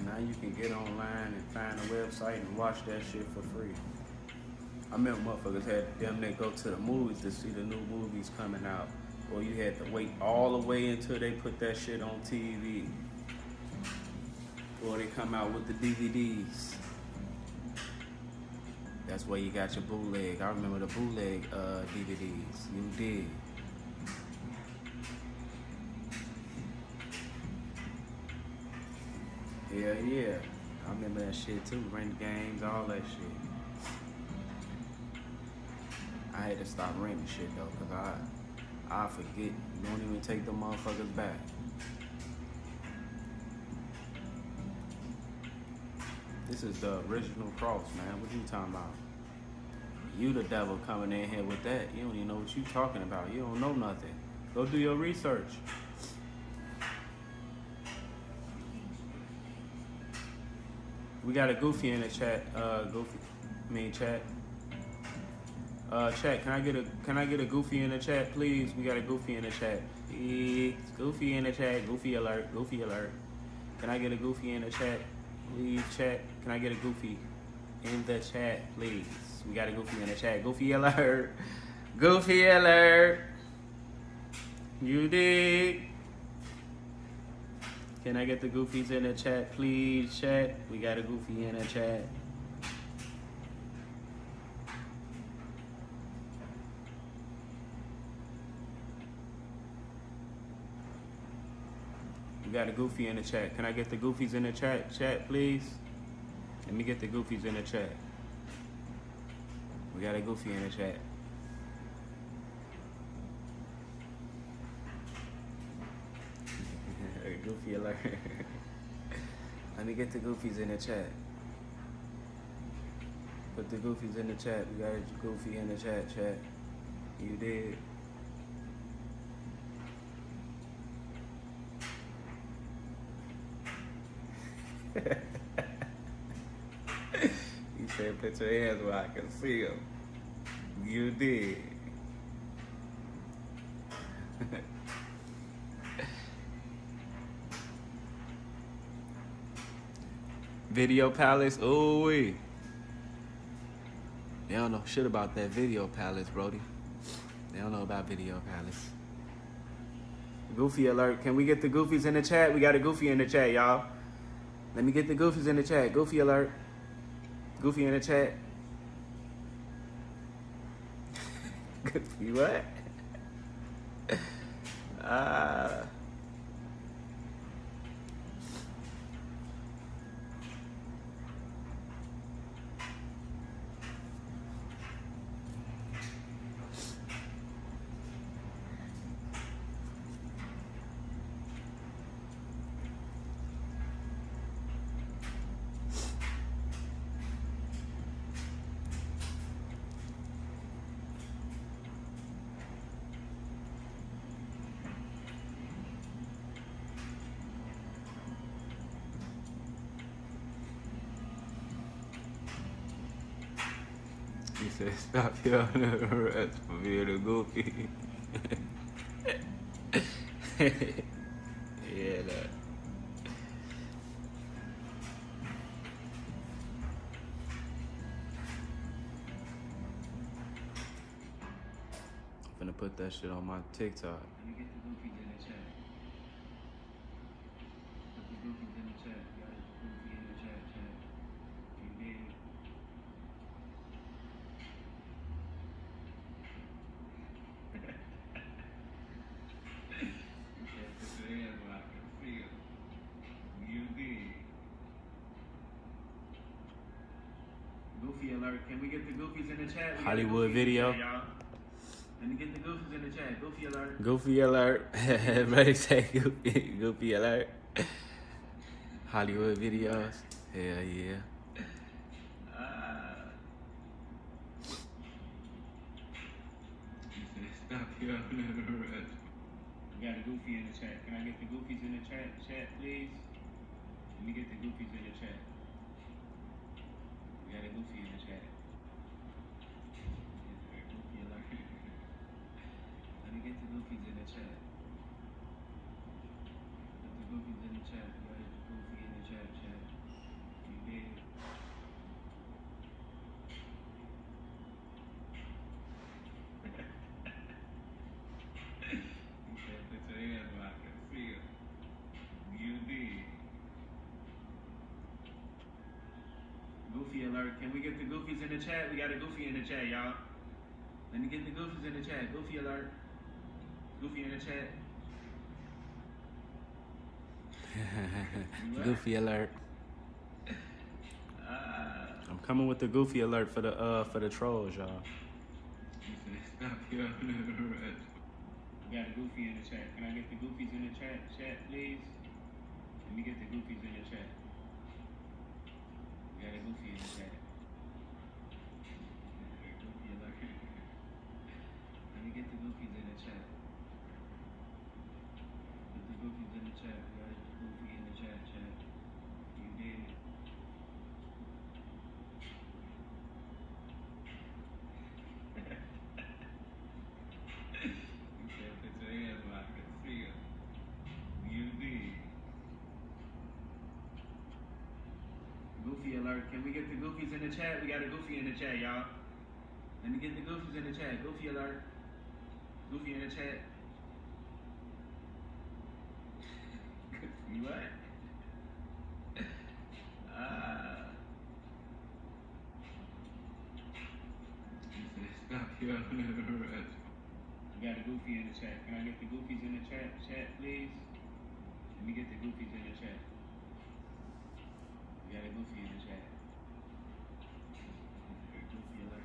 Now you can get online and find a website and watch that shit for free. I remember motherfuckers had them they go to the movies to see the new movies coming out. Or you had to wait all the way until they put that shit on TV. Or they come out with the DVDs. That's where you got your bootleg. I remember the bootleg DVDs. You did. Yeah, yeah. I remember that shit too. Rent games, all that shit. I had to stop renting shit though, cause I forget. Don't even take the motherfuckers back. This is the original cross, man. What you talking about? You the devil coming in here with that. You don't even know what you talking about. You don't know nothing. Go do your research. We got a Goofy in the chat. Chat. Chat, can I get a Goofy in the chat, please? We got a Goofy in the chat. Please. Goofy in the chat. Goofy alert. Goofy alert. Can I get a Goofy in the chat? Please, chat. Can I get a Goofy in the chat, please? We got a Goofy in the chat. Goofy alert. Goofy alert. You dig? Can I get the Goofies in the chat, please, chat? We got a Goofy in the chat. We got a Goofy in the chat. Can I get the Goofies in the chat, please? Let me get the Goofies in the chat. We got a Goofy in the chat. Goofy alert. Let me get the Goofies in the chat. Put the Goofies in the chat. We got a Goofy in the chat. You did. You said put your hands where I can see them. You did. Video Palace, ooh wee. They don't know shit about that Video Palace, Brody. They don't know about Video Palace. Goofy alert. Can we get the Goofies in the chat? We got a Goofy in the chat, y'all. Let me get the Goofies in the chat. Goofy alert. Goofy in the chat. Goofy what? He said, stop yelling at the rest for being a Goofy. Yeah, that. I'm finna put that shit on my TikTok. Let me get the Goofies in the chat. Put the Goofies in the chat. Got a Goofy in the chat. You did. Goofy alert. Can we get the Goofies in the chat? Hollywood video. Chat, let me get the Goofies in the chat. Goofy alert. Goofy alert. Everybody say Goofy alert. Hollywood videos. Hell yeah. Stop yelling at the rest. We got a Goofy in the chat. Can I get the Goofies in the chat, please? Let me get the Goofies in the chat. We got a Goofy in the chat. get the goofies in the chat? Put the goofies in the chat. You gotta get the goofy in the chat. You did. He said, put your hands where I can feel. You did. Goofy alert. Can we get the goofies in the chat? We got a goofy in the chat, y'all. Let me get the goofies in the chat. Goofy alert. Goofy in the chat. Goofy alert. I'm coming with the goofy alert for the trolls, y'all. He said, stop yelling. We got a goofy in the chat. Can I get the goofies in the chat, please? Let me get the goofies in the chat. We got a goofy in the chat. Goofy alert. Let me get the goofies in the chat. Put the goofies in the chat. We got a goofy in the chat. You did. You said, put your hands where I can feel. You did. Goofy alert. Can we get the goofies in the chat? We got a goofy in the chat, y'all. Let me get the goofies in the chat. Goofy alert. Goofy in the chat. You what? He said, stop yelling. We got a goofy in the chat. Can I get the goofies in the chat, please? Let me get the goofies in the chat. We got a goofy in the chat. Goofy alert.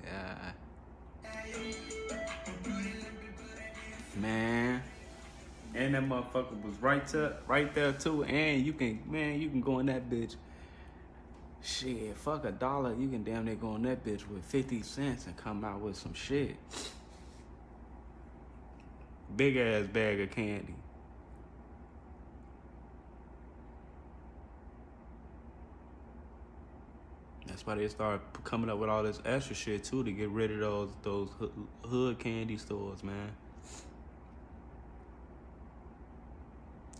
Yeah. Man. And that motherfucker was right there too. And you can go in that bitch. Shit, fuck $1. You can damn near go on that bitch with 50 cents and come out with some shit. Big ass bag of candy. That's why they started coming up with all this extra shit too, to get rid of those hood candy stores, man.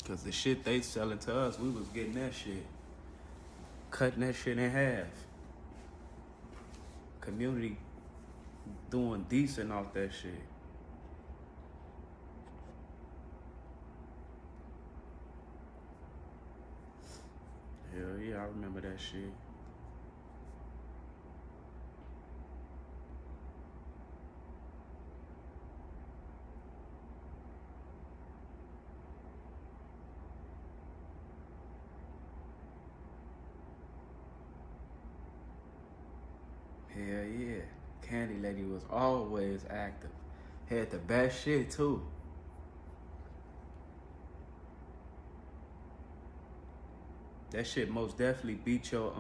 Cause the shit they selling to us, we was getting that shit, cutting that shit in half. Community doing decent off that shit. Hell yeah, I remember that shit. Hell yeah. Candy Lady was always active. Had the best shit too. That shit most definitely beat your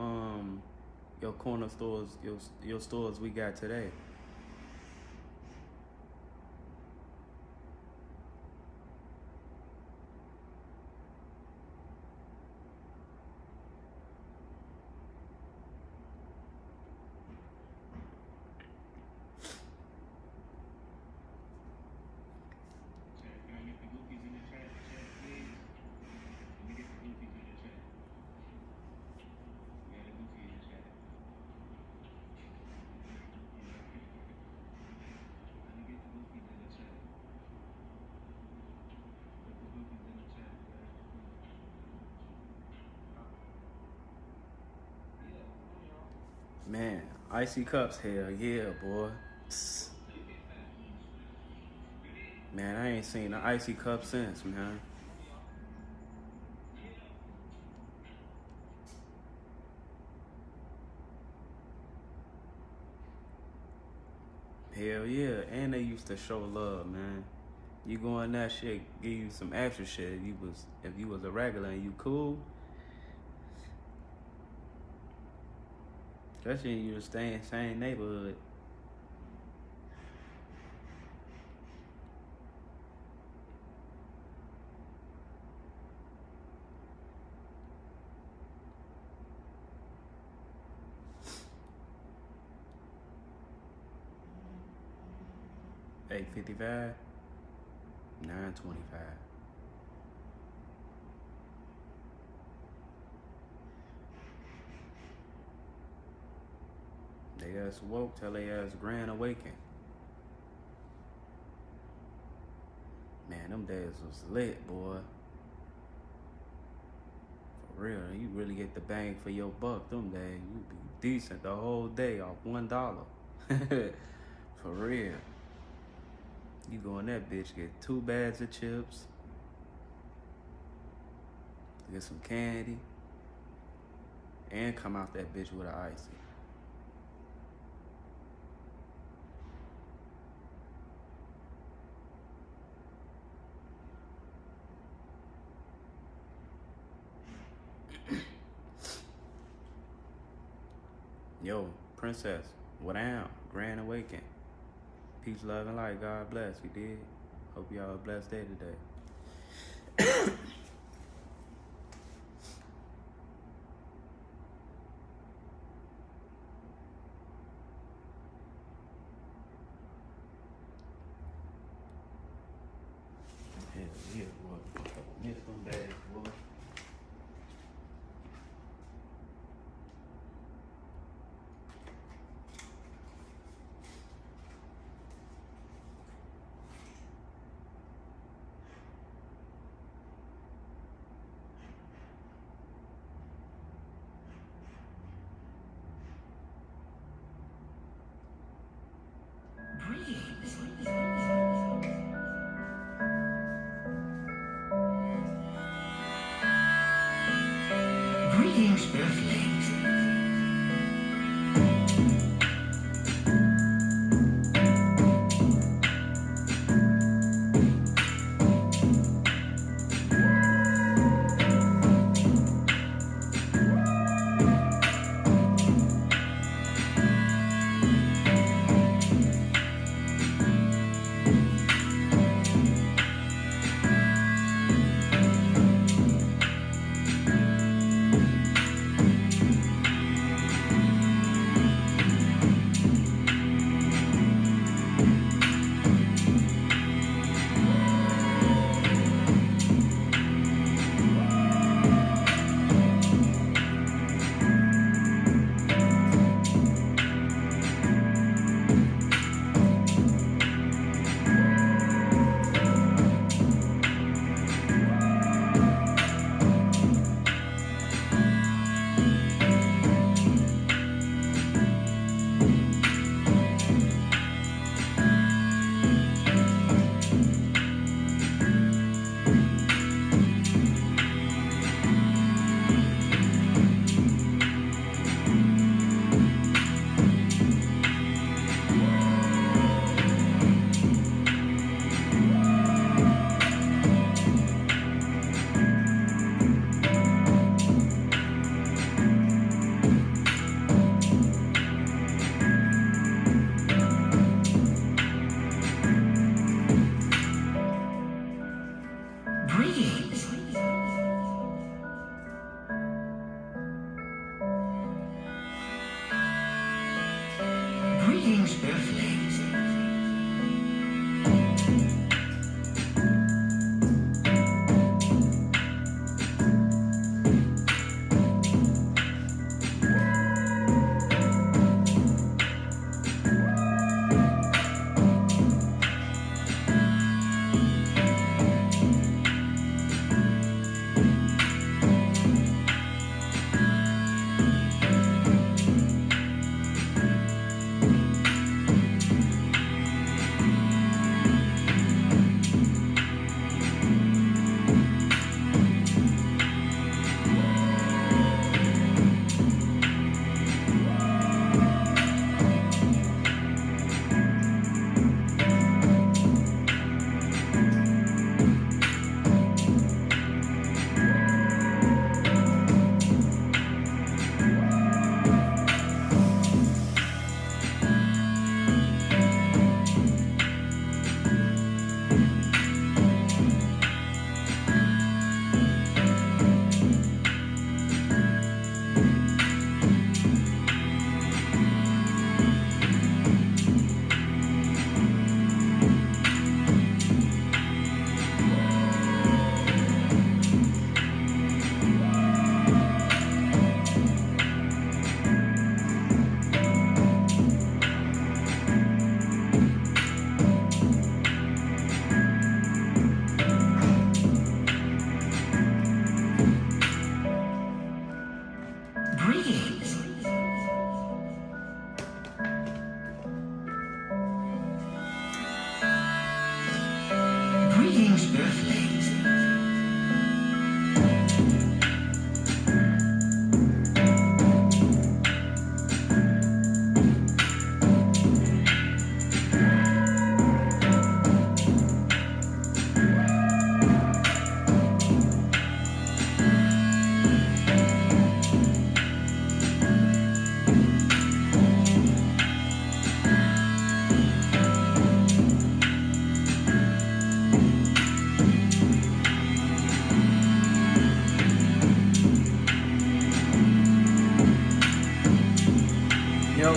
corner stores, your stores we got today. Can I get the goofies in the chat, please? Let me get the goofies in the chat. We got a goofy in the chat. Let me get the goofies in the chat. Put the goofies in the chat. Man, icy cups, hell yeah, boy. Psst. Man, I ain't seen an icy cup since, man. Hell yeah, and they used to show love, man. You go in that shit, give you some extra shit. If you was a regular and you cool, especially in you stay in the same neighborhood. $8.55, $9.25. They ass woke till they ass grand awaken. Man, them days was lit, boy. For real, you really get the bang for your buck them days. You be decent the whole day off $1. For real. You go in that bitch, get 2 bags of chips, get some candy, and come out that bitch with an icy. Yo, princess, what down? Grand awaken. Peace, love, and light. God bless. You did. Hope y'all have a blessed day today. Hell yeah, boy. Miss them days, boy. Greetings.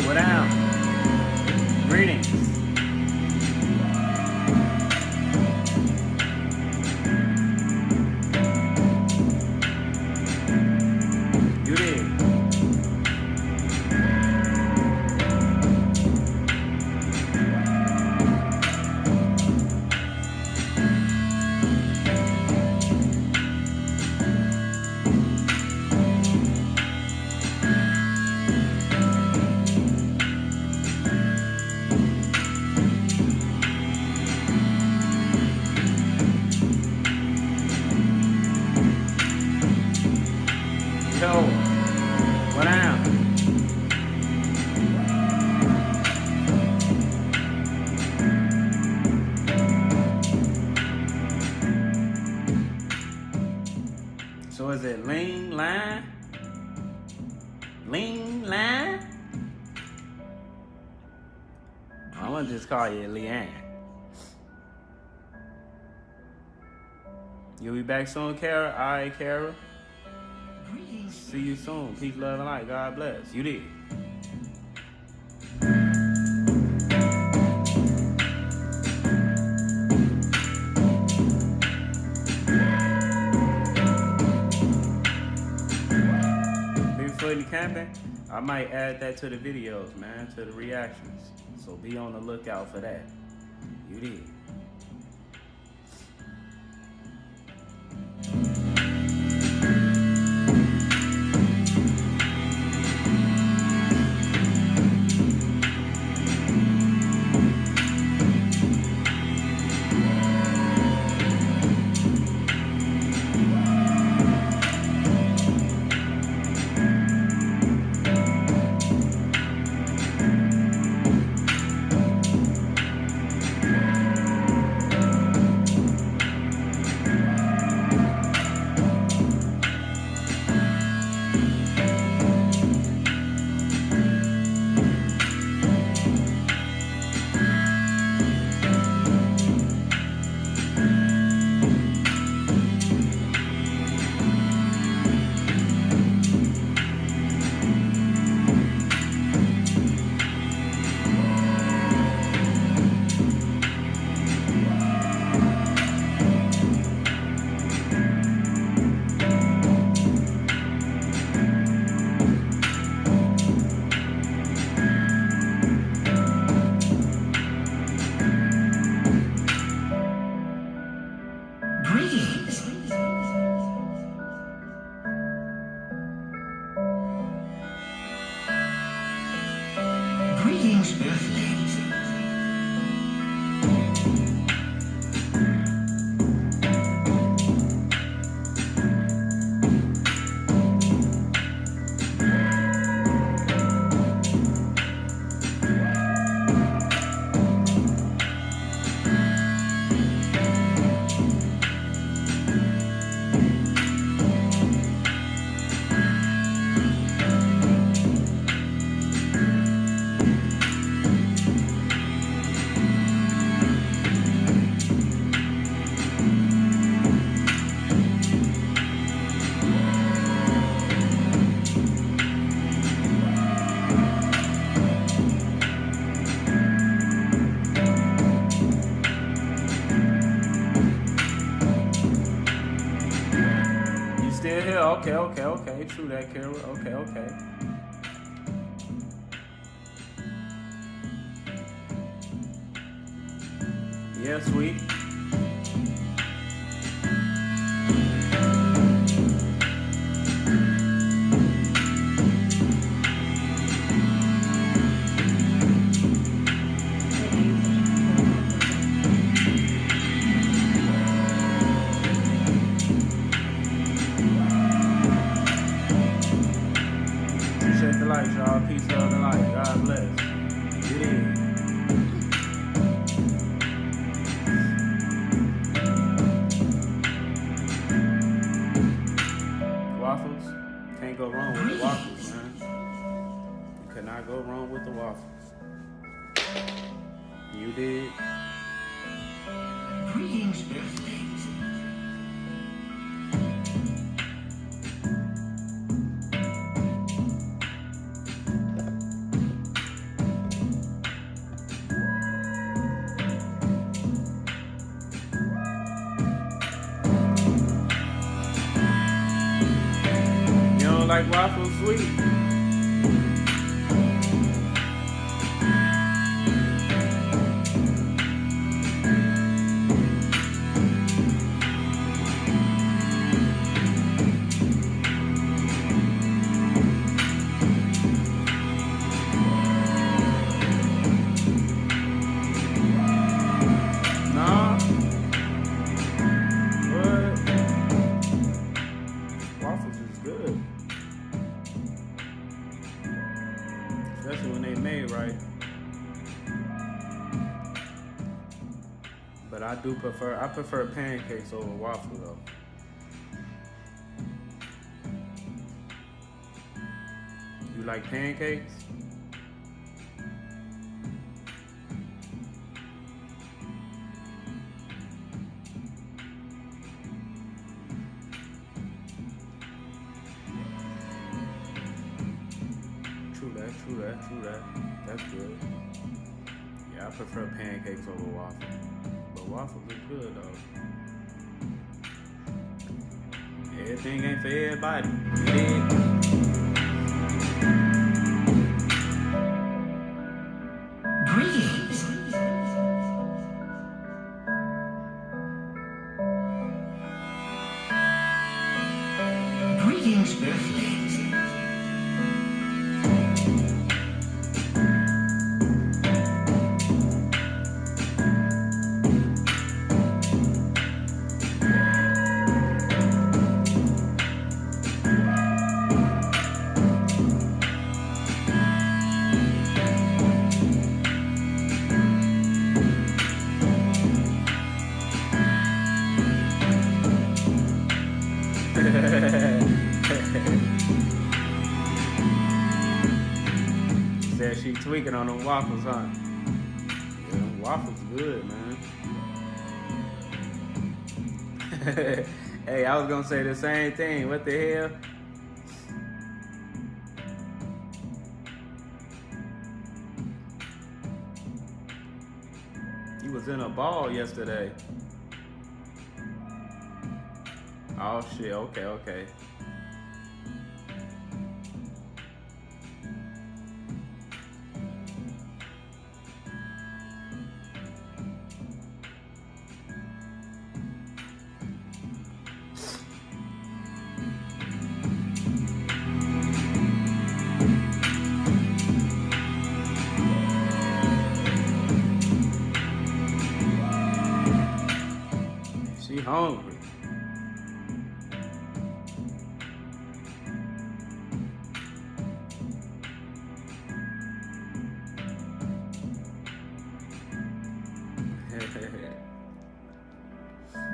What down? Greetings. You did. Yo, what down? So is it lean line? Lean line? I'm gonna just call you Leanne. You'll be back soon, Kara? Alright, Kara. See you soon. Peace, love, and light. God bless. You did. Bigfoot camping. I might add that to the videos, man, to the reactions. So be on the lookout for that. You did. Greetings. Greetings, Earthlings. Still here? Okay. True that, Carol. Okay. Yeah, sweet. Appreciate the light, y'all. Peace, love, and light. God bless. Get in. Waffles. Can't go wrong with the waffles, man. You cannot go wrong with the waffles. You did. Greetings, Earthlings. don't like waffles sweet? Nah. What? Waffles is good. Especially when they made right. But I prefer pancakes over waffle though. You like pancakes? True that. That's good. Yeah, I prefer pancakes over waffles. But waffles is good though. Everything ain't for everybody. You dig? Greetings. Greetings, Earthlings. Said she tweaking on them waffles, huh? Yeah, them waffles good, man. Hey, I was gonna say the same thing. What the hell? You was in a ball yesterday. Oh shit, okay. She hungry.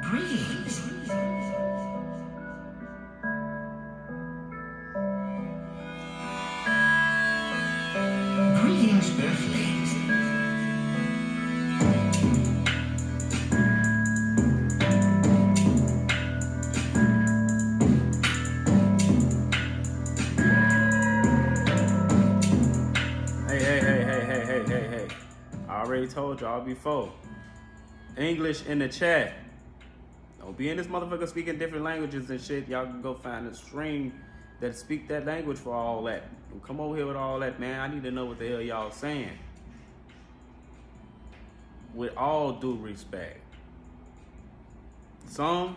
Greetings. Greetings, Earthlings. Hey. I already told y'all before. English in the chat. Don't be in this motherfucker speaking different languages and shit. Y'all can go find a stream that speak that language for all that. Don't come over here with all that, man. I need to know what the hell y'all saying. With all due respect. Some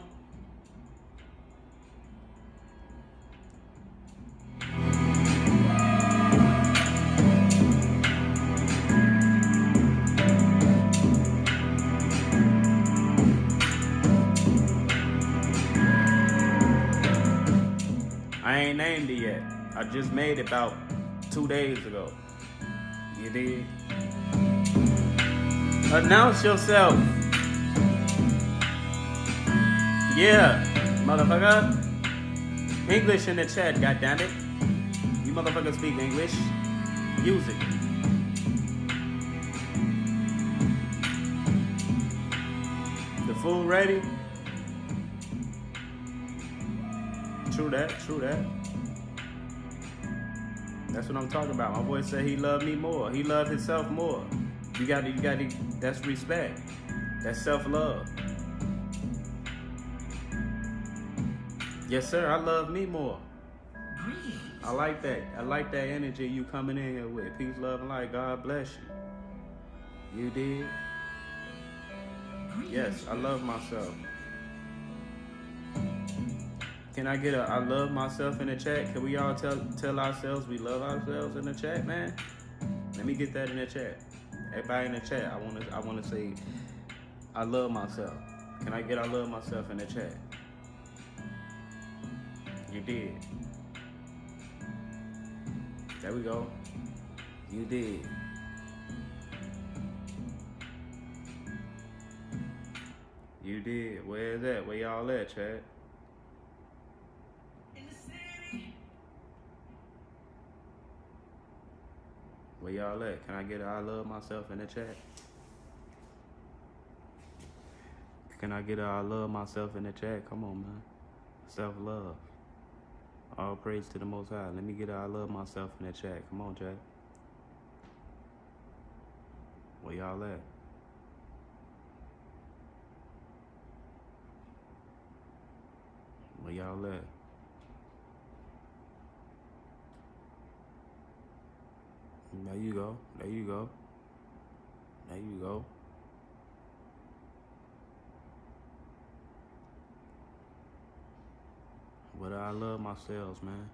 I ain't named it yet. I just made it about 2 days ago. You dig? Announce yourself. Yeah, motherfucker. English in the chat, goddammit. You motherfuckers speak English. Use it. The food ready? True that. That's what I'm talking about. My boy said he loved me more. He loved himself more. You got to, that's respect. That's self-love. Yes, sir, I love me more. Greetings. I like that. I like that energy you coming in here with. Peace, love, and light. God bless you. You did? Yes, I love myself. Can I get a I love myself in the chat? Can we all tell ourselves we love ourselves in the chat, man? Let me get that in the chat. Everybody in the chat, I wanna say I love myself. Can I get I love myself in the chat? You did. There we go. You did. You did. Where is that? Where y'all at, chat? In the city. Where y'all at? Can I get a I love myself in the chat? Can I get a I love myself in the chat? Come on, man. Self-love. All praise to the Most High. Let me get a I love myself in the chat. Come on, chat. Where y'all at? Where y'all at? There you go. There you go. There you go. But I love myself, man.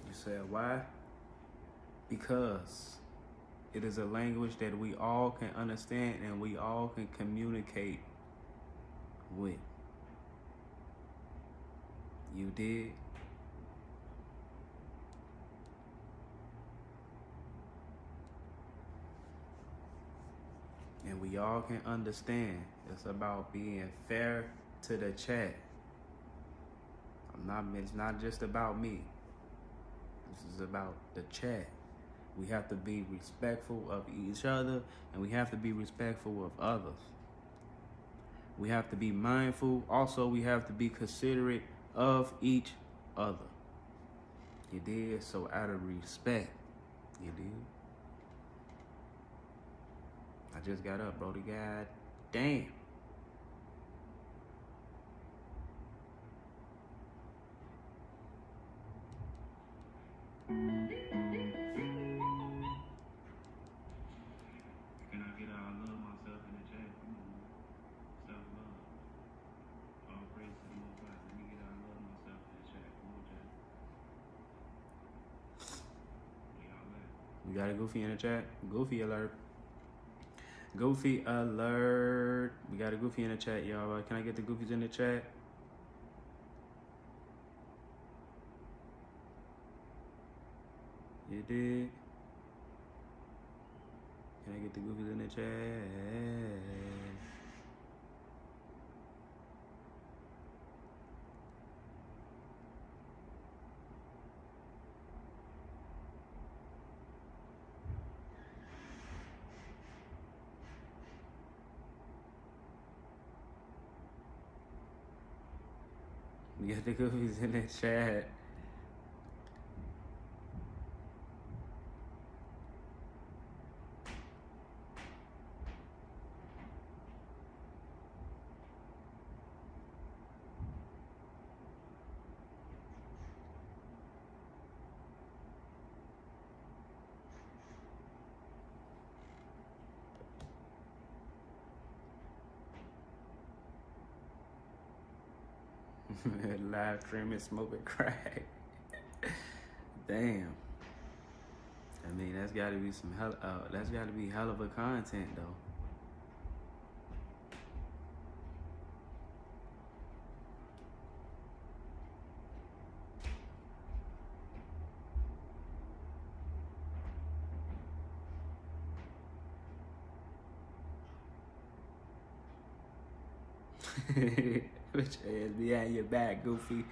You said why? Because it is a language that we all can understand and we all can communicate with. You did? And we all can understand. It's about being fair to the chat. It's not just about me. This is about the chat. We have to be respectful of each other and we have to be respectful of others. We have to be mindful. Also, we have to be considerate of each other. You did? So out of respect. You did? I just got up, Brody. God damn. Can I get a I love myself in the chat? Come on, man. Self-love. All praise to the Most High. Let me get a I love myself in the chat. Come on, chat. Where y'all at? We got a Goofy in the chat. Goofy alert. Goofy alert. We got a Goofy in the chat, y'all. Can I get the Goofies in the chat? You did? Can I get the Goofies in the chat? We got the Goofies in the chat. Live streaming, smoking crack. Damn. I mean, that's got to be some hell. That's got to be hell of a content, though. Put your hands behind your back, Goofy.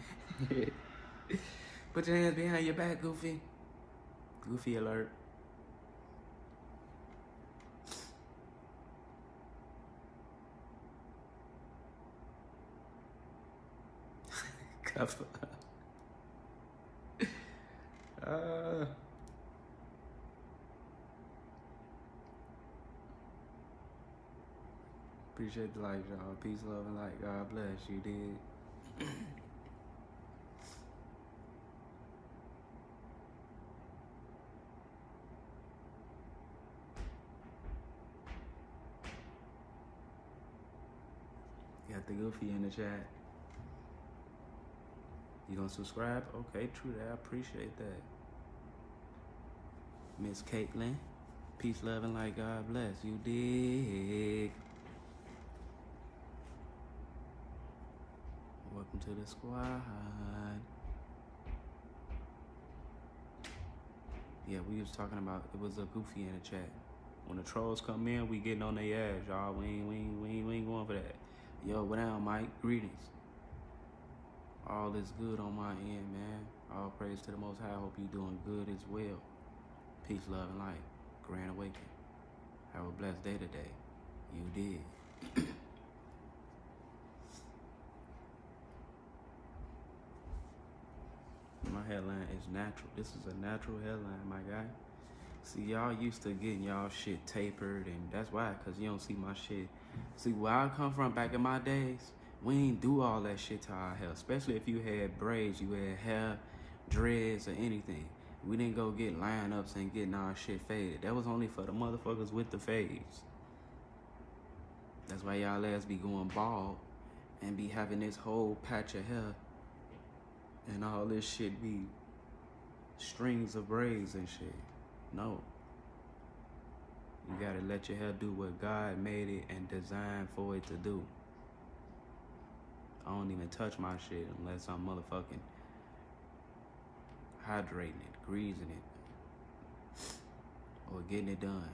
Put your hands behind your back, Goofy. Goofy alert. Cover up. Appreciate the light, y'all. Peace, love, and light. God bless you, did. Got the Goofy in the chat. You gonna subscribe? Okay, true that. I appreciate that. Miss Caitlin. Peace, love, and light. God bless you, dig. Welcome to the squad. Yeah, we was talking about, it was a Goofy in the chat. When the trolls come in, we getting on their ass, y'all. We ain't going for that. Yo, what down, Mike? Greetings. All is good on my end, man. All praise to the Most High. Hope you doing good as well. Peace, love, and light. Grand awakening. Have a blessed day today. You did. My headline is natural. This is a natural headline, my guy. See, y'all used to getting y'all shit tapered, and that's why, because you don't see my shit. See, where I come from back in my days, we ain't do all that shit to our hair, especially if you had braids, you had hair, dreads, or anything. We didn't go get line-ups and getting our shit faded. That was only for the motherfuckers with the fades. That's why y'all ass be going bald and be having this whole patch of hair and all this shit be strings of braids and shit. No. You gotta let your hair do what God made it and designed for it to do. I don't even touch my shit unless I'm motherfucking hydrating it, greasing it, or getting it done,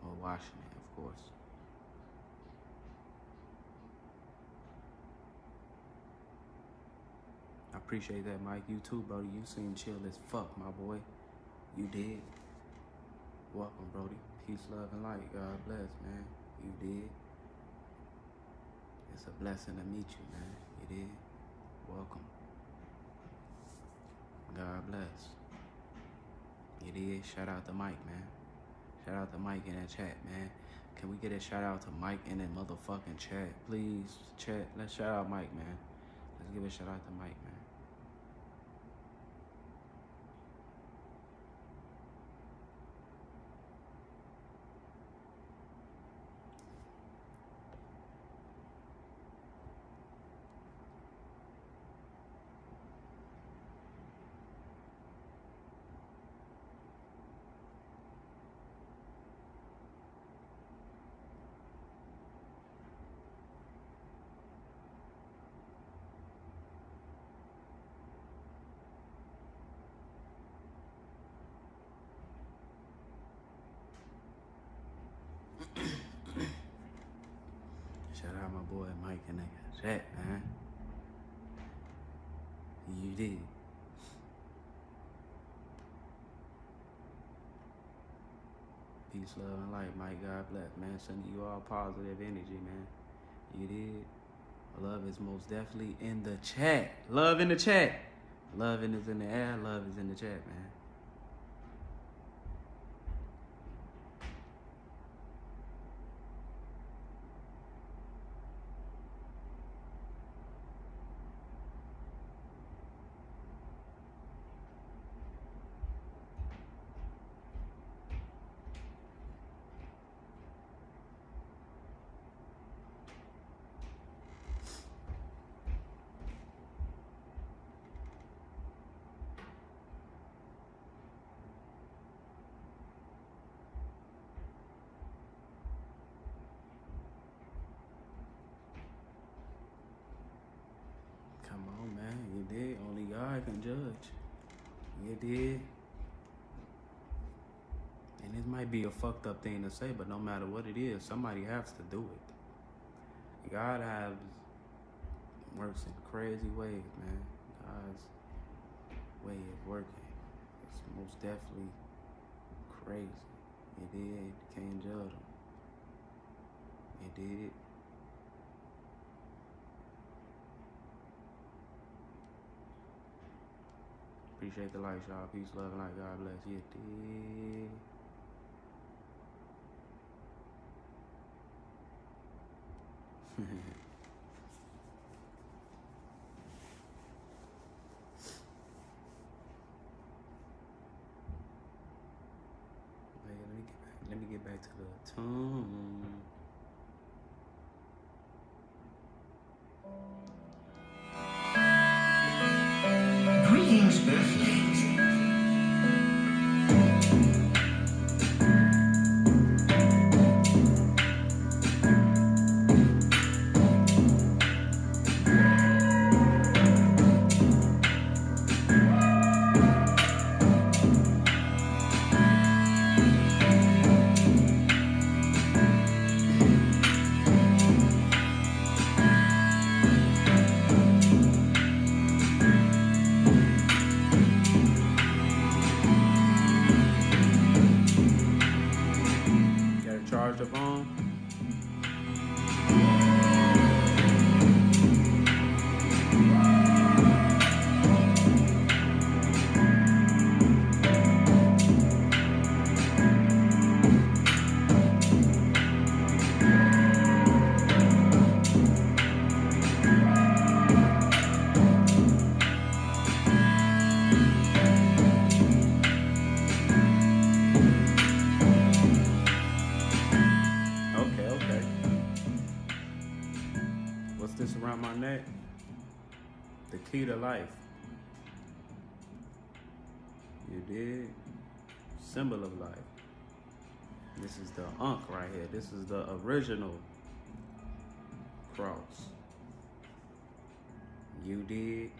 or washing it, of course. I appreciate that, Mike. You too, Brody. You seem chill as fuck, my boy. You did. Welcome, Brody. Peace, love, and light. God bless, man. You did. It's a blessing to meet you, man. You did. Welcome. God bless. You did. Shout out to Mike, man. Shout out to Mike in that chat, man. Can we get a shout out to Mike in that motherfucking chat? Please, chat. Let's shout out Mike, man. Let's give a shout out to Mike, man. Shout out my boy Mike in that chat, man. You did. Peace, love, and light, Mike. God bless, man. Sending you all positive energy, man. You did. Love is most definitely in the chat. Love in the chat. Love is in the air. Love is in the chat, man. Come on, man. You did. Only God can judge. You did. And it might be a fucked up thing to say, but no matter what it is, somebody has to do it. God works in crazy ways, man. God's way of working is most definitely crazy. It did. Can't judge him. It did. Appreciate the likes, y'all. Peace, love, and light. God bless you. Dig. Let me get back to the tune. Greetings, Earthlings. Got it charged up on. Okay. What's this around my neck? The key to life. You did? Symbol of life. This is the Ankh right here. This is the original cross. You did?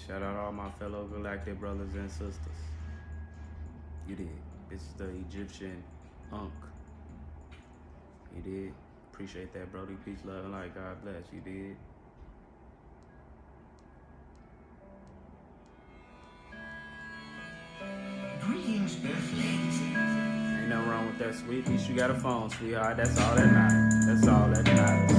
Shout out all my fellow galactic brothers and sisters. You did. This is the Egyptian Ankh. You did? Appreciate that, Brody. Peace, love, and light. God bless. You did? Greetings, Earthlings. Ain't nothing wrong with that, sweet. At least you got a phone, sweetheart. That's all that matters. That's all that matters.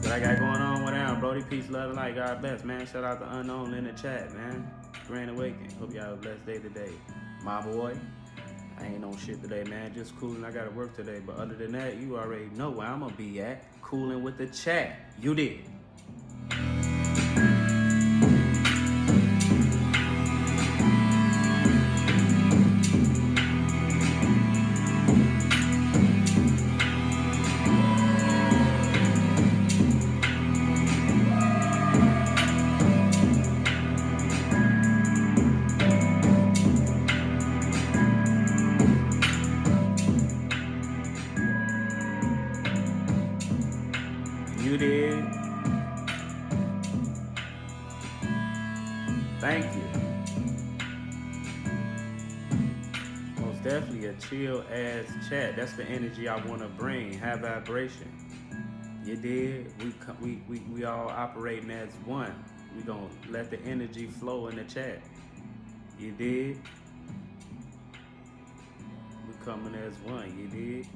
What I got going on? What down, Brody? Peace, love, and light. God bless, man. Shout out to Unknown in the chat, man. Grand Awakening. Hope y'all have a blessed day today. My boy. I ain't on shit today, man. Just cooling. I gotta work today. But other than that, you already know where I'm gonna be at. Cooling with the chat. You did. You did. Thank you. Most definitely a chill ass chat. That's the energy I want to bring. High vibration. You did. We all operating as one. We gonna let the energy flow in the chat. You did. We coming as one. You did.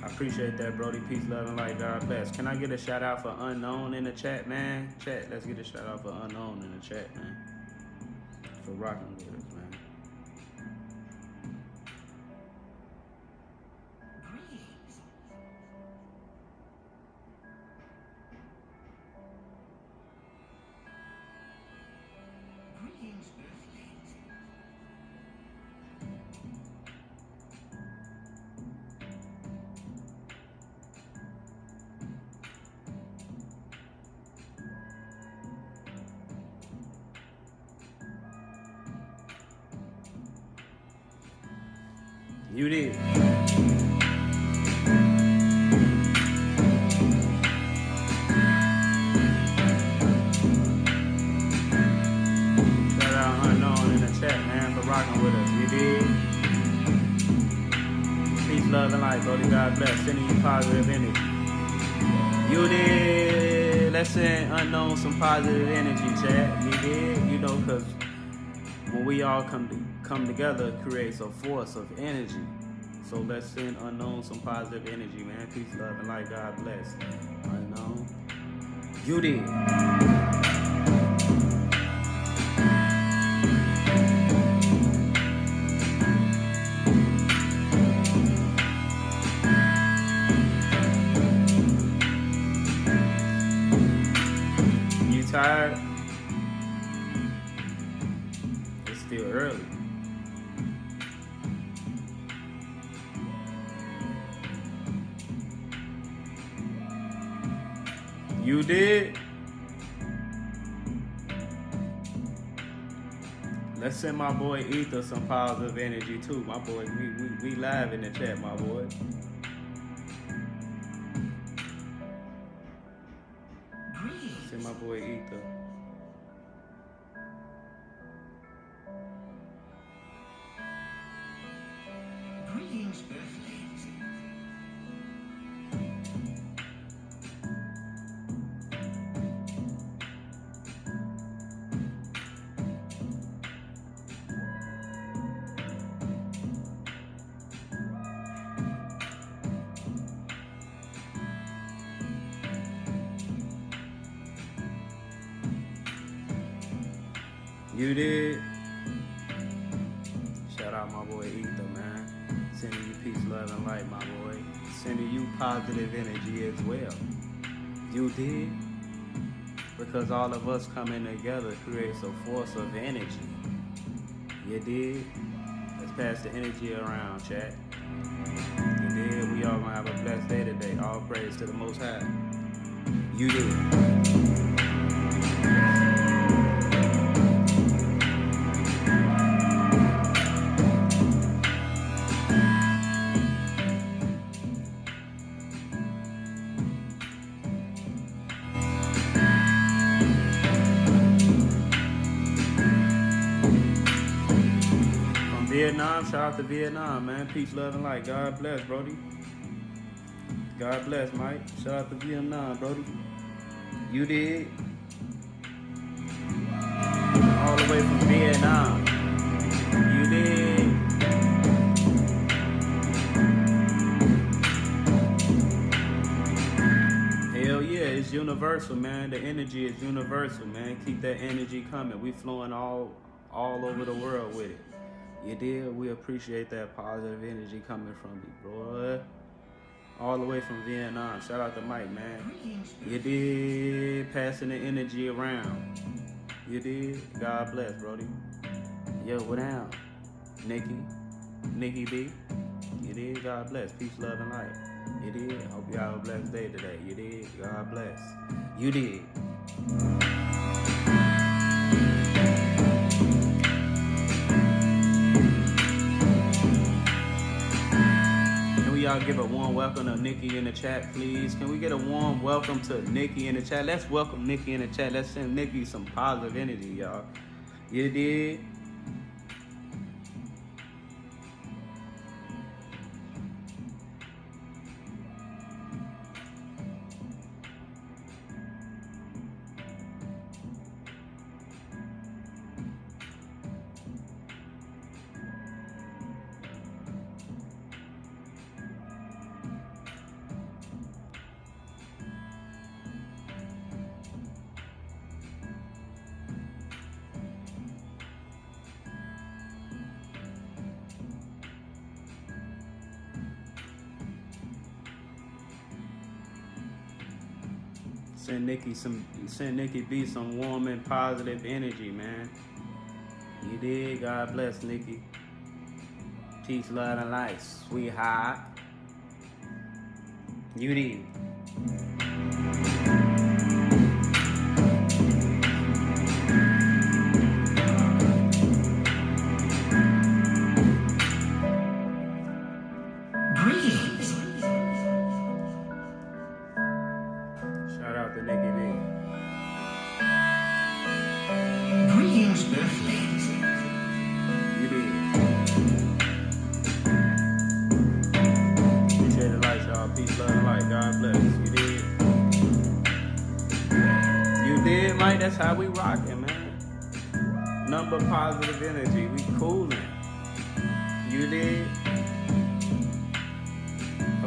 I appreciate that, Brody. Peace, love, and light. God bless. Can I get a shout out for Unknown in the chat, man? Chat, let's get a shout out for Unknown in the chat, man. For rocking with us, man. Greetings. Greetings, Earthlings. You did. Shout out Unknown in the chat, man, for rocking with us. You did. Peace, love, and light, Brody. God bless. Sending you positive energy. You did. Let's send Unknown some positive energy, chat. You did. You know, because when we all come together, it creates a force of energy So let's send unknown some positive energy, man. Peace, love, and light. God bless. Unknown. You did. You tired? It's still early. You did? Let's send my boy Ether some positive energy too. My boy, we live in the chat, my boy. Send my boy Ether. Greetings, Earthlings. You did. Shout out my boy Ether, man. Sending you peace, love, and light, my boy. Sending you positive energy as well. You did. Because all of us coming together creates a force of energy. You did. Let's pass the energy around, chat. You did. We all gonna have a blessed day today. All praise to the Most High. You did. Vietnam, shout out to Vietnam, man. Peace, love, and light. God bless, Brody. God bless, Mike. Shout out to Vietnam, Brody. You did. All the way from Vietnam. You did. Hell yeah, it's universal, man. The energy is universal, man. Keep that energy coming. We flowing all over the world with it. You did. We appreciate that positive energy coming from you, boy. All the way from Vietnam. Shout out to Mike, man. You did. Passing the energy around. You did. God bless, Brody. Yo, what down? Nikki B. You did. God bless. Peace, love, and light. You did. Hope you have a blessed day today. You did. God bless. You did. Y'all give a warm welcome to Nikki in the chat, please. Can we get a warm welcome to Nikki in the chat? Let's welcome Nikki in the chat. Let's send Nikki some positive energy, y'all. You did? Send Nikki B some warm and positive energy, man. You did. God bless, Nikki. Peace, love, and light, sweetheart. You did. Greetings. Shout out to Nikki B. Greetings, Earthlings. You did. Appreciate the light, y'all. Peace, love, and light. God bless. You did. You did, Mike. That's how we rockin', man. Number positive energy. We coolin'. You did.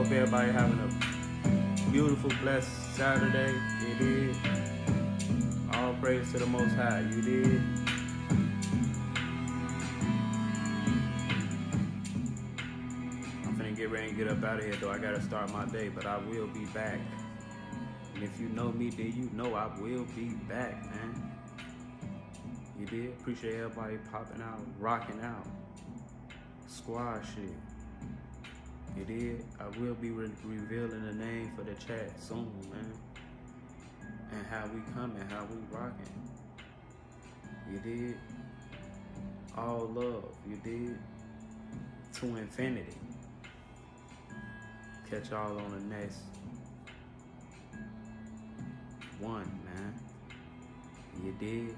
Hope everybody having a beautiful, blessed Saturday. You did. All praise to the Most High. You did. I'm finna get ready and get up out of here, though. I gotta start my day, but I will be back. And if you know me, then you know I will be back, man. You did. Appreciate everybody popping out, rocking out. Squad shit. You did. I will be revealing the name for the chat soon, man. And how we coming, how we rocking. You did. All love. You did. To infinity. Catch y'all on the next one, man. You did.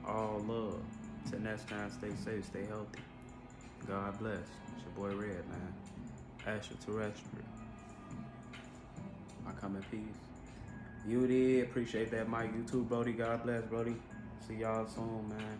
All love. Till next time, stay safe, stay healthy. God bless. It's your boy Red, man. Extraterrestrial. I come in peace. You did. Appreciate that, Mike. You too, Brody. God bless, Brody. See y'all soon, man.